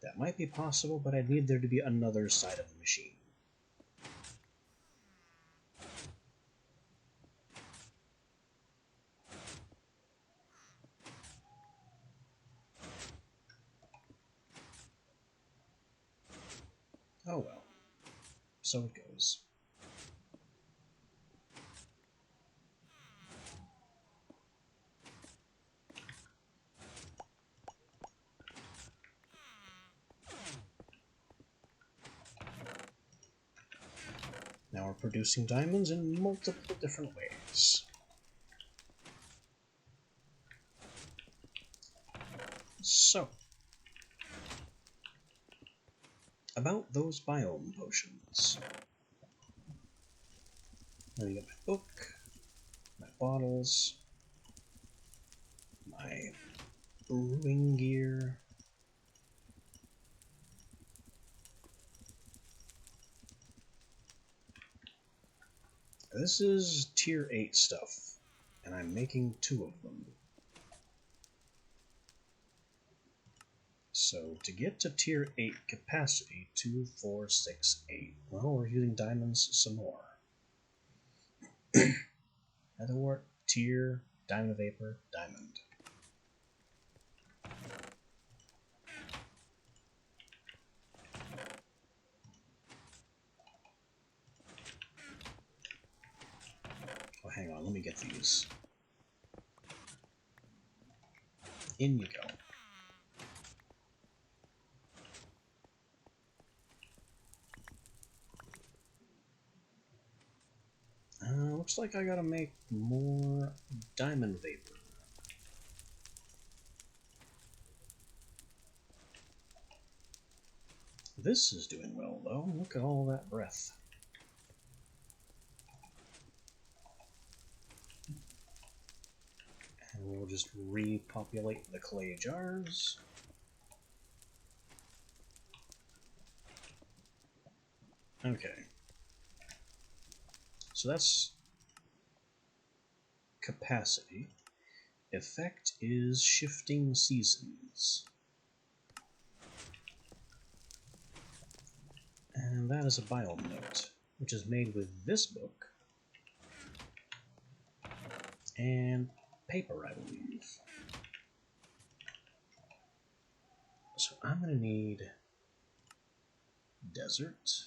That might be possible, but I'd need there to be another side of the machine. Oh well. So it goes. Now we're producing diamonds in multiple different ways. So, about those biome potions. Let me get my book, my bottles, my brewing gear. This is tier 8 stuff, and I'm making 2 of them. So to get to tier 8 capacity, 2, 4, 6, 8, well, we're using diamonds some more. Netherwart, tier, diamond vapor, diamond. Oh, hang on, let me get these. In you go. Looks like I gotta make more diamond vapor. This is doing well, though. Look at all that breath. And we'll just repopulate the clay jars. Okay. So that's capacity. Effect is shifting seasons. And that is a biome note, which is made with this book and paper, I believe. So I'm going to need desert.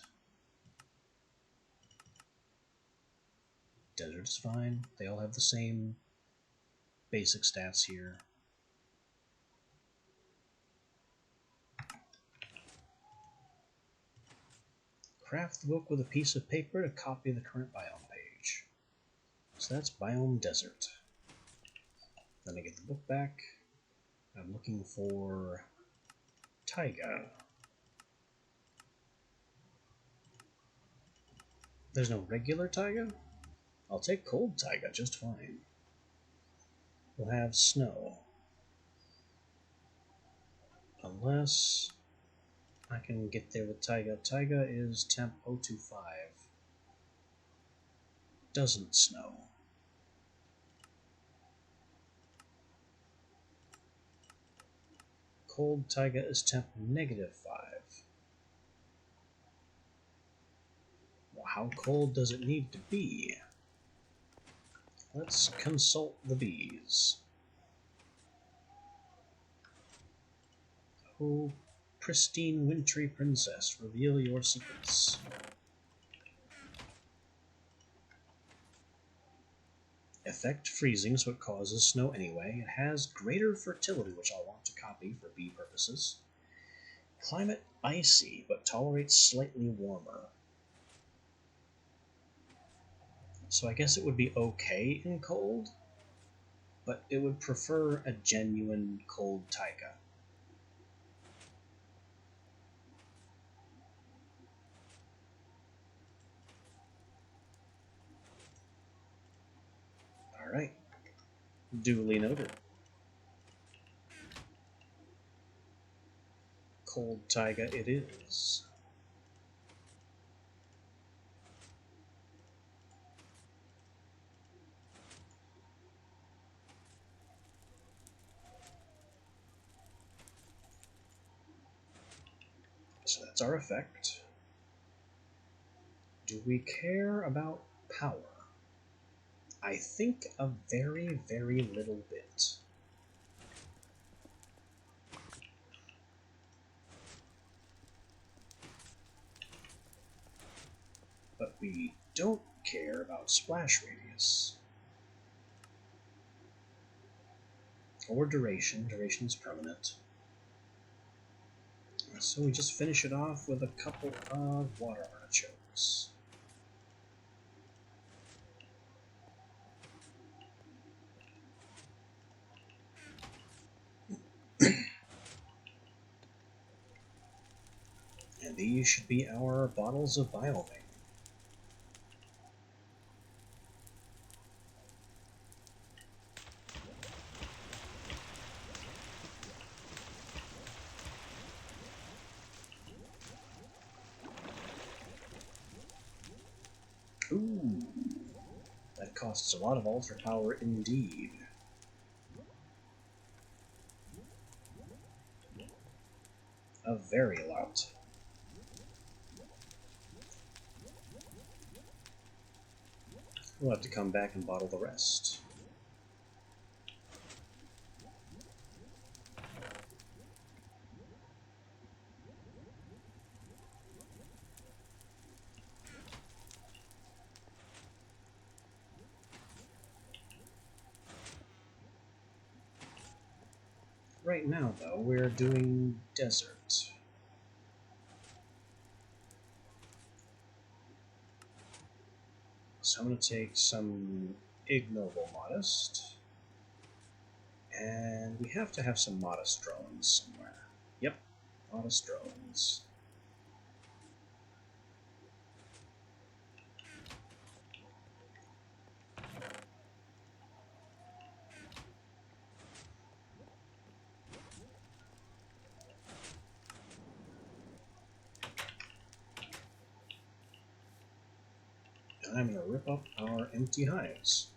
Desert is fine. They all have the same basic stats here. Craft the book with a piece of paper to copy the current biome page. So that's biome desert. Then I get the book back. I'm looking for taiga. There's no regular taiga? I'll take cold taiga just fine. We'll have snow. Unless I can get there with taiga. Taiga is temp 025. Doesn't snow. Cold taiga is temp -5. Well, how cold does it need to be? Let's consult the bees. Oh, pristine wintry princess, reveal your secrets. Effect freezing, so it causes snow anyway. It has greater fertility, which I'll want to copy for bee purposes. Climate icy, but tolerates slightly warmer. So I guess it would be okay in cold, but it would prefer a genuine cold taiga. Alright. Duly noted. Cold taiga it is. So that's our effect. Do we care about power? I think a very, very little bit. But we don't care about splash radius. Or duration. Duration is permanent. So we just finish it off with a couple of water artichokes. And these should be our bottles of Biovane. Ooh, that costs a lot of altar power indeed. A very lot. We'll have to come back and bottle the rest. Right now, though, we're doing desert. So I'm going to take some ignoble modest. And we have to have some modest drones somewhere. Yep, modest drones. And I'm going to rip up our empty hives.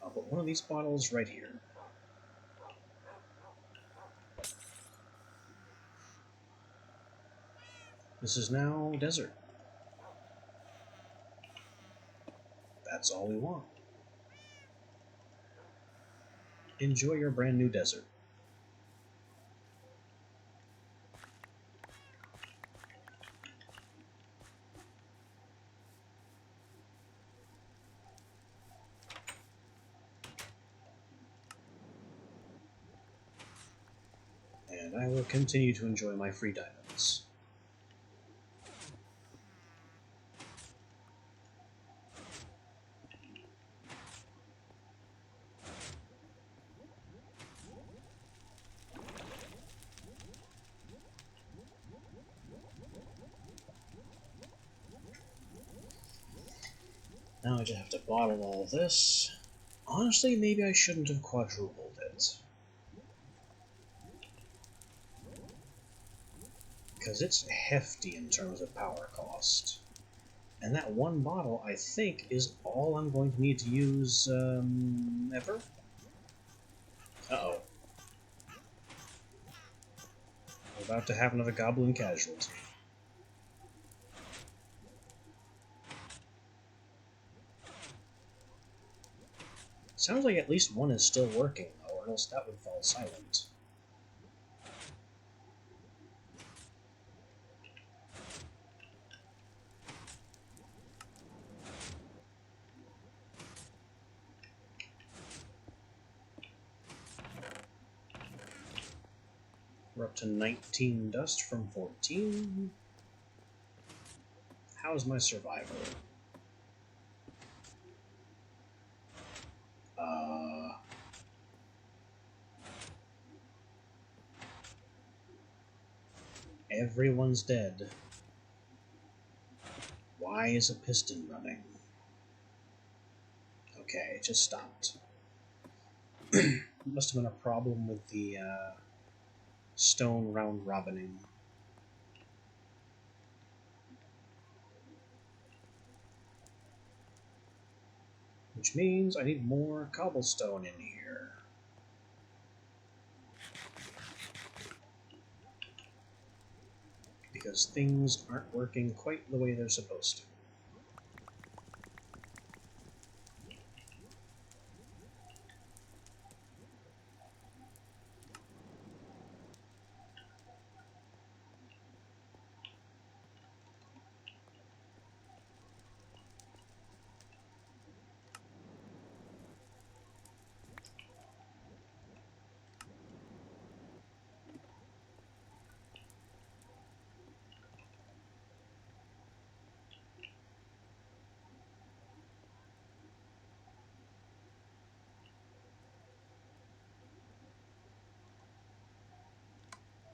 I'll put one of these bottles right here. This is now desert. That's all we want. Enjoy your brand new desert. And I will continue to enjoy my free diamonds. Now I just have to bottle all this. Honestly, maybe I shouldn't have quadrupled it. Because it's hefty in terms of power cost. And that one bottle, I think, is all I'm going to need to use, ever? Uh-oh. We're about to have another goblin casualty. Sounds like at least one is still working, though, or else that would fall silent. We're up to 19 dust from 14. How's my survivor? Everyone's dead. Why is a piston running? Okay, it just stopped. Must have been a problem with the stone round robining. Which means I need more cobblestone in here. Because things aren't working quite the way they're supposed to.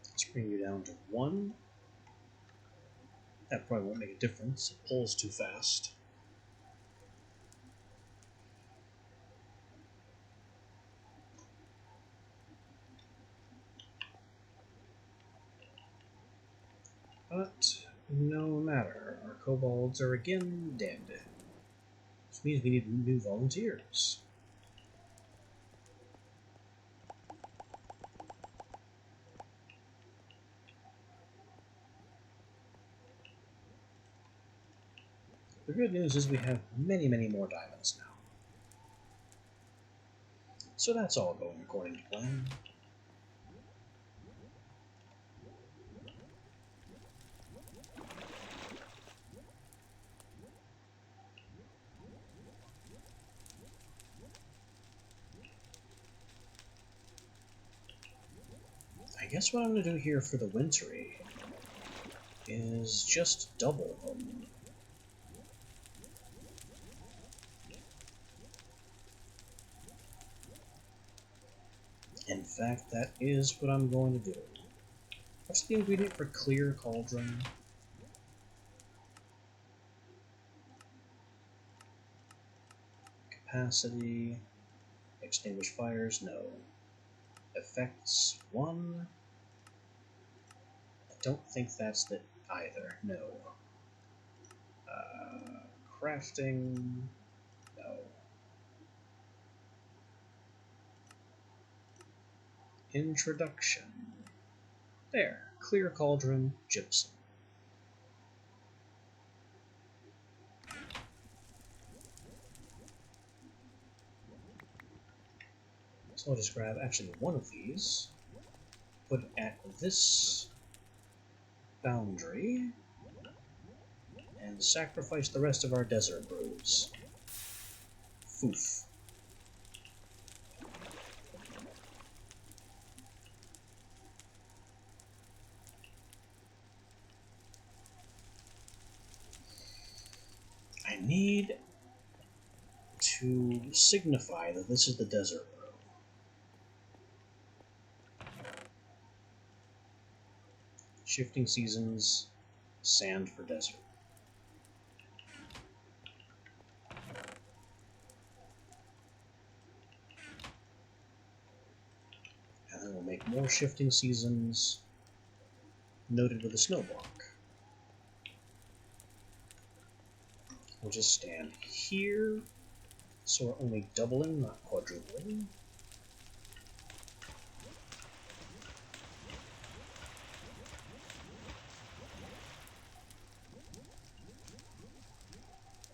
Let's bring you down to 1. That probably won't make a difference. It pulls too fast. But no matter, our kobolds are again dead. Which means we need new volunteers. The good news is we have many, many more diamonds now. So that's all going according to plan. I guess what I'm going to do here for the wintry is just double them. In fact, that is what I'm going to do. What's the ingredient for clear cauldron? Capacity. Extinguish fires? No. Effects? 1. I don't think that's it either. No. Crafting? No. Introduction. There. Clear cauldron, gypsum. So I'll just grab actually one of these, put it at this boundary, and sacrifice the rest of our desert brews. Foof. I need to signify that this is the desert brew. Shifting seasons, sand for desert. And then we'll make more shifting seasons, noted with a snow block. We'll just stand here, so we're only doubling, not quadrupling.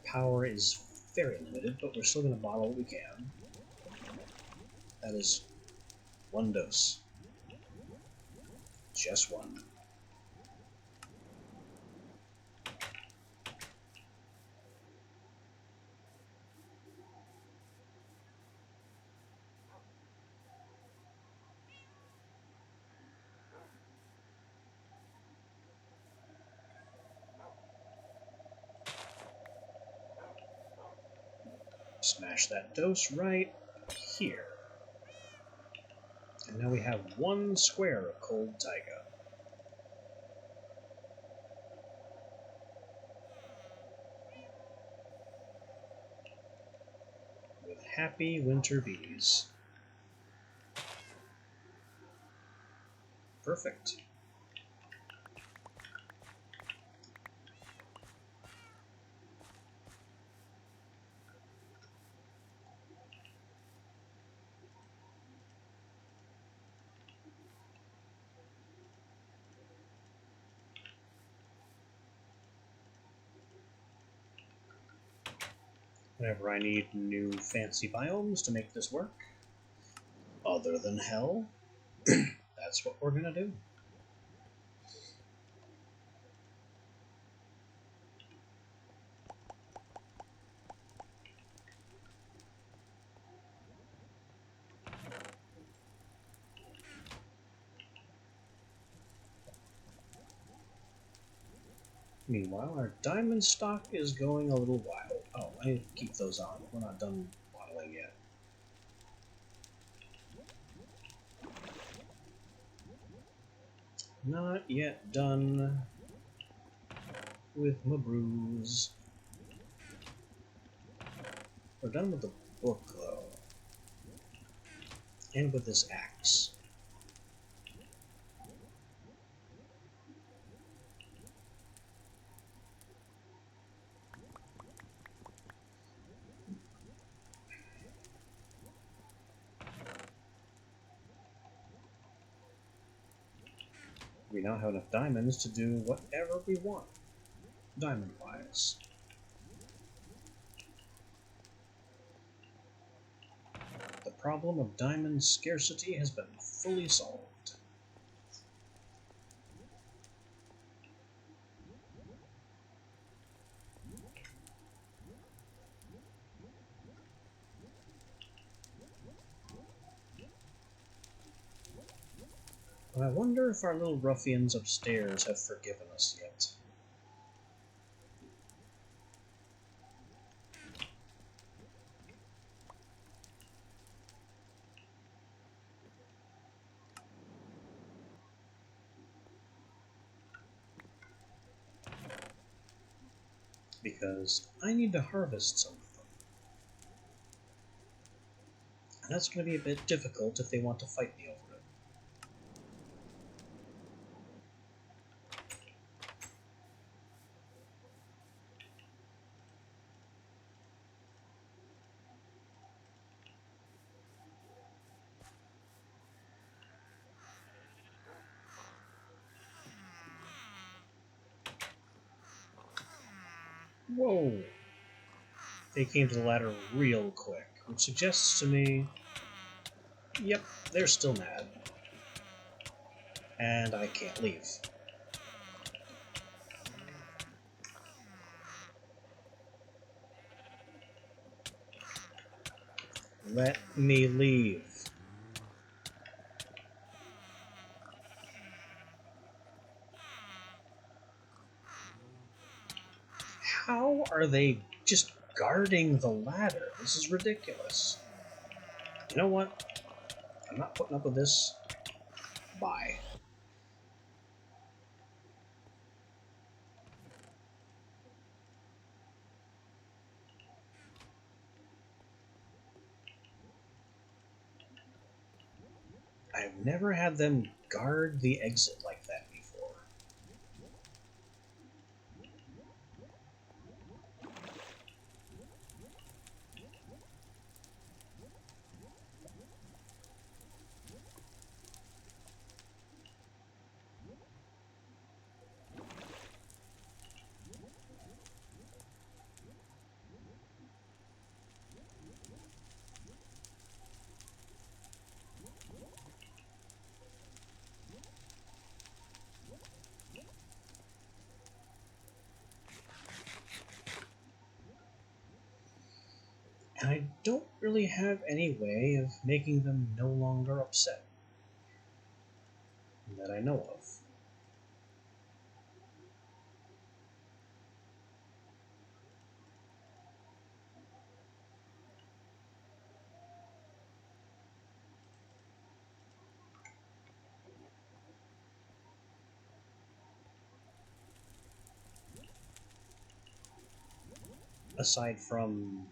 Power is very limited, but we're still going to bottle what we can. That is one dose. Just one. Smash that dose right here. And now we have one square of cold taiga. With happy winter bees. Perfect. Whenever I need new fancy biomes to make this work, other than hell, that's what we're gonna do. Meanwhile, our diamond stock is going a little wild. Oh, I need to keep those on. We're not done modeling yet. Not yet done with my brews. We're done with the book, though. And with this axe. We now have enough diamonds to do whatever we want, diamond-wise. The problem of diamond scarcity has been fully solved. I wonder if our little ruffians upstairs have forgiven us yet. Because I need to harvest some of them. And that's going to be a bit difficult if they want to fight me over it. Whoa! They came to the ladder real quick, which suggests to me, yep, they're still mad. And I can't leave. Let me leave. How are they just guarding the ladder? This is ridiculous. You know what? I'm not putting up with this. Bye. I've never had them guard the exit like that before. I don't really have any way of making them no longer upset that I know of. Aside from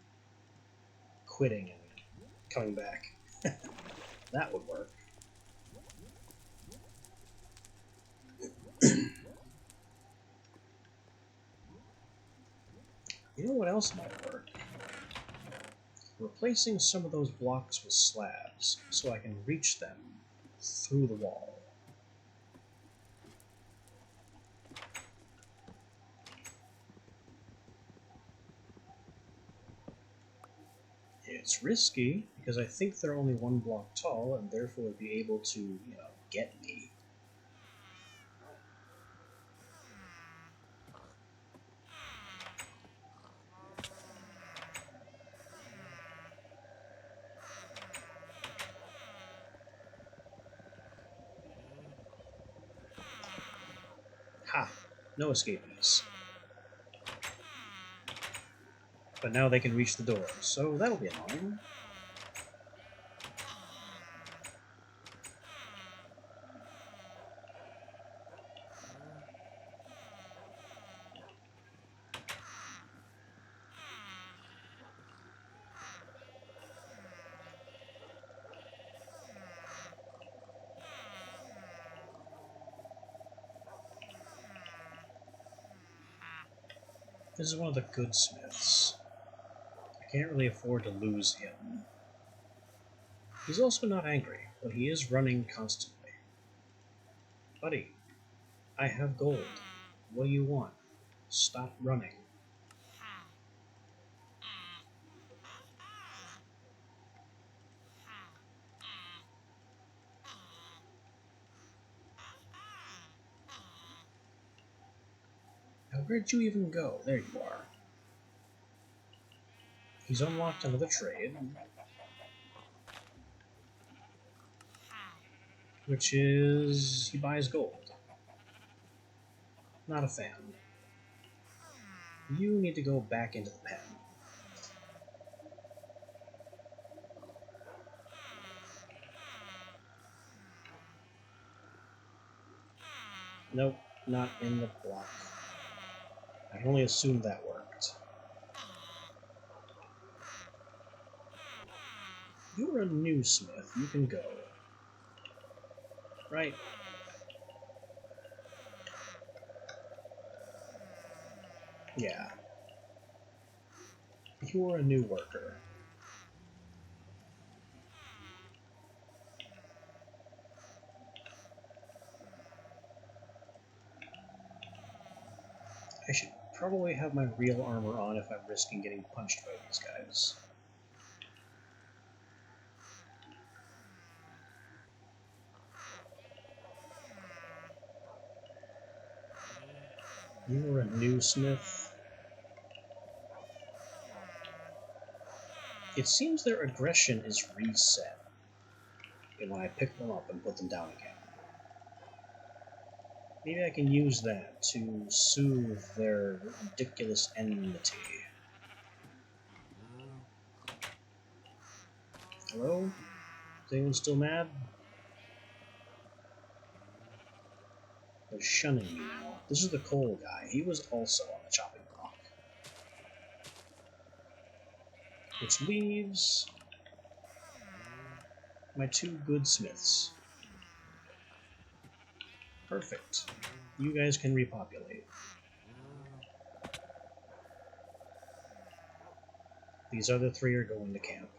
quitting and coming back. That would work. You know what else might work? Replacing some of those blocks with slabs so I can reach them through the wall. It's risky because I think they're only one block tall and therefore would be able to, get me. Ha! No escapees. But now they can reach the door, so that'll be annoying. This is one of the good smiths. I can't really afford to lose him. He's also not angry, but he is running constantly. Buddy, I have gold. What do you want? Stop running. Now, where'd you even go? There you are. He's unlocked another trade, which is he buys gold. Not a fan. You need to go back into the pen. Nope, not in the block. I can only assume that worked. You're a new smith. You can go. Right. Yeah. You're a new worker. I should probably have my real armor on if I'm risking getting punched by these guys. You are a new smith. It seems their aggression is reset when I pick them up and put them down again. Maybe I can use that to soothe their ridiculous enmity. Hello? Is anyone still mad? They're shunning me now. This is the coal guy. He was also on the chopping block. Which leaves my two good smiths. Perfect. You guys can repopulate. These other three are going to camp.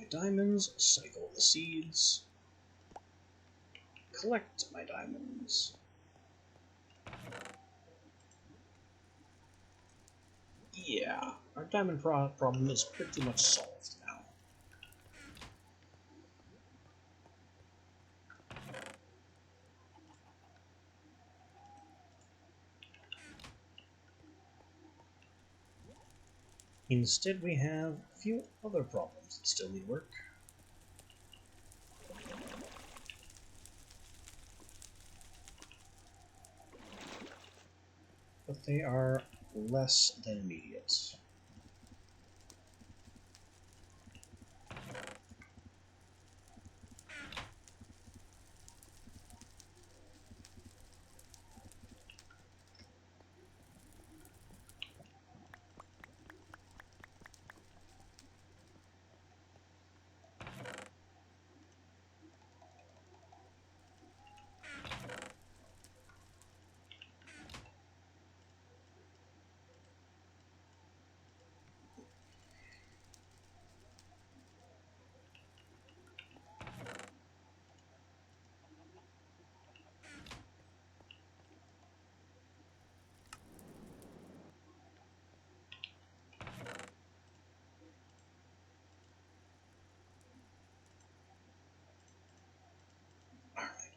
Get diamonds, cycle the seeds, collect my diamonds. Yeah, our diamond problem is pretty much solved now. Instead, we have a few other problems that still need work. But they are less than immediate.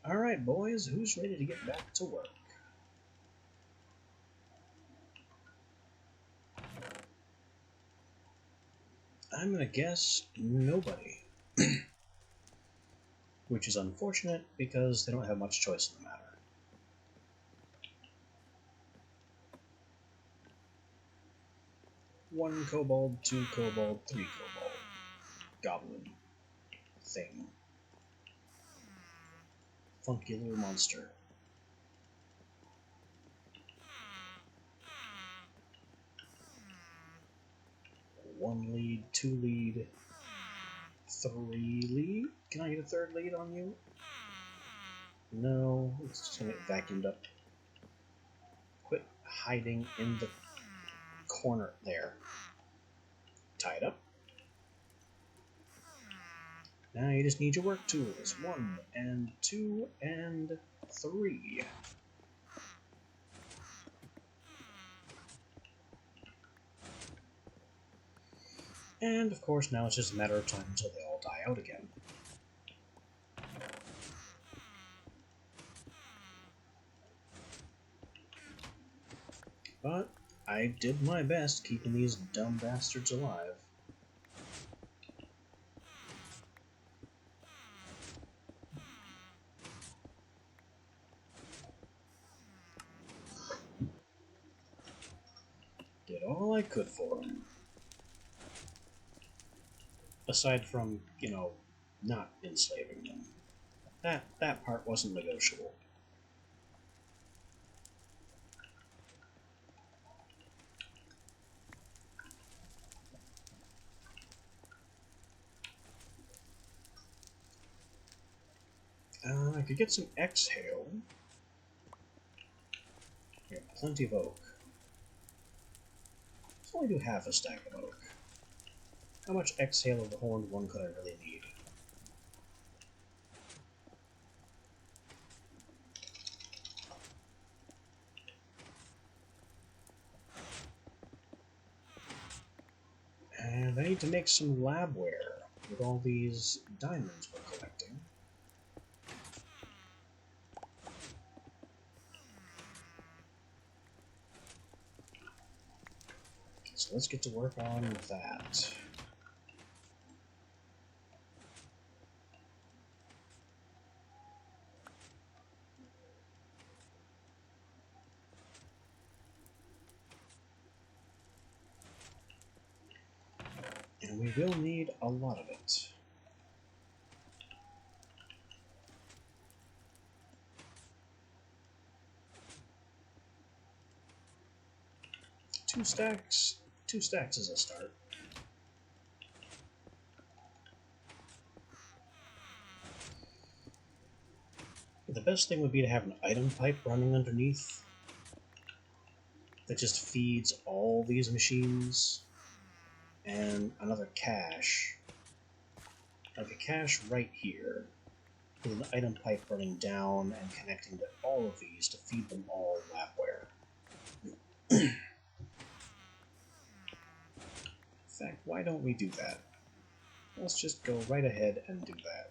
Alright, boys, who's ready to get back to work? I'm gonna guess nobody. Which is unfortunate because they don't have much choice in the matter. One kobold, two kobold, three kobold. Goblin. Thing. Funky little monster. One lead, two lead, three lead. Can I get a third lead on you? No, it's just gonna get vacuumed up. Quit hiding in the corner there. Tied up. Now you just need your work tools. 1 and 2 and 3. And of course now it's just a matter of time until they all die out again. But I did my best keeping these dumb bastards alive. Did all I could for them. Aside from, not enslaving them. That part wasn't negotiable. I could get some exhale. We have plenty of oak. Let's only do half a stack of oak. How much exhale of the horned one could I really need? And I need to make some labware with all these diamonds we're collecting. So let's get to work on that. And we will need a lot of it. Two stacks is a start. The best thing would be to have an item pipe running underneath that just feeds all these machines and another cache like a cache right here, with an item pipe running down and connecting to all of these to feed them all labware. In fact, why don't we do that? Let's just go right ahead and do that.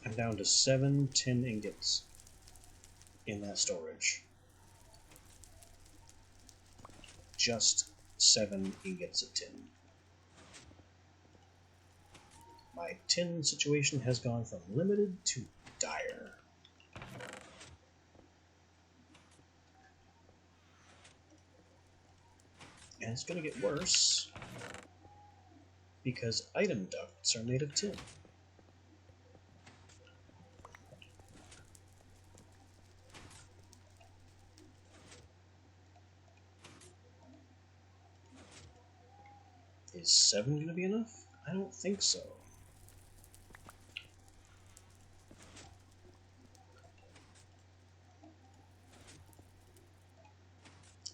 I'm down to 7 tin ingots in that storage. Just 7 ingots of tin. My tin situation has gone from limited to dire. And it's going to get worse because item ducts are made of tin. Is 7 going to be enough? I don't think so.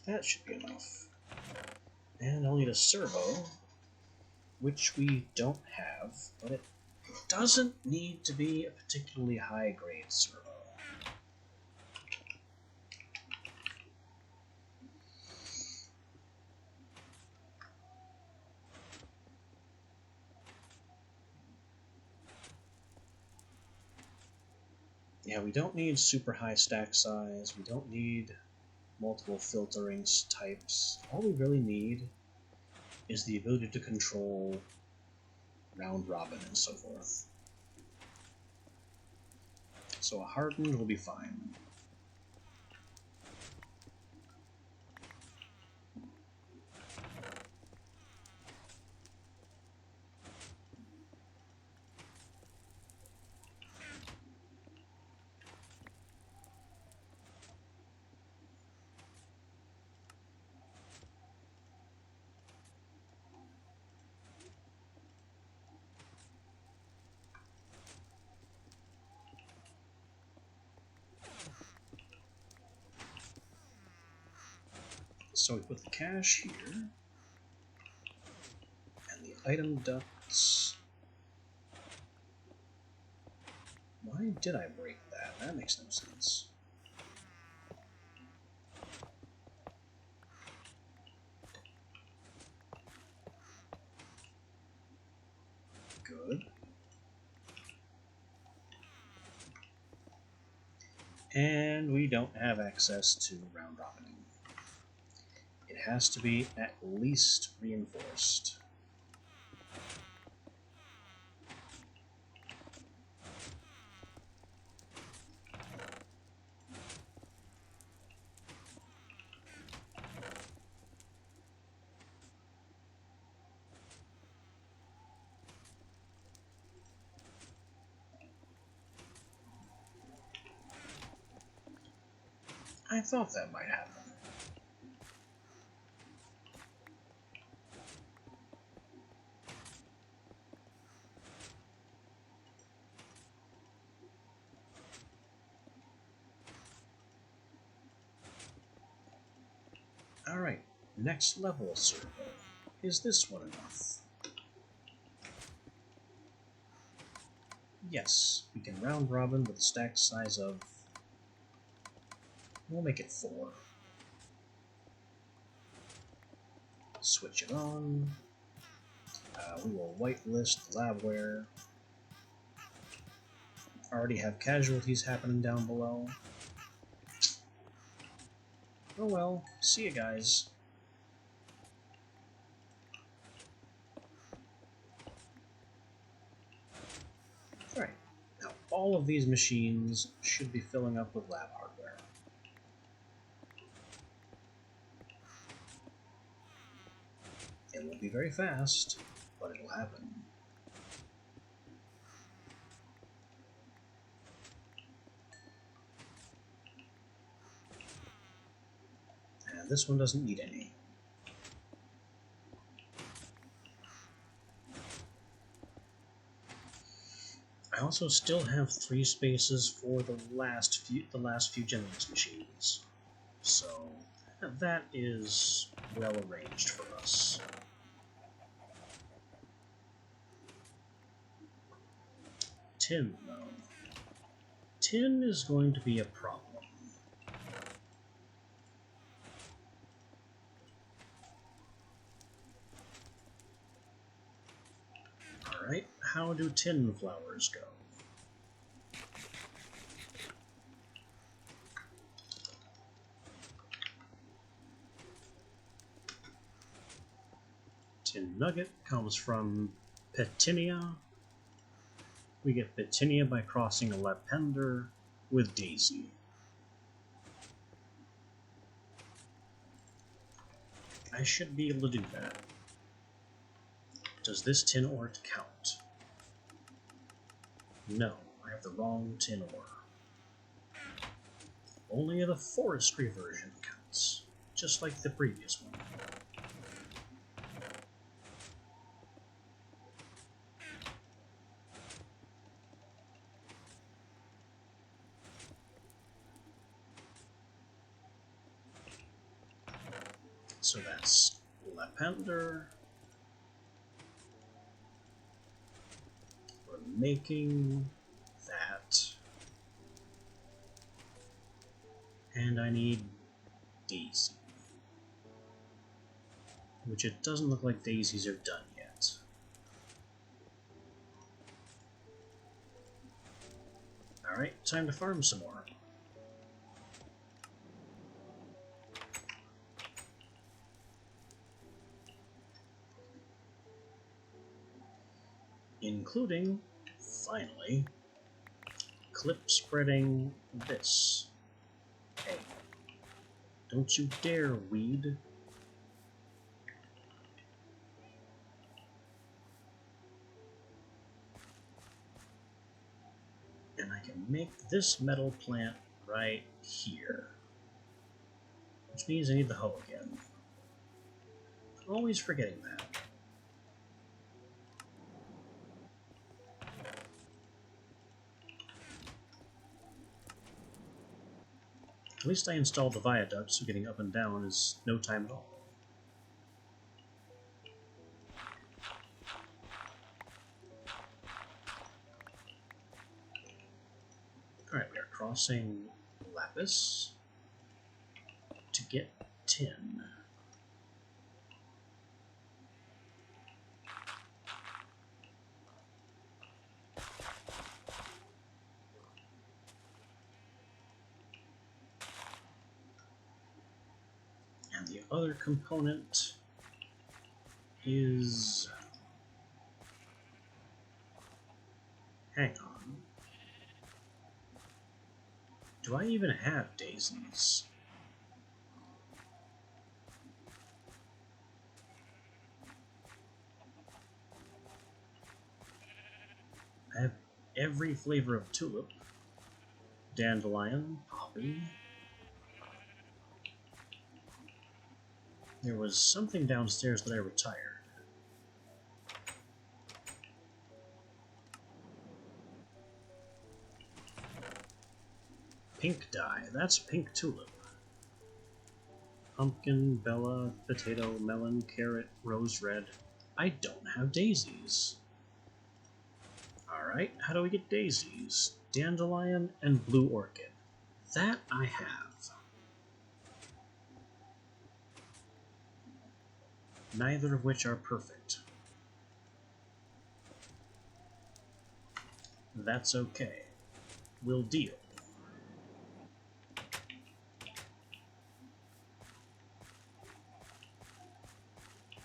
That should be enough. And I'll need a servo, which we don't have, but it doesn't need to be a particularly high-grade servo. Yeah, we don't need super high stack size, we don't need multiple filtering types. All we really need is the ability to control round robin and so forth. So a hardened will be fine. So we put the cache here, and the item ducts. Why did I break that? That makes no sense. Good. And we don't have access to round robining. It has to be at least reinforced. I thought that might happen. Alright, next level servo. Is this one enough? Yes, we can round robin with a stack size of... We'll make it 4. Switch it on. We will whitelist labware. Already have casualties happening down below. Oh well, see you guys. Alright, now all of these machines should be filling up with lab hardware. It won't be very fast, but it'll happen. this one doesn't need any. I also still have 3 spaces for the last few Genelix machines, so that is well arranged for us. Tin, though. Tin is going to be a problem. Alright, how do tin flowers go? Tin nugget comes from Petinia. We get Petinia by crossing a Lapender with Daisy. I should be able to do that. Does this tin ore count? No, I have the wrong tin ore. Only the forestry version counts, just like the previous one. So that's Lapender. We're making that. And I need Daisy. Which it doesn't look like daisies are done yet. Alright, time to farm some more. Including, finally, clip spreading this. Hey, don't you dare, weed. And I can make this metal plant right here. Which means I need the hoe again. Always forgetting that. At least I installed the viaduct, so getting up and down is no time at all. Alright, we are crossing Lapis to get tin. And the other component is... hang on. Do I even have daisies? I have every flavor of tulip. Dandelion, poppy. There was something downstairs that I retired. Pink dye, that's pink tulip. Pumpkin, bella, potato, melon, carrot, rose red. I don't have daisies. Alright, how do we get daisies? Dandelion and blue orchid. That I have. Neither of which are perfect. That's okay. We'll deal.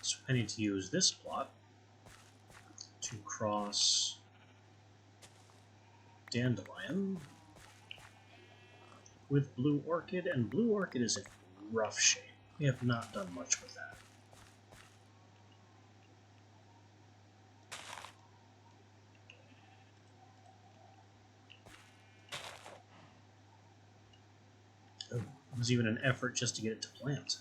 So I need to use this plot to cross Dandelion with blue orchid, and blue orchid is in rough shape. We have not done much with that. Oh, it was even an effort just to get it to plant.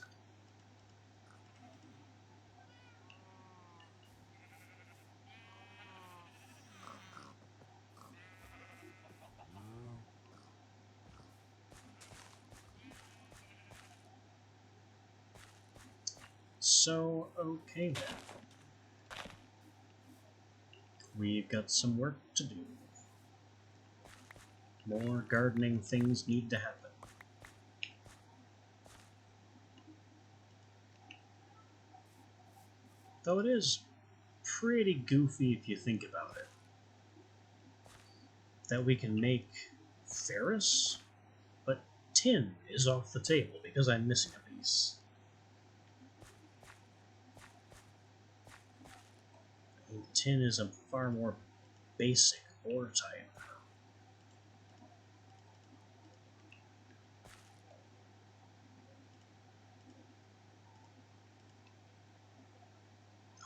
So, okay then. We've got some work to do. More gardening things need to happen. Though it is pretty goofy if you think about it. That we can make ferrous, but tin is off the table because I'm missing a piece. I mean, tin is a far more basic ore type.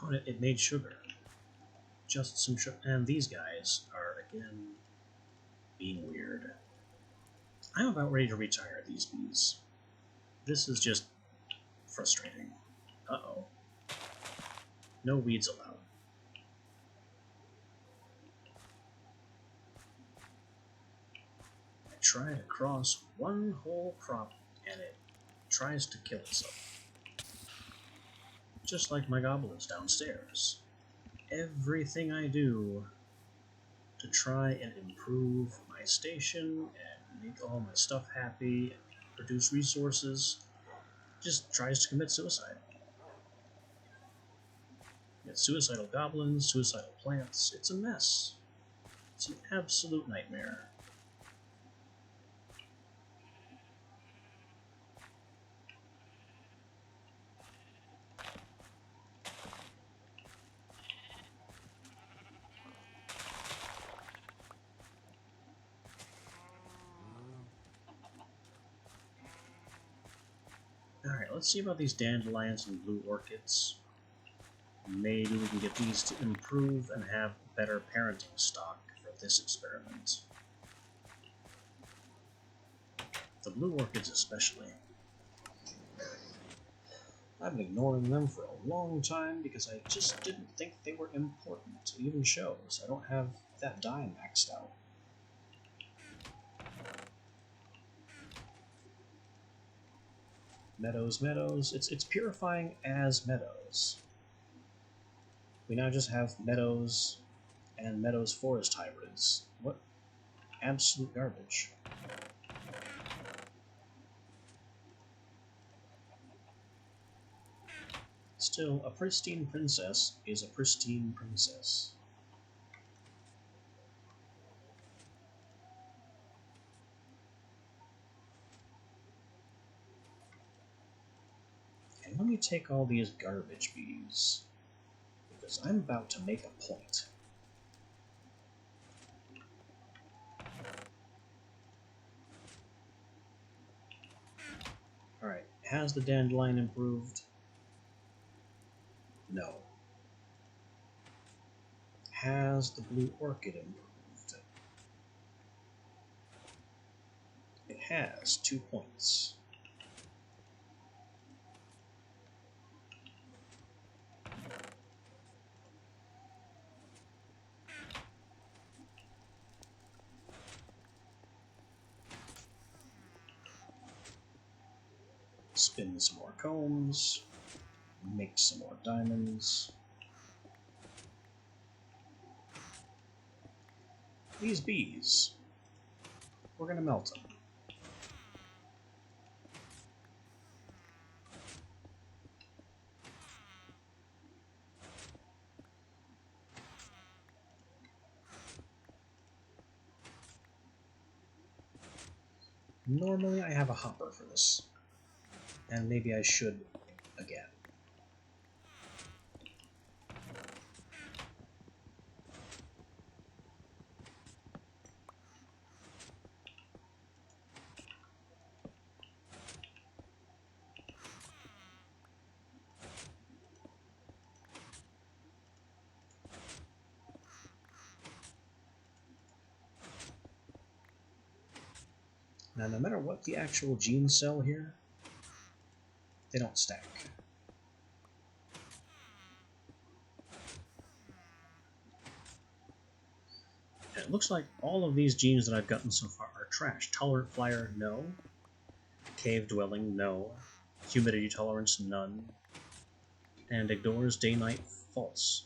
Oh, it made sugar. Just some sugar. And these guys are, again, being weird. I'm about ready to retire these bees. This is just frustrating. Uh-oh. No weeds allowed. I try to cross one whole crop and it tries to kill itself. Just like my goblins downstairs. Everything I do to try and improve my station and make all my stuff happy and produce resources just tries to commit suicide. You got suicidal goblins, suicidal plants. It's a mess. It's an absolute nightmare. Alright, let's see about these dandelions and blue orchids. Maybe we can get these to improve and have better parenting stock for this experiment. The blue orchids especially. I've been ignoring them for a long time because I just didn't think they were important. It even shows. I don't have that dye maxed out. Meadows, meadows. It's purifying as meadows. We now just have meadows and meadows forest hybrids. What absolute garbage. Still, a pristine princess is a pristine princess. And let me take all these garbage bees, because I'm about to make a point. Alright, has the dandelion improved? No. Has the blue orchid improved? It has 2 points. Spin some more combs, make some more diamonds. These bees, we're gonna melt them. Normally I have a hopper for this, and maybe I should again. Now, no matter what the actual genes sell here, they don't stack. And it looks like all of these genes that I've gotten so far are trash. Tolerant flyer, no. Cave dwelling, no. Humidity tolerance, none. and ignores day-night false.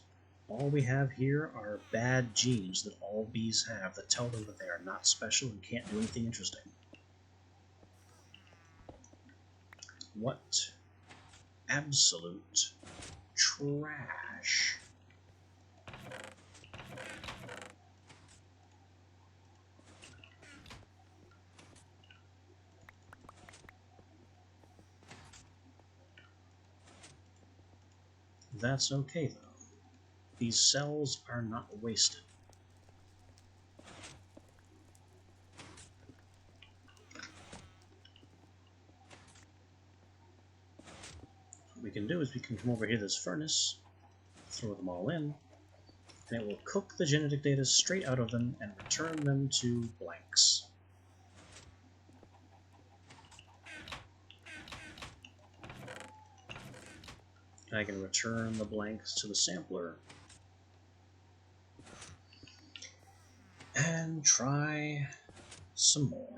All we have here are bad genes that all bees have that tell them that they are not special and can't do anything interesting. What absolute trash. That's okay though. These cells are not wasted. What we can do is we can come over here to this furnace, throw them all in, and it will cook the genetic data straight out of them and return them to blanks. And I can return the blanks to the sampler and try some more.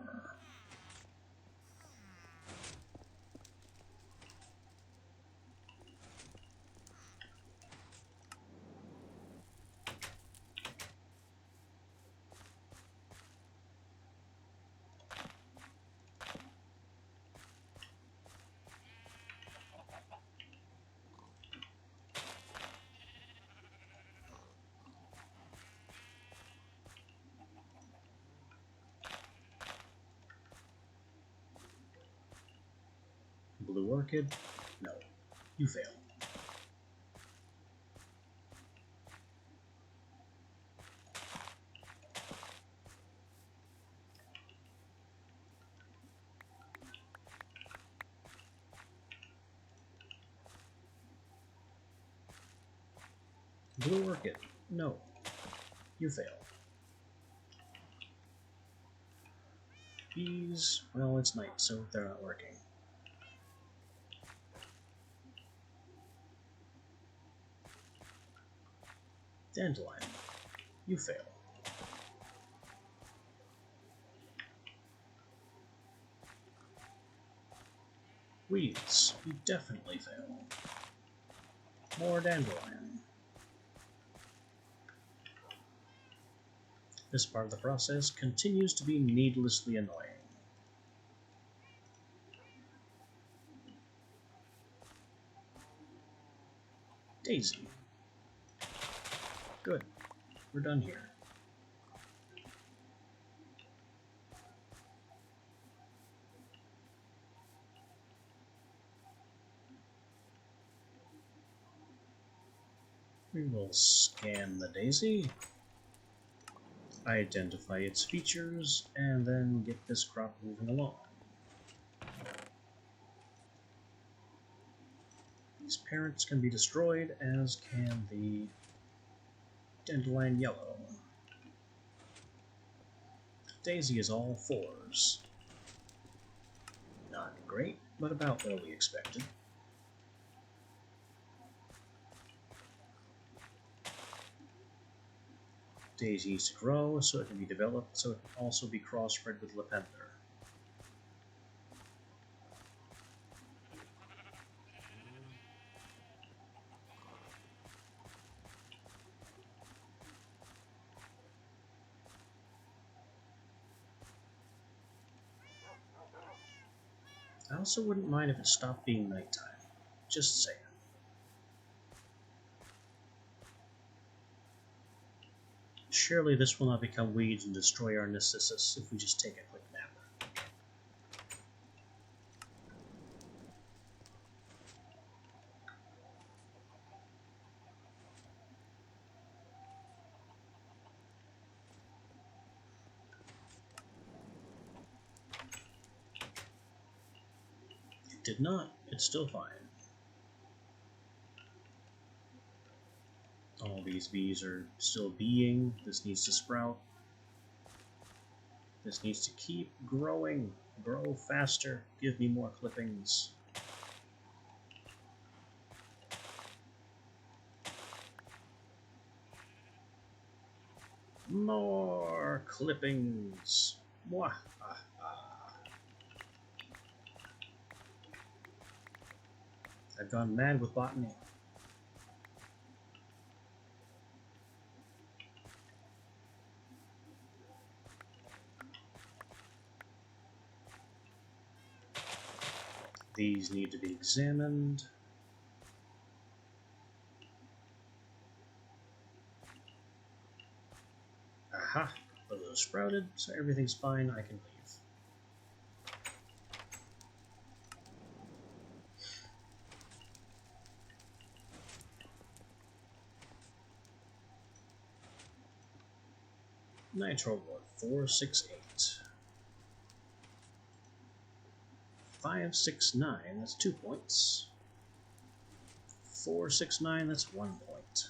Blue Orchid? No. You fail. Blue Orchid? No. You fail. Bees? Well, it's night, so they're not working. Dandelion? You fail. Weeds? You definitely fail. More dandelion. This part of the process continues to be needlessly annoying. Daisy. Good. We're done here. We will scan the daisy, identify its features, and then get this crop moving along. These parents can be destroyed, as can the dandelion yellow. Daisy is all fours. Not great, but about what we expected. Daisy needs to grow so it can be developed, so it can also be crossbred with Lepenther. I also wouldn't mind if it stopped being nighttime. Just saying. Surely this will not become weeds and destroy our Narcissus if we just take a quick nap. It did not. It's still fine. All these bees are still being. This needs to sprout. This needs to keep growing. Grow faster. Give me more clippings. More clippings. Mwah. I've gone mad with botany. These need to be examined. Aha! Those sprouted, so everything's fine. I can leave. Nitro Ward 468. 569, that's 2 points. 469, that's 1 point.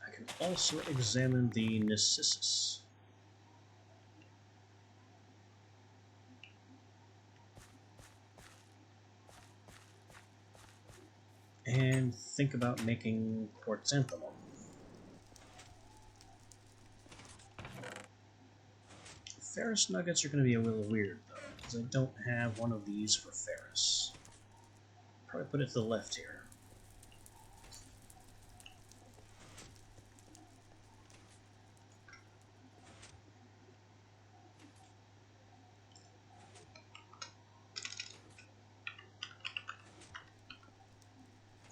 I can also examine the Narcissus. And think about making Quartzanthemum. Ferrous nuggets are going to be a little weird, though, because I don't have one of these for ferrous. Probably put it to the left here.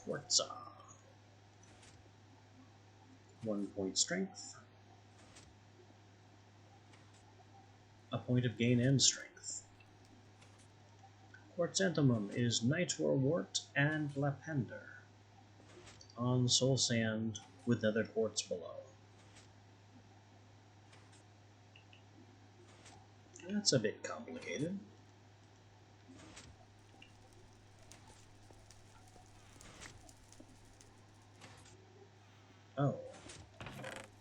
Quartza. 1 point strength. A point of gain and strength. Quartzanthemum is Nitorwort and Lapender. On soul sand with nether quartz below. That's a bit complicated. Oh.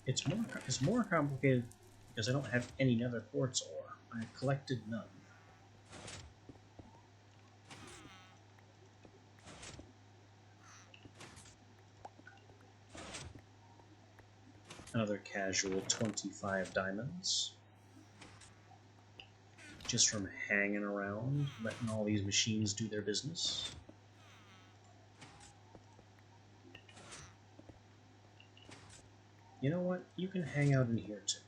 It's more complicated because I don't have any nether quartz ore. I've collected none. Another casual 25 diamonds. Just from hanging around, letting all these machines do their business. You know what? You can hang out in here too.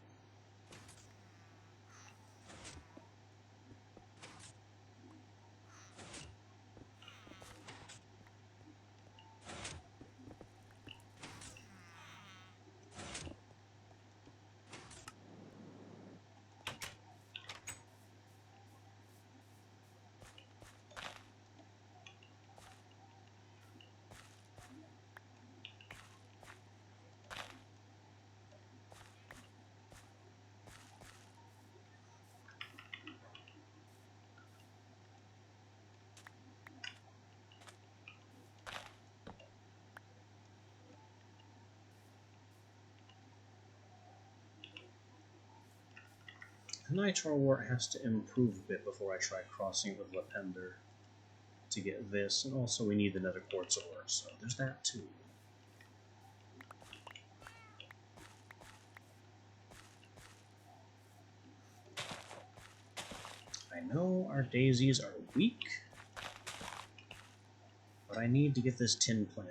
Nitorwort has to improve a bit before I try crossing it with Lapender to get this, and also we need the nether quartz ore, so there's that too. I know our daisies are weak, but I need to get this tin plant.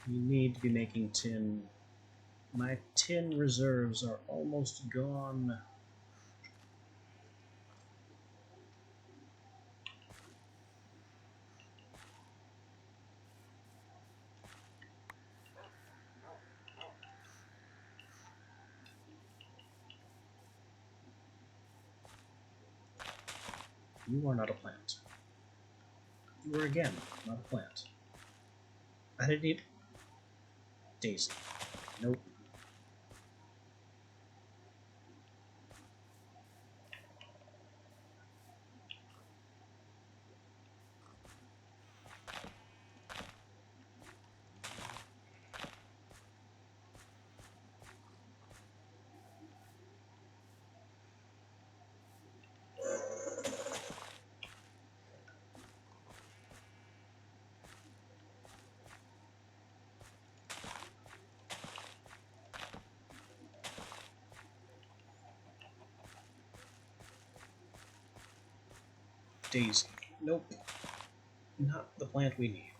We need to be making tin. My tin reserves are almost gone. You are not a plant. You are again not a plant. I didn't need Daisy. Nope. Daisy. Nope. Not the plant we need.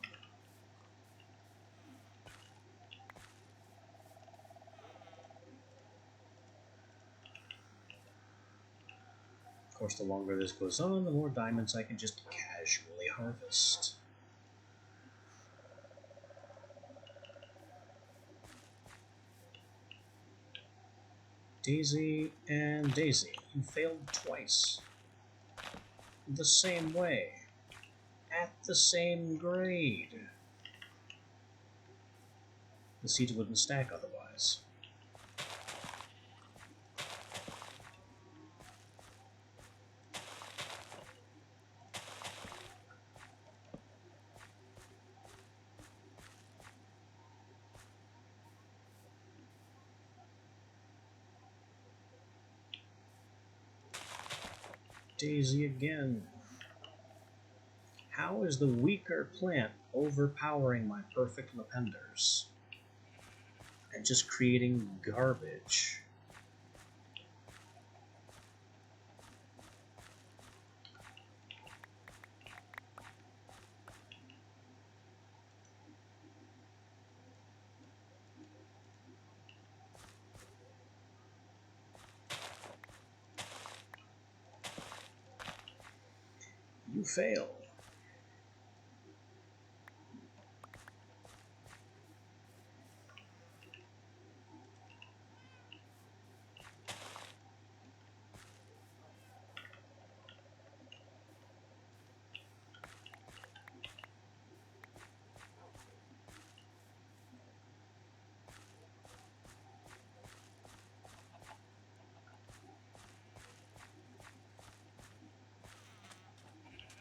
Of course, the longer this goes on, the more diamonds I can just casually harvest. Daisy and Daisy, you failed twice. The same way. At the same grade. The seeds wouldn't stack otherwise. Daisy again. How is the weaker plant overpowering my perfect Lependers? And just creating garbage. You fail.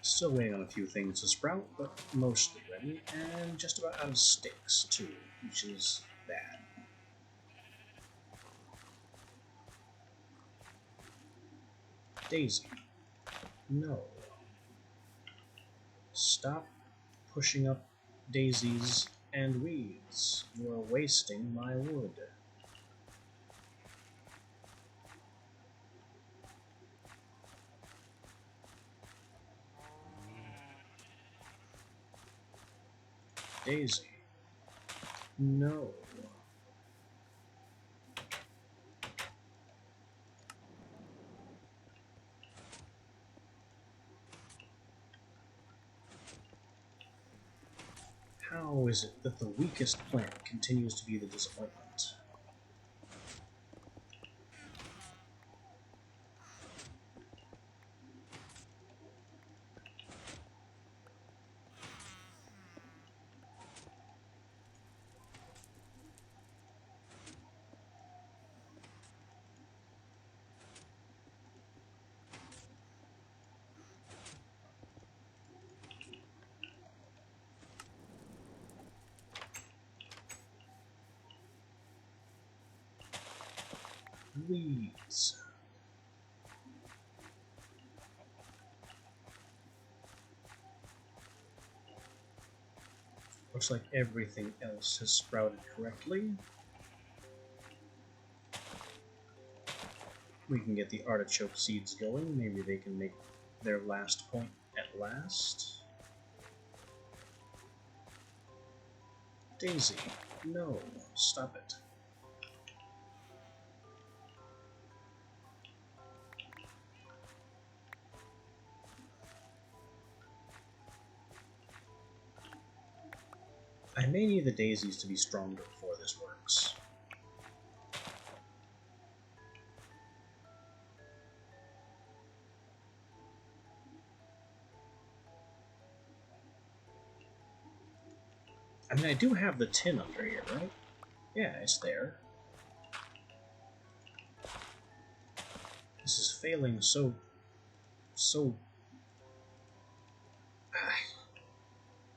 Still waiting on a few things to sprout, but mostly ready, and just about out of sticks, too, which is bad. Daisy. No. Stop pushing up daisies and weeds. You are wasting my wood. Daisy. No. How is it that the weakest plant continues to be the disappointment? Weeds. Looks like everything else has sprouted correctly. We can get the artichoke seeds going. Maybe they can make their last point at last. Daisy, no, stop it. I may need the daisies to be stronger before this works. I mean, I do have the tin under here, right? Yeah, it's there. This is failing so...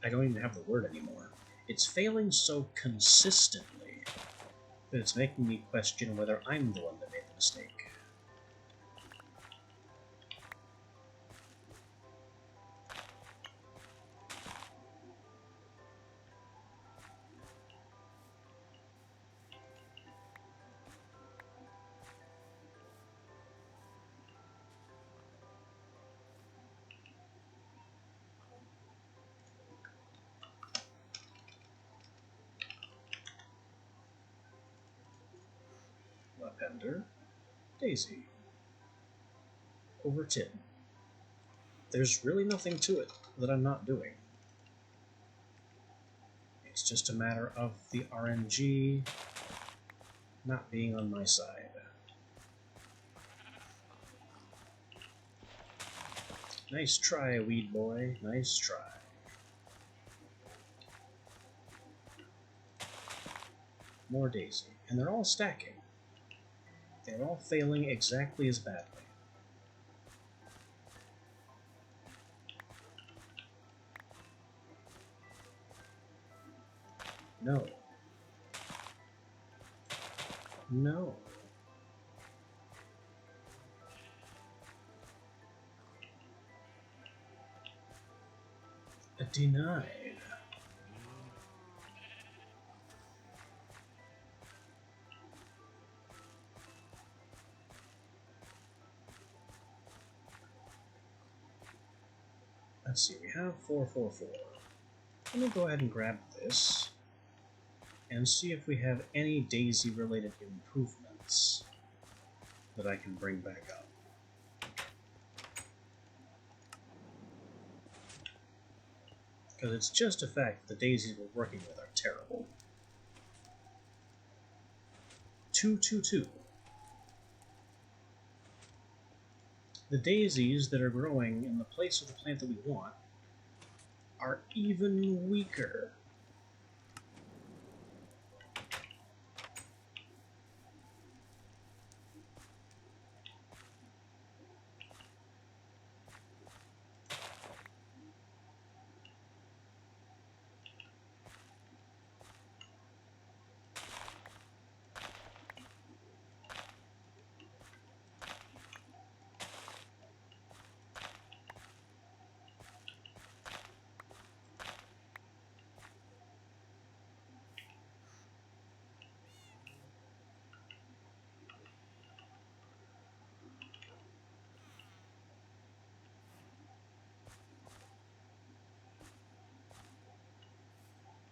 I don't even have the word anymore. It's failing so consistently that it's making me question whether I'm the one that made the mistake. Lavender, Daisy. Over tin. There's really nothing to it that I'm not doing. It's just a matter of the RNG not being on my side. Nice try, weed boy. Nice try. More Daisy. And they're all stacking. They're all failing exactly as badly. No. No. Denied. Let's see, we have 444. Let me go ahead and grab this and see if we have any Daisy-related improvements that I can bring back up. Because it's just a fact that the Daisies we're working with are terrible. 222. The Daisies that are growing in the place of the plant that we want are even weaker.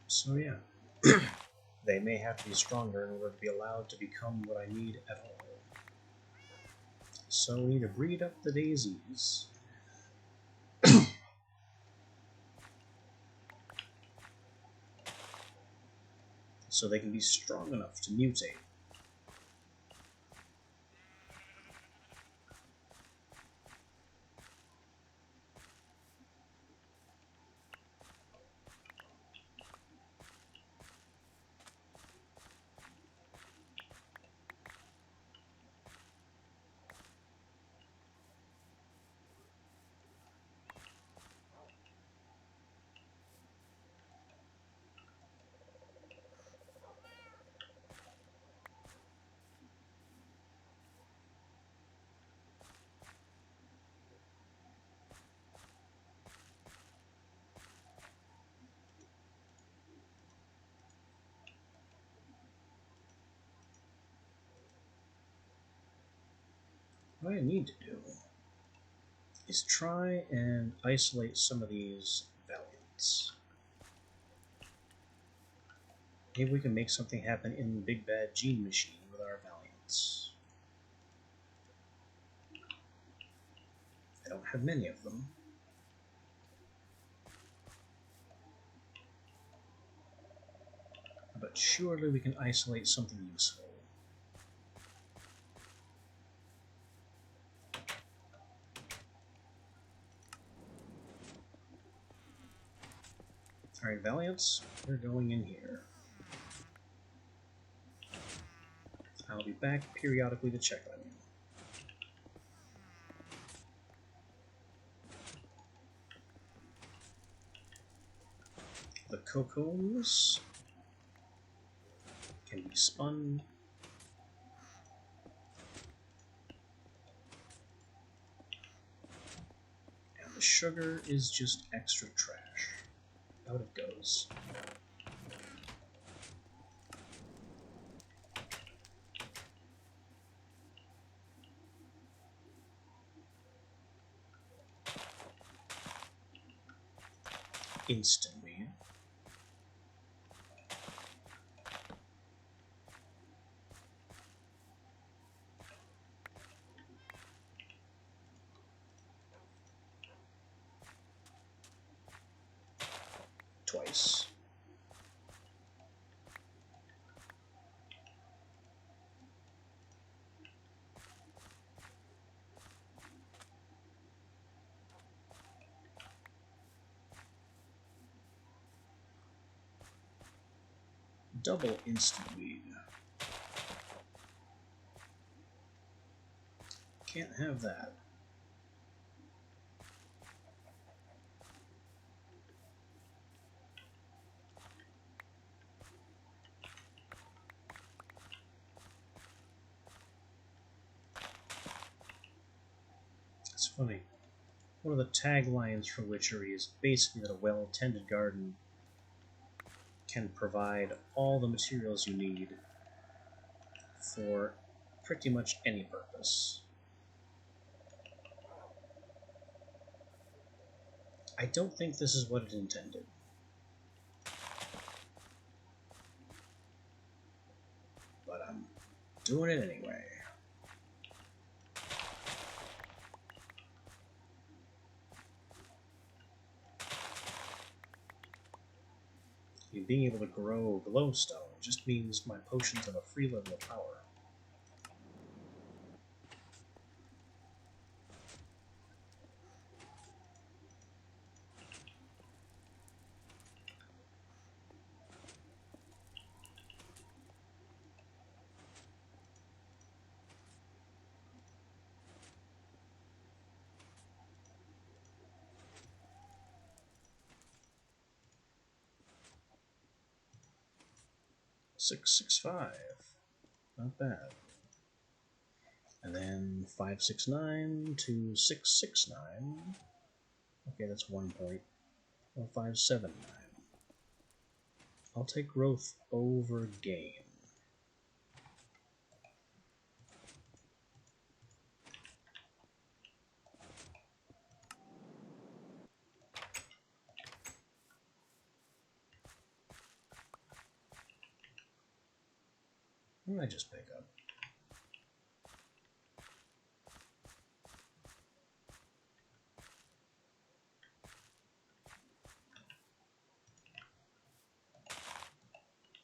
So yeah, they may have to be stronger in order to be allowed to become what I need at all. So we need to breed up the Daisies. So they can be strong enough to mutate. What I need to do is try and isolate some of these Valiants. Maybe we can make something happen in the Big Bad Gene Machine with our Valiants. I don't have many of them. But surely we can isolate something useful. Alright, Valiants, you're going in here. I'll be back periodically to check on you. The cocoons can be spun. And the sugar is just extra trash. Out it goes. Instantly. Double instant weed. Can't have that. It's funny. One of the taglines for Witchery is basically that a well-tended garden can provide all the materials you need for pretty much any purpose. I don't think this is what it intended. But I'm doing it anyway. Being able to grow glowstone just means my potions have a free level of power. $665, not bad. And then 569 to 669. Okay, that's 1 point. Well, 579. I'll take growth over gain. What did I just pick up?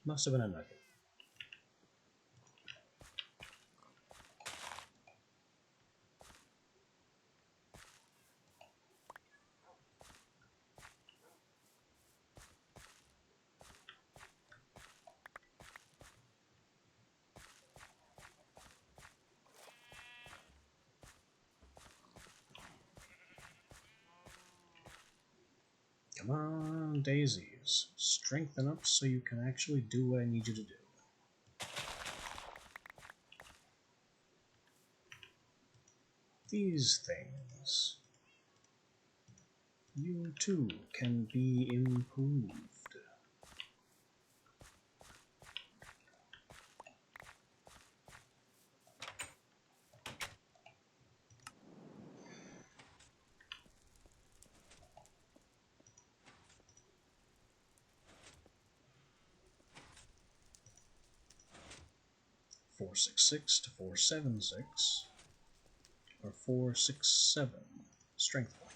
Must have been a nugget. Come on, daisies. Strengthen up so you can actually do what I need you to do. These things. You too can be improved. $466 to $476, or 467 strength point.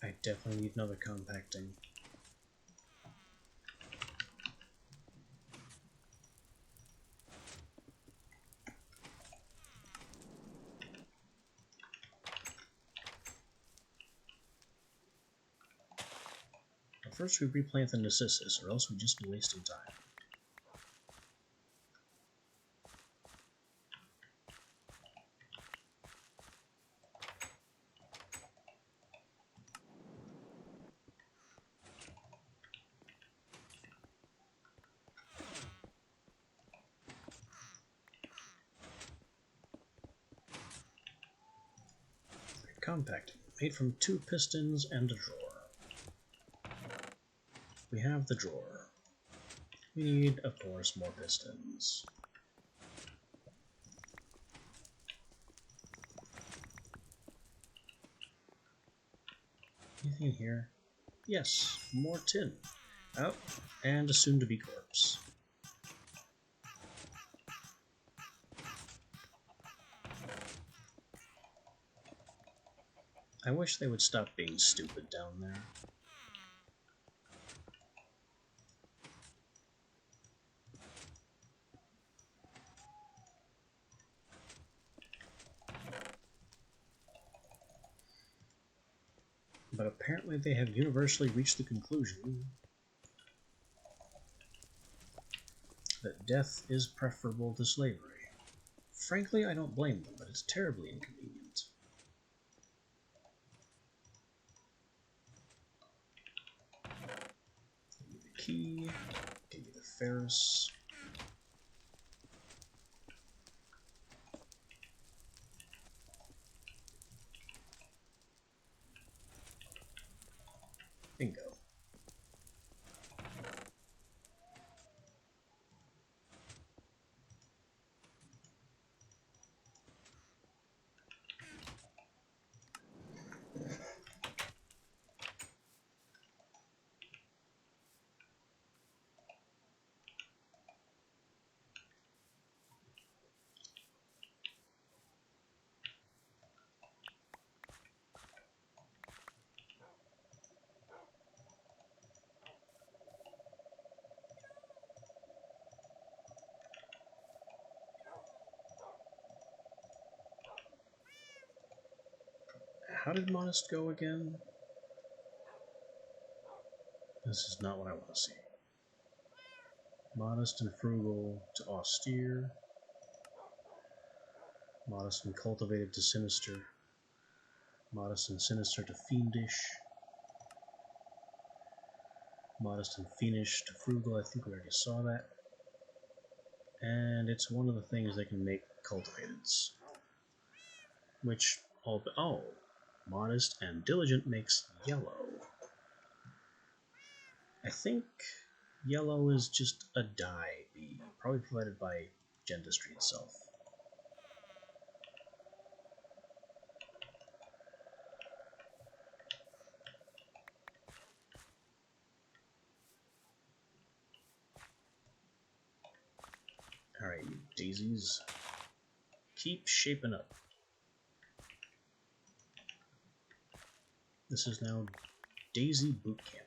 I definitely need another compacting. But first we replant the Narcissus, or else we'd just be wasting time. Compacting, made from 2 pistons and a drawer. We have the drawer. We need, of course, more pistons. Anything in here? Yes, more tin. Oh, and a soon-to-be corpse. I wish they would stop being stupid down there. But apparently they have universally reached the conclusion that death is preferable to slavery. Frankly, I don't blame them, but it's terribly inconvenient. Give me the key, give me the Ferris. Bingo. How did Modest go again? This is not what I want to see. Modest and frugal to austere. Modest and cultivated to sinister. Modest and sinister to fiendish. Modest and fiendish to frugal. I think we already saw that. And it's one of the things they can make cultivateds. Which, oh, modest and diligent makes yellow. I think yellow is just a dye bee, probably provided by Gendustry itself. Alright, you daisies. Keep shaping up. This is now Daisy Boot Camp.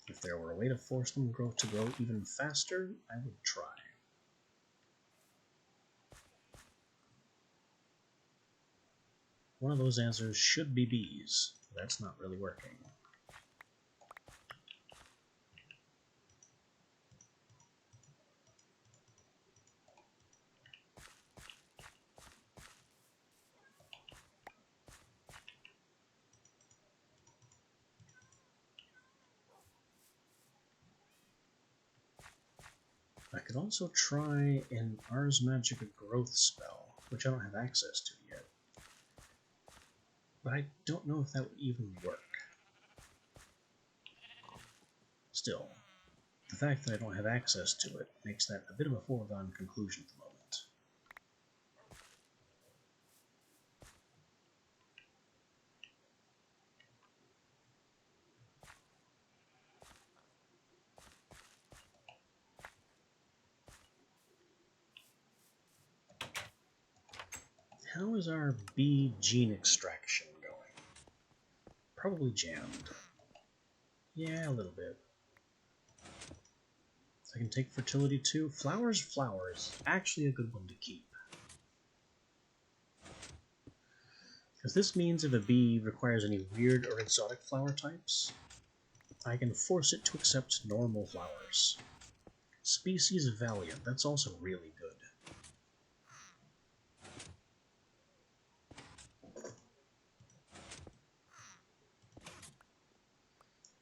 If there were a way to force them to grow even faster, I would try. One of those answers should be bees. That's not really working. I could also try an Ars Magica growth spell, which I don't have access to yet. But I don't know if that would even work. Still, the fact that I don't have access to it makes that a bit of a foregone conclusion at the moment. How is our bee gene extraction going? Probably jammed. Yeah, a little bit. I can take fertility too. Flowers. Actually a good one to keep. Because this means if a bee requires any weird or exotic flower types, I can force it to accept normal flowers. Species Valiant, that's also really good.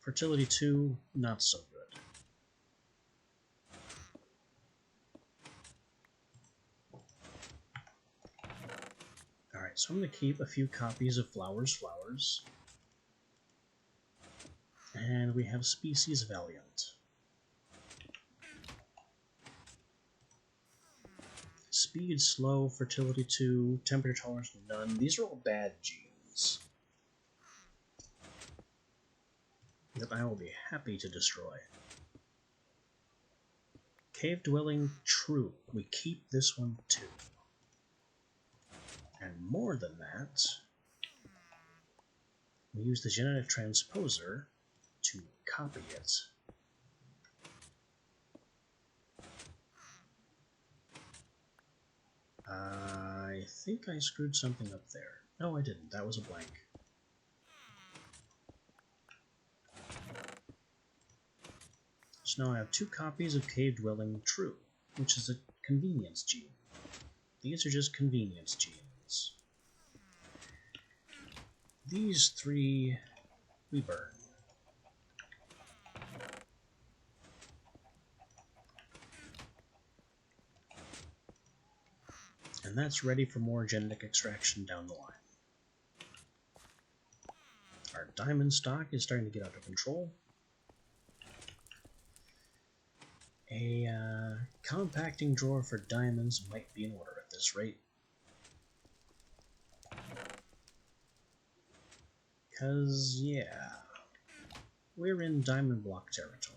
Fertility 2, not so good. Alright, so I'm going to keep a few copies of Flowers. And we have Species Valiant. Speed, slow, fertility 2, temperature tolerance none. These are all bad genes that I will be happy to destroy. Cave Dwelling, true. We keep this one too. And more than that, we use the genetic transposer to copy it. I think I screwed something up there. No, I didn't. That was a blank. So now I have 2 copies of Cave Dwelling True, which is a convenience gene. These are just convenience genes. These 3 we burn. And that's ready for more genetic extraction down the line. Our diamond stock is starting to get out of control. A compacting drawer for diamonds might be in order at this rate. Because, yeah, we're in diamond block territory.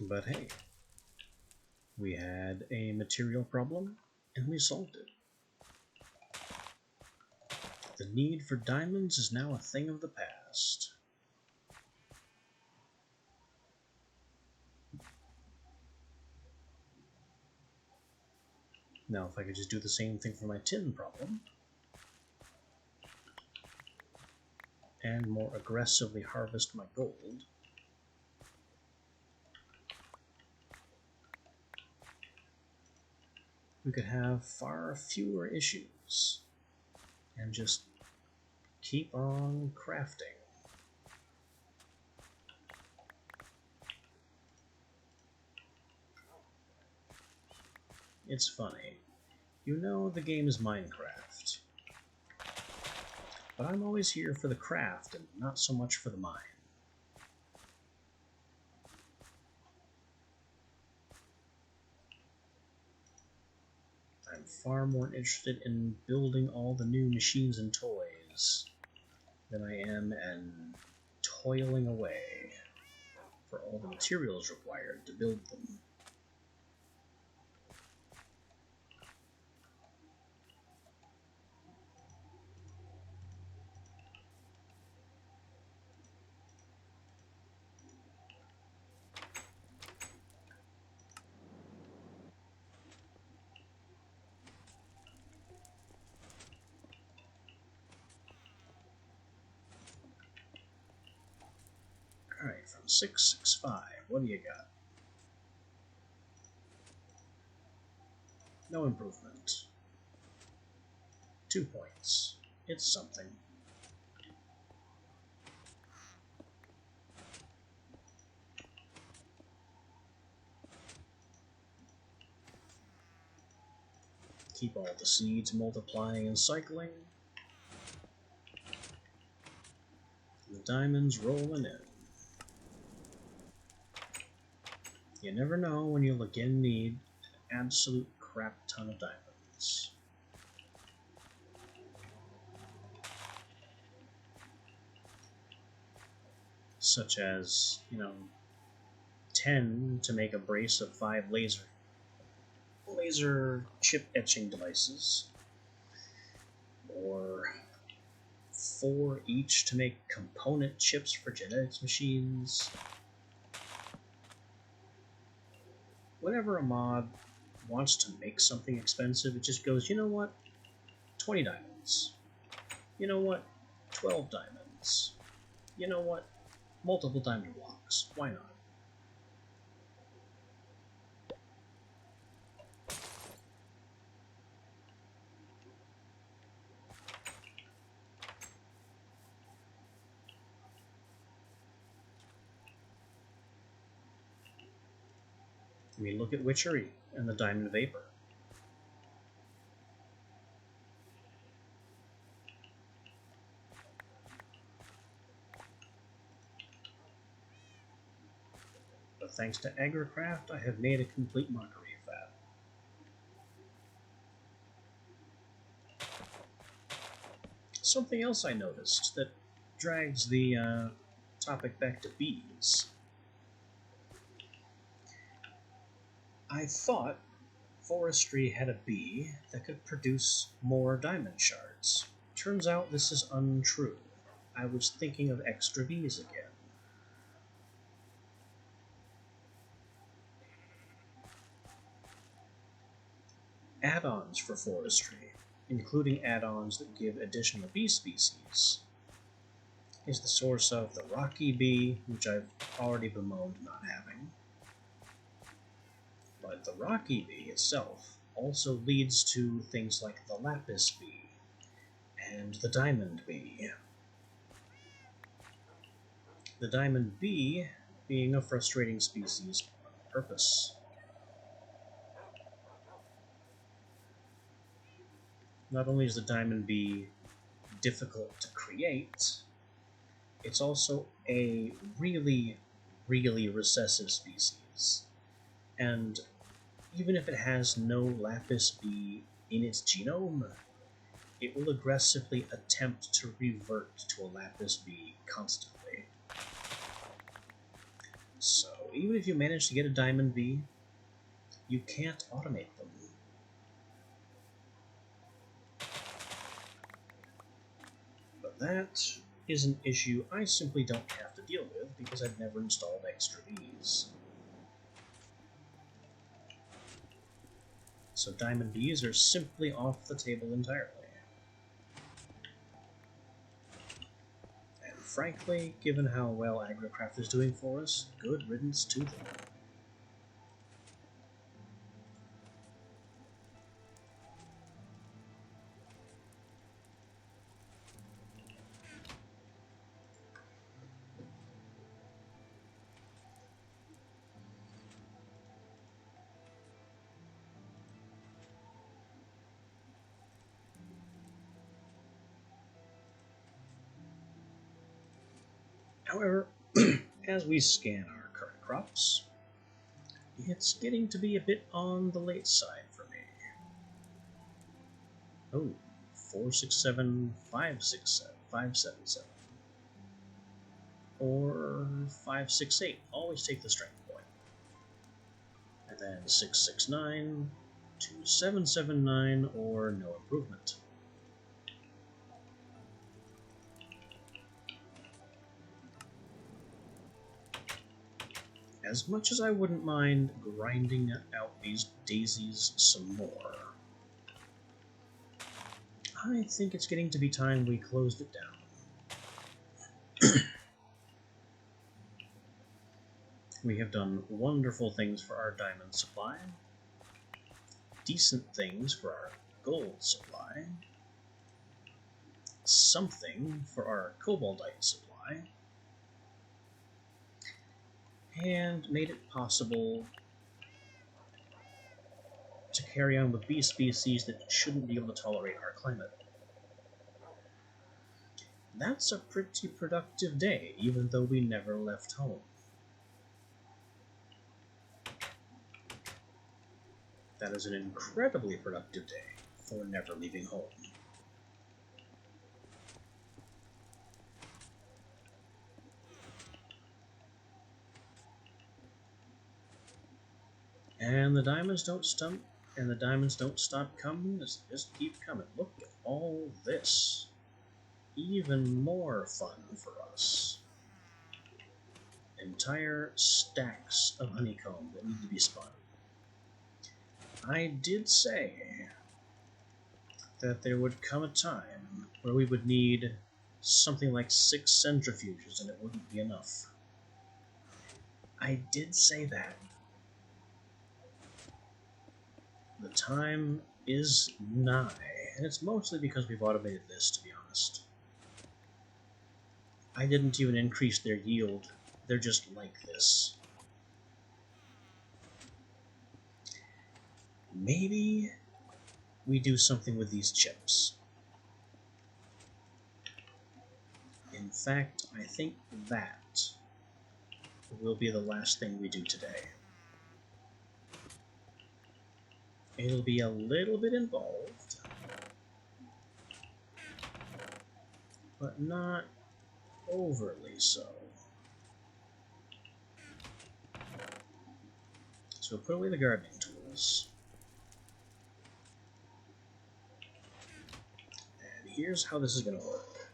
But hey, we had a material problem, and we solved it. The need for diamonds is now a thing of the past. Now, if I could just do the same thing for my tin problem, and more aggressively harvest my gold, we could have far fewer issues, and just keep on crafting. It's funny. You know the game is Minecraft, but I'm always here for the craft and not so much for the mine. I'm far more interested in building all the new machines and toys than I am in toiling away for all the materials required to build them. Alright, from 665, what do you got? No improvement. 2 points. It's something. Keep all the seeds multiplying and cycling. The diamonds rolling in. You never know when you'll again need an absolute crap ton of diamonds. Such as, 10 to make a brace of 5 laser chip etching devices, or 4 each to make component chips for genetics machines. Whenever a mod wants to make something expensive, it just goes, you know what, 20 diamonds. You know what, 12 diamonds. You know what, multiple diamond blocks. Why not? I mean, look at Witchery and the Diamond Vapor. But thanks to AgriCraft, I have made a complete mockery of that. Something else I noticed that drags the topic back to bees. I thought forestry had a bee that could produce more diamond shards. Turns out this is untrue. I was thinking of extra bees again. Add-ons for forestry, including add-ons that give additional bee species, is the source of the rocky bee, which I've already bemoaned not having. But the rocky bee itself also leads to things like the lapis bee and the diamond bee. The diamond bee being a frustrating species on purpose. Not only is the diamond bee difficult to create, it's also a really, really recessive species. And even if it has no lapis bee in its genome, it will aggressively attempt to revert to a lapis bee constantly. So even if you manage to get a diamond bee, you can't automate them. But that is an issue I simply don't have to deal with because I've never installed extra bees. So diamond bees are simply off the table entirely. And frankly, given how well AgriCraft is doing for us, good riddance to them. However, as we scan our current crops, it's getting to be a bit on the late side for me. Oh, 467, 567, 577. Or 568. Always take the strength point. And then 669, 2779, or no improvement. As much as I wouldn't mind grinding out these daisies some more, I think it's getting to be time we closed it down. We have done wonderful things for our diamond supply, decent things for our gold supply, something for our cobaldite supply, and made it possible to carry on with bee species that shouldn't be able to tolerate our climate. That's a pretty productive day, even though we never left home. That is an incredibly productive day for never leaving home. And the diamonds don't stop coming, just keep coming. Look at all this. Even more fun for us. Entire stacks of honeycomb that need to be spun. I did say that there would come a time where we would need something like 6 centrifuges and it wouldn't be enough. I did say that. The time is nigh, and it's mostly because we've automated this, to be honest. I didn't even increase their yield, they're just like this. Maybe we do something with these chips. In fact, I think that will be the last thing we do today. It'll be a little bit involved, but not overly so. So we'll put away the gardening tools. here's how this is going to work.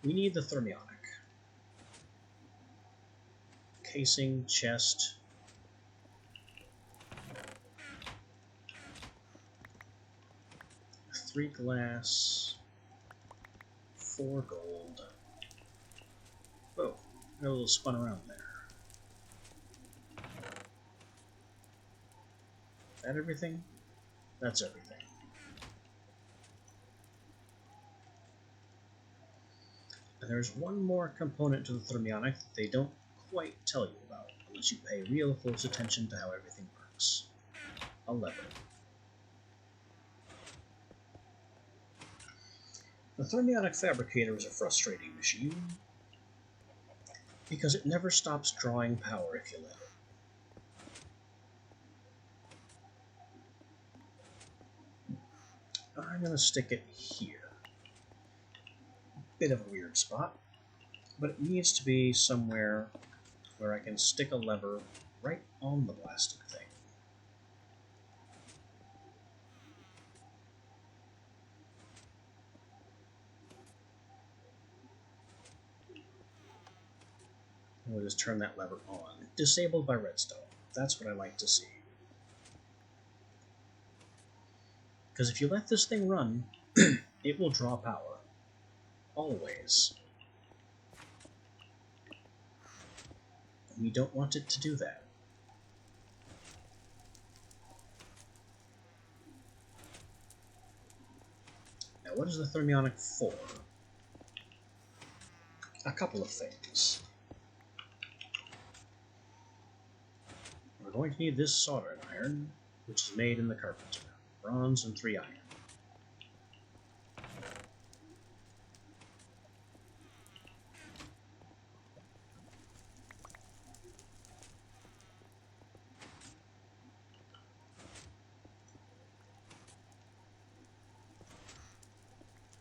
We need the thermionic. Casing, chest. Three glass. 4 gold. Whoa, got a little spun around there. That everything? That's everything. And there's one more component to the thermionic that they don't quite tell you about, unless you pay real close attention to how everything works. A lever. The thermionic fabricator is a frustrating machine, because it never stops drawing power if you let it. I'm going to stick it here. Bit of a weird spot, but it needs to be somewhere where I can stick a lever right on the blasted thing. And we'll just turn that lever on. Disabled by redstone. That's what I like to see. Because if you let this thing run, it will draw power. Always. We don't want it to do that. Now, what is the thermionic for? A couple of things. We're going to need this soldering iron, which is made in the carpenter. Bronze and 3 iron.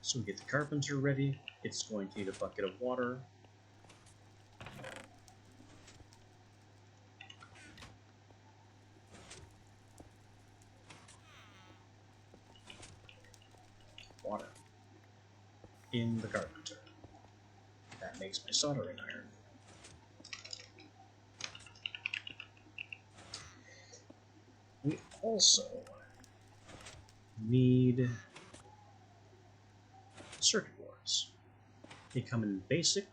So we get the carpenter ready. It's going to need a bucket of water. Water. In the carpenter. That makes my soldering iron. We also need circuit boards. They come in basic,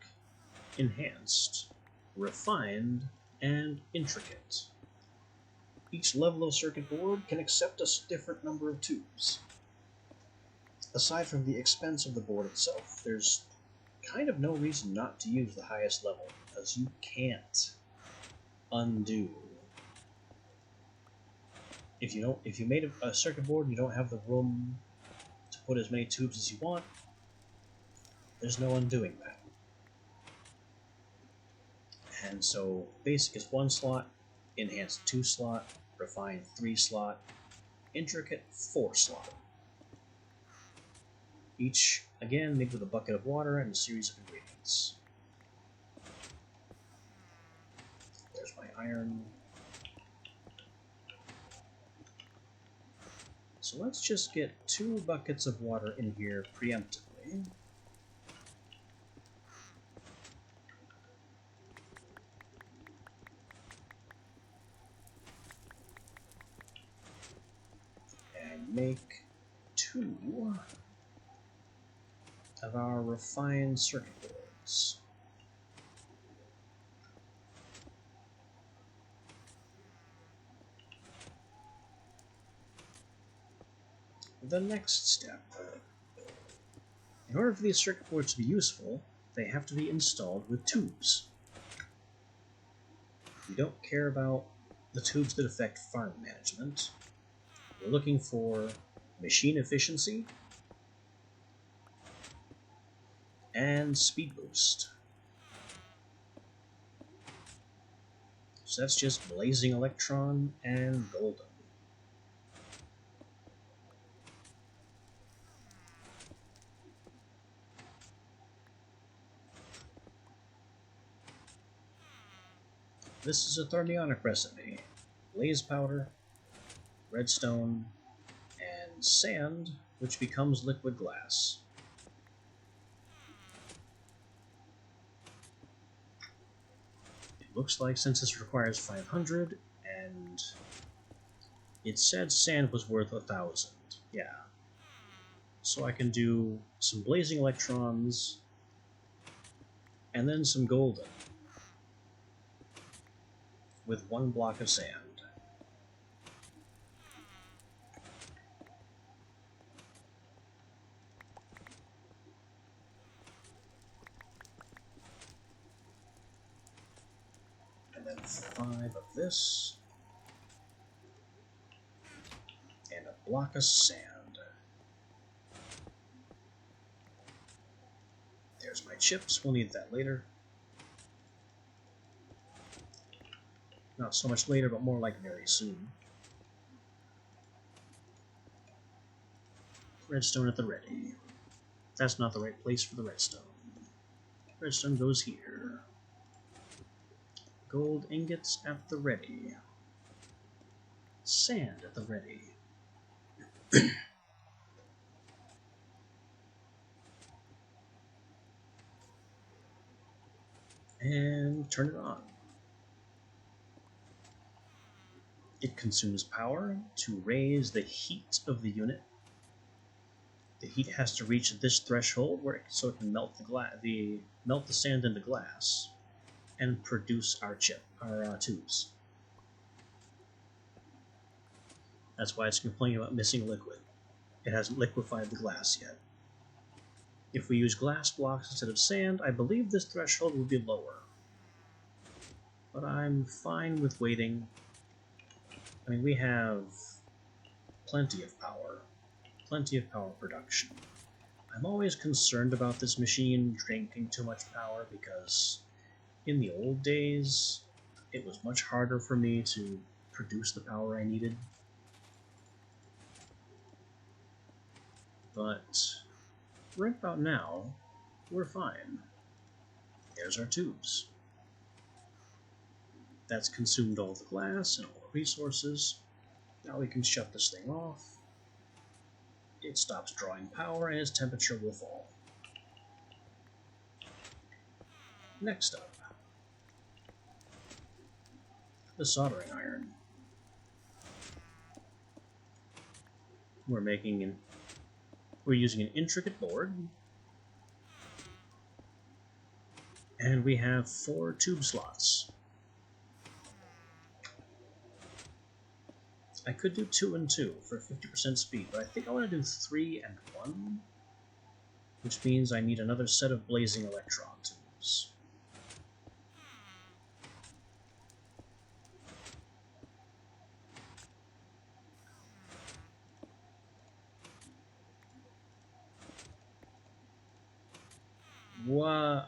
enhanced, refined, and intricate. Each level of circuit board can accept a different number of tubes. Aside from the expense of the board itself, there's kind of no reason not to use the highest level, because you can't undo. If you made a circuit board and you don't have the room to put as many tubes as you want, there's no undoing that. And so basic is 1 slot, enhanced 2 slot, refined 3 slot, intricate 4 slot. Each, again, made with a bucket of water and a series of ingredients. There's my iron. So let's just get 2 buckets of water in here preemptively. And make 2 of our refined circuit boards. The next step. In order for these circuit boards to be useful, they have to be installed with tubes. We don't care about the tubes that affect farm management. We're looking for machine efficiency and speed boost. So that's just blazing electron and golden. This is a thermionic recipe. Blaze powder, redstone, and sand, which becomes liquid glass. It looks like since this requires 500, and it said sand was worth 1,000. Yeah. So I can do some blazing electrons, and then some golden, with 1 block of sand. And then 5 of this, and a block of sand. There's my chips, we'll need that later. Not so much later, but more like very soon. Redstone at the ready. That's not the right place for the redstone. Redstone goes here. Gold ingots at the ready. Sand at the ready. And turn it on. It consumes power to raise the heat of the unit. The heat has to reach this threshold so it can melt melt the sand into glass and produce our tubes. That's why it's complaining about missing liquid. It hasn't liquefied the glass yet. If we use glass blocks instead of sand, I believe this threshold will be lower. But I'm fine with waiting. I mean, we have plenty of power production. I'm always concerned about this machine drinking too much power because in the old days, it was much harder for me to produce the power I needed. But right about now, we're fine. There's our tubes. That's consumed all the glass and all the resources. Now we can shut this thing off. It stops drawing power and its temperature will fall. Next up, the soldering iron. We're using an intricate board, and we have 4 tube slots. I could do 2 and 2 for 50% speed, but I think I want to do 3 and 1, which means I need another set of blazing electron tubes.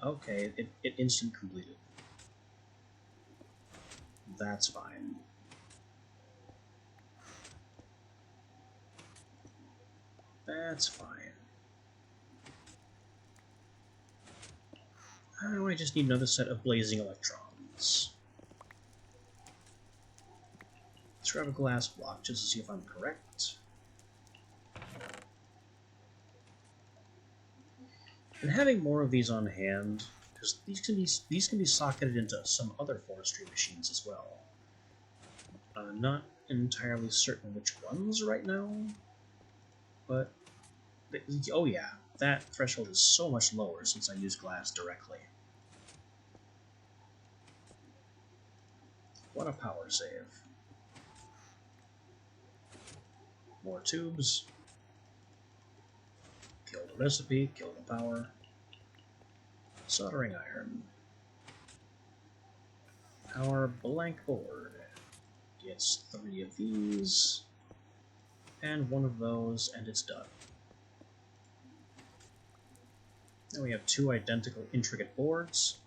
Okay, it instant completed. That's fine. That's fine. Now I just need another set of blazing electrons. Let's grab a glass block just to see if I'm correct. And having more of these on hand, because these can be socketed into some other forestry machines as well. I'm not entirely certain which ones right now, but oh yeah, that threshold is so much lower since I use glass directly. What a power save. More tubes. Kill the recipe, kill the power. Soldering iron. Our blank board gets 3 of these, and 1 of those, and it's done. Now we have 2 identical intricate boards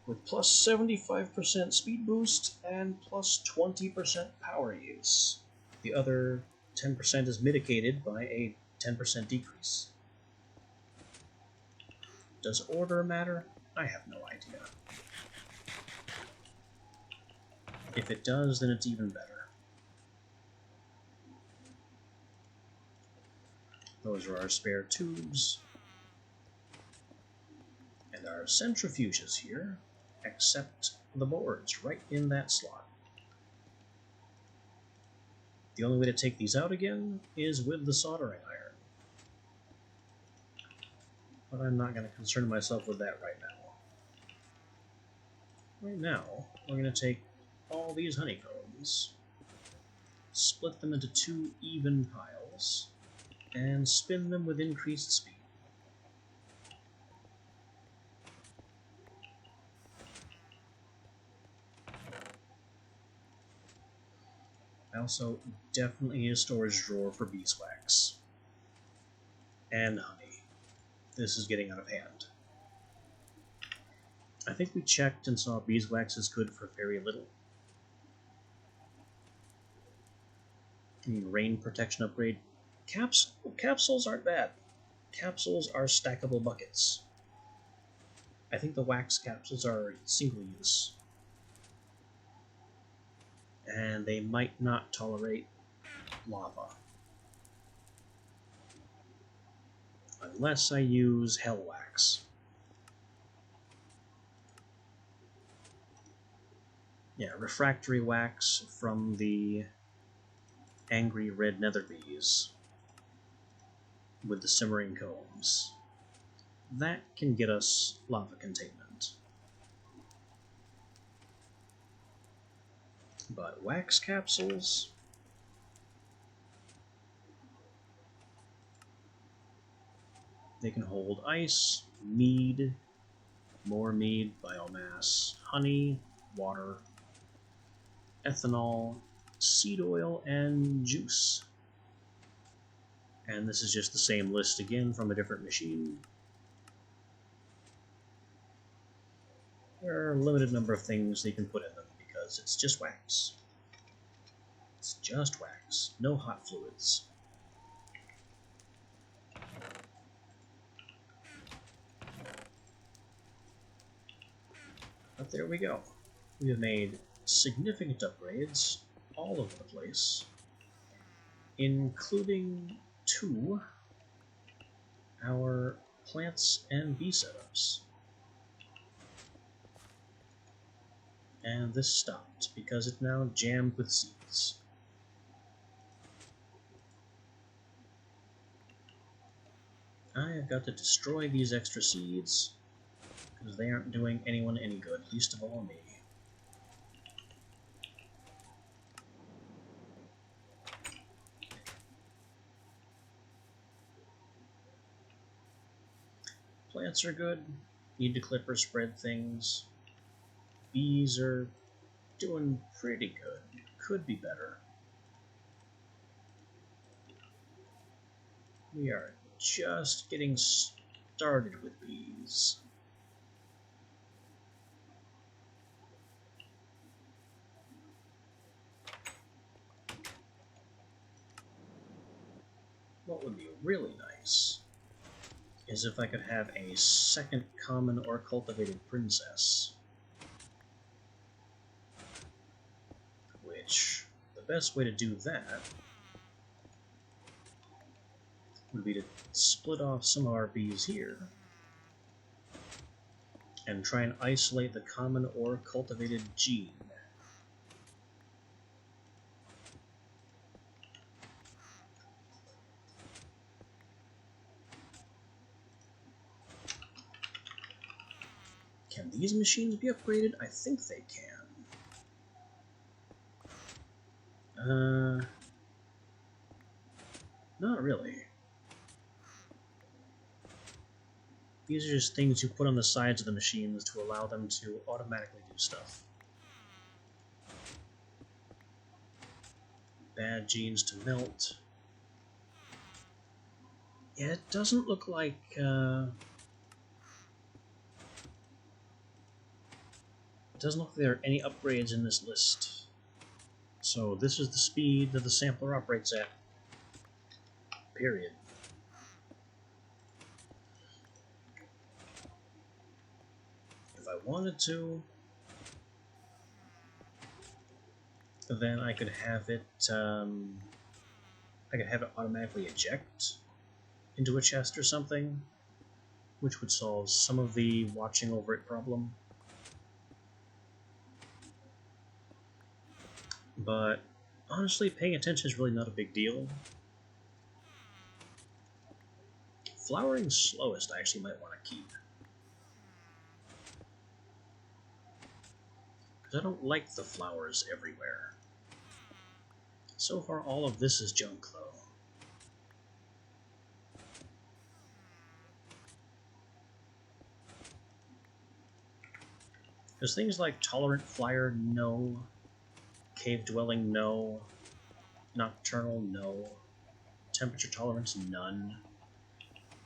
with plus 75% speed boost and plus 20% power use. The other 10% is mitigated by a 10% decrease. Does order matter? I have no idea. If it does, then it's even better. Those are our spare tubes. And our centrifuges here accept the boards right in that slot. The only way to take these out again is with the soldering iron. But I'm not going to concern myself with that right now. Right now, we're going to take all these honeycombs, split them into 2 even piles, and spin them with increased speed. I also definitely need a storage drawer for beeswax. And honey. This is getting out of hand. I think we checked and saw beeswax is good for very little. Rain protection upgrade. Capsules aren't bad. Capsules are stackable buckets. I think the wax capsules are single use. And they might not tolerate lava. Unless I use hell wax. Yeah, refractory wax from the angry red nether bees with the simmering combs. That can get us lava containment. But wax capsules? They can hold ice, mead, more mead, biomass, honey, water, ethanol, seed oil, and juice. And this is just the same list again from a different machine. There are a limited number of things they can put in them because it's just wax. It's just wax, no hot fluids. But there we go. We have made significant upgrades all over the place, including to our plants and bee setups. And this stopped because it's now jammed with seeds. I have got to destroy these extra seeds because they aren't doing anyone any good, least of all me. Plants are good, need to clip or spread things. Bees are doing pretty good, could be better. We are just getting started with bees. What would be really nice is if I could have a second common or cultivated princess. Which, the best way to do that would be to split off some of our bees here and try and isolate the common or cultivated gene. Can these machines be upgraded? I think they can. Not really. These are just things you put on the sides of the machines to allow them to automatically do stuff. Bad genes to melt. Yeah, it doesn't look like, it doesn't look like there are any upgrades in this list. So this is the speed that the sampler operates at. Period. If I wanted to, then I could have it automatically eject. into a chest or something, which would solve some of the watching over it problem. But honestly, paying attention is really not a big deal. Flowering slowest I actually might want to keep. Because I don't like the flowers everywhere. So far all of this is junk though. Because things like Tolerant Flyer, no. Cave Dwelling, no. Nocturnal, no. Temperature Tolerance, none.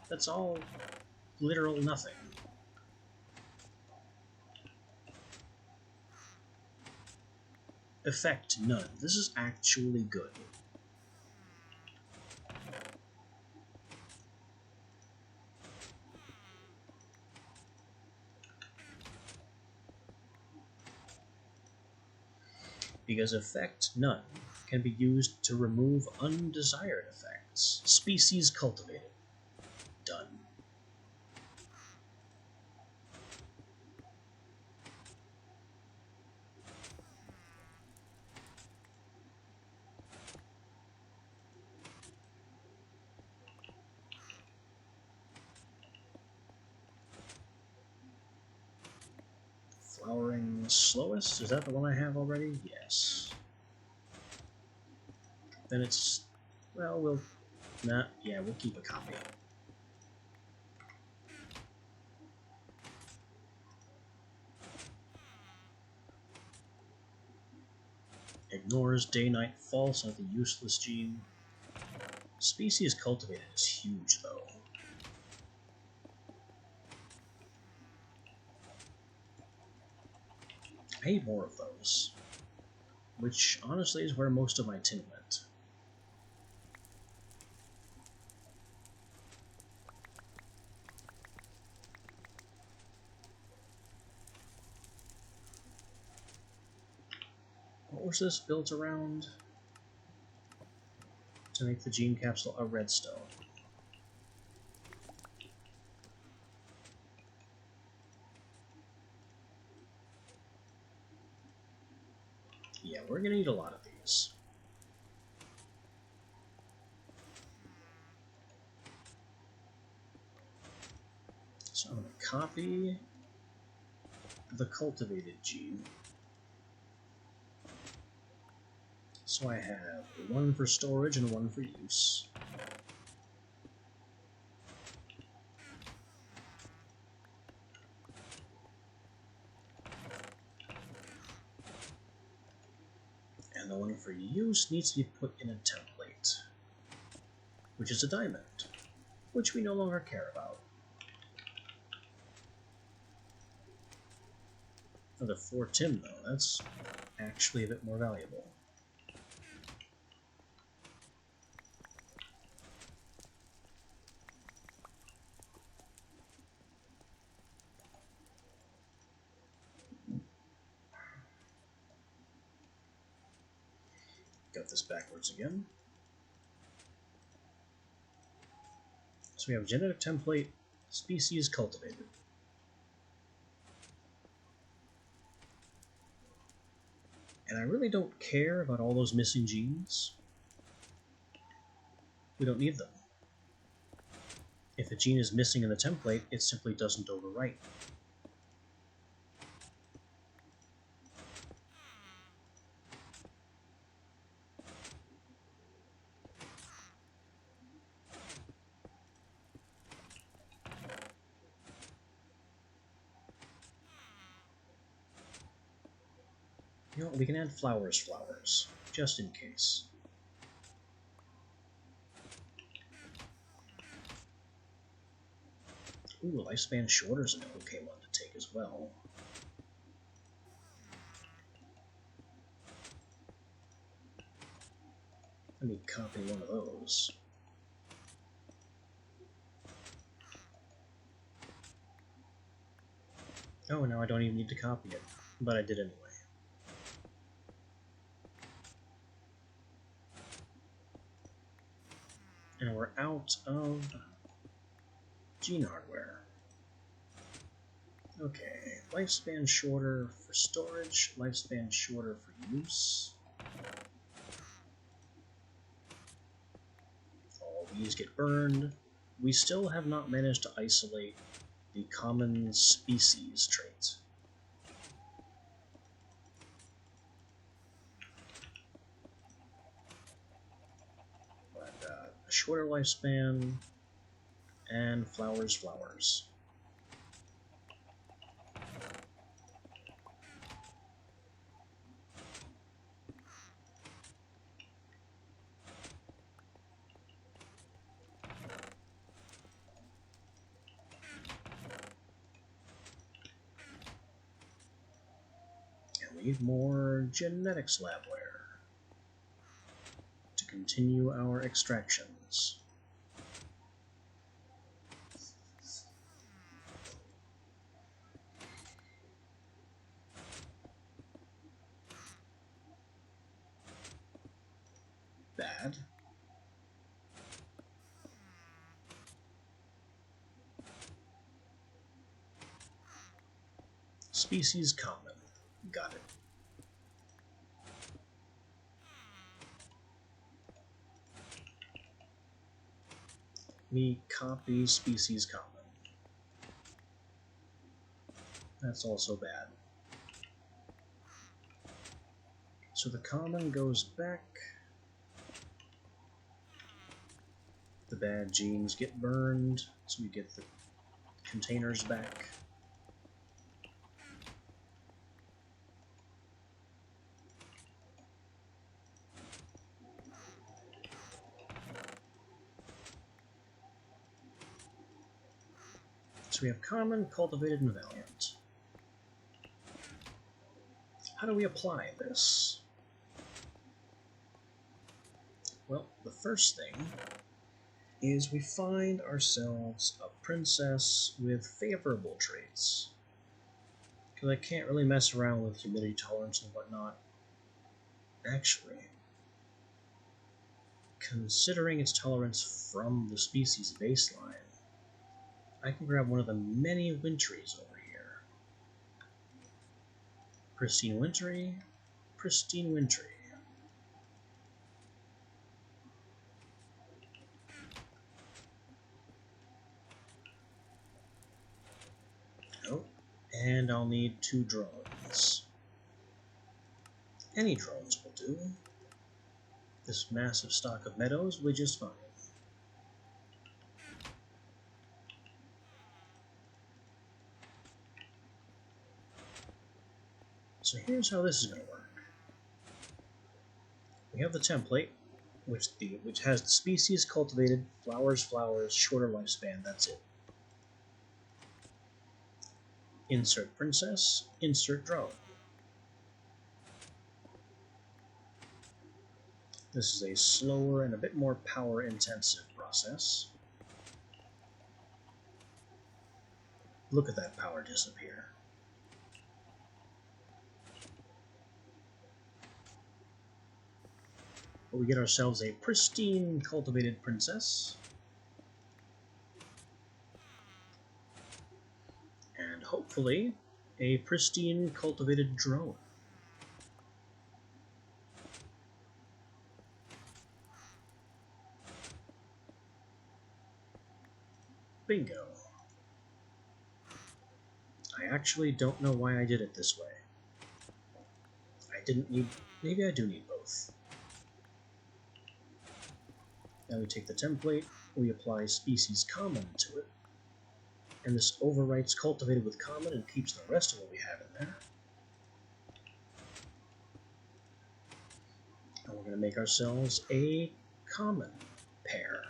That's all literal nothing. Effect, none. This is actually good. Because effect, none, can be used to remove undesired effects. Species cultivated. Done. Flowering slowest? Is that the one I have already? Yes. Then it's... well, we'll... nah, yeah, we'll keep a copy. Ignores day-night false, not the useless gene. Species cultivated is huge, though. I need more of those. Which, honestly, is where most of my tin went. What was this built around? To make the gene capsule a redstone. Yeah, we're gonna need a lot of these. So I'm gonna copy the cultivated gene. So I have one for storage and one for use. And the one for use needs to be put in a template, which is a diamond, which we no longer care about. Another 4 tin, though. That's actually a bit more valuable. Got this backwards again. So we have genetic template, species cultivated. And I really don't care about all those missing genes. We don't need them. If a gene is missing in the template, it simply doesn't overwrite. You know, we can add flowers, just in case. Ooh, lifespan shorter is an okay one to take as well. Let me copy one of those. Oh, now I don't even need to copy it, but I did anyway. And we're out of Gene hardware. Okay, lifespan shorter for storage, lifespan shorter for use. All these get burned. We still have not managed to isolate the common species trait. But a shorter lifespan and flowers. And we need more genetics labware to continue our extractions. Bad. Species common. Got it. We copy species common. That's also bad. So the common goes back. The bad genes get burned, so we get the containers back. So we have common, cultivated, and valiant. How do we apply this? Well, the first thing is we find ourselves a princess with favorable traits. Because I can't really mess around with humidity tolerance and whatnot. Actually, considering its tolerance from the species baseline, I can grab one of the many wintries over here. Pristine wintry, pristine wintry. Oh, and I'll need 2 drones. Any drones will do. This massive stock of meadows will be just fine. So here's how this is going to work. We have the template, which has the species cultivated, flowers, shorter lifespan, that's it. Insert princess, insert drone. This is a slower and a bit more power intensive process. Look at that power disappear. But we get ourselves a pristine cultivated princess. And hopefully a pristine cultivated drone. Bingo. I actually don't know why I did it this way. I didn't need... Maybe I do need both. Now we take the template, we apply species common to it, and this overwrites cultivated with common and keeps the rest of what we have in there. And we're going to make ourselves a common pair.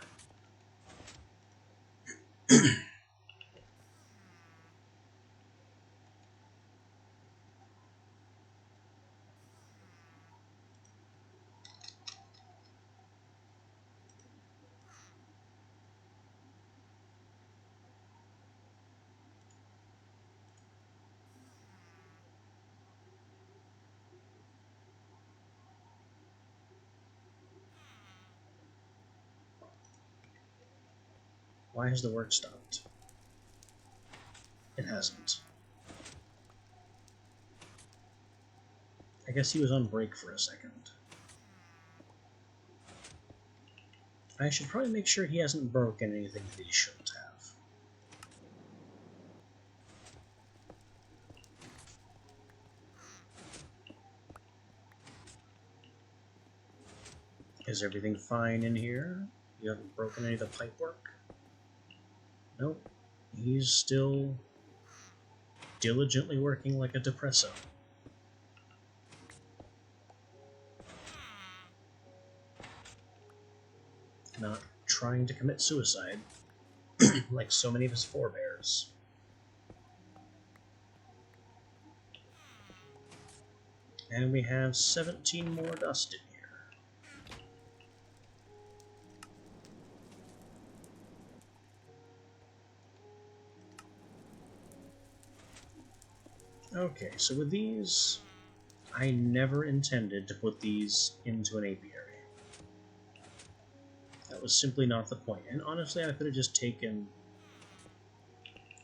Why has the work stopped? It hasn't. I guess he was on break for a second. I should probably make sure he hasn't broken anything that he shouldn't have. Is everything fine in here? You haven't broken any of the pipework? Nope. He's still diligently working like a depresso. Not trying to commit suicide like so many of his forebears. And we have 17 more dust in here. Okay, so with these, I never intended to put these into an apiary. That was simply not the point. And honestly, I could have just taken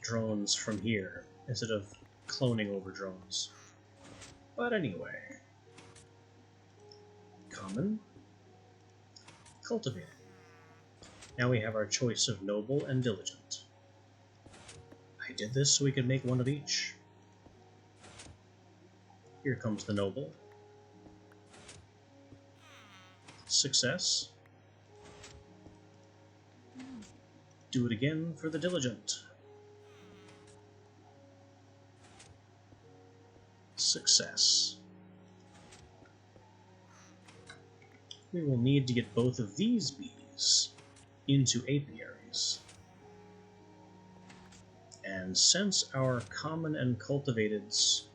drones from here instead of cloning over drones. But anyway. Common. Cultivated. Now we have our choice of noble and diligent. I did this so we could make one of each. Here comes the noble. Success. Do it again for the diligent. Success. We will need to get both of these bees into apiaries. And since our common and cultivateds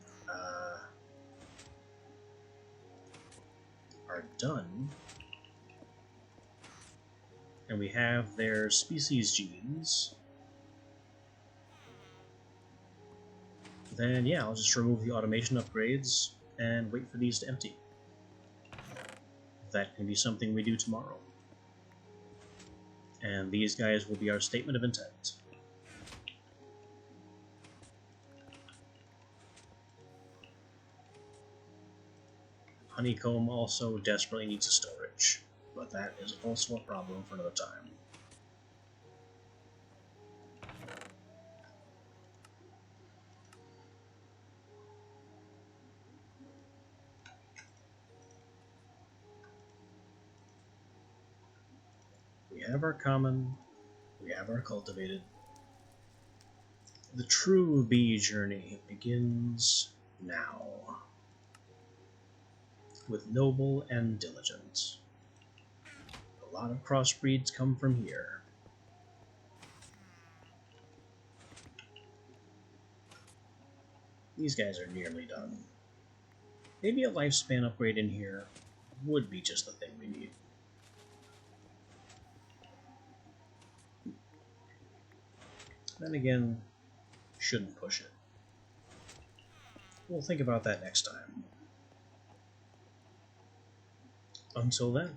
are done, and we have their species genes, then yeah, I'll just remove the automation upgrades and wait for these to empty. That can be something we do tomorrow. And these guys will be our statement of intent. Honeycomb also desperately needs a storage, but that is also a problem for another time. We have our common, we have our cultivated. The true bee journey begins now, with noble and diligent. A lot of crossbreeds come from here. These guys are nearly done. Maybe a lifespan upgrade in here would be just the thing we need. Then again, shouldn't push it. We'll think about that next time. Until then.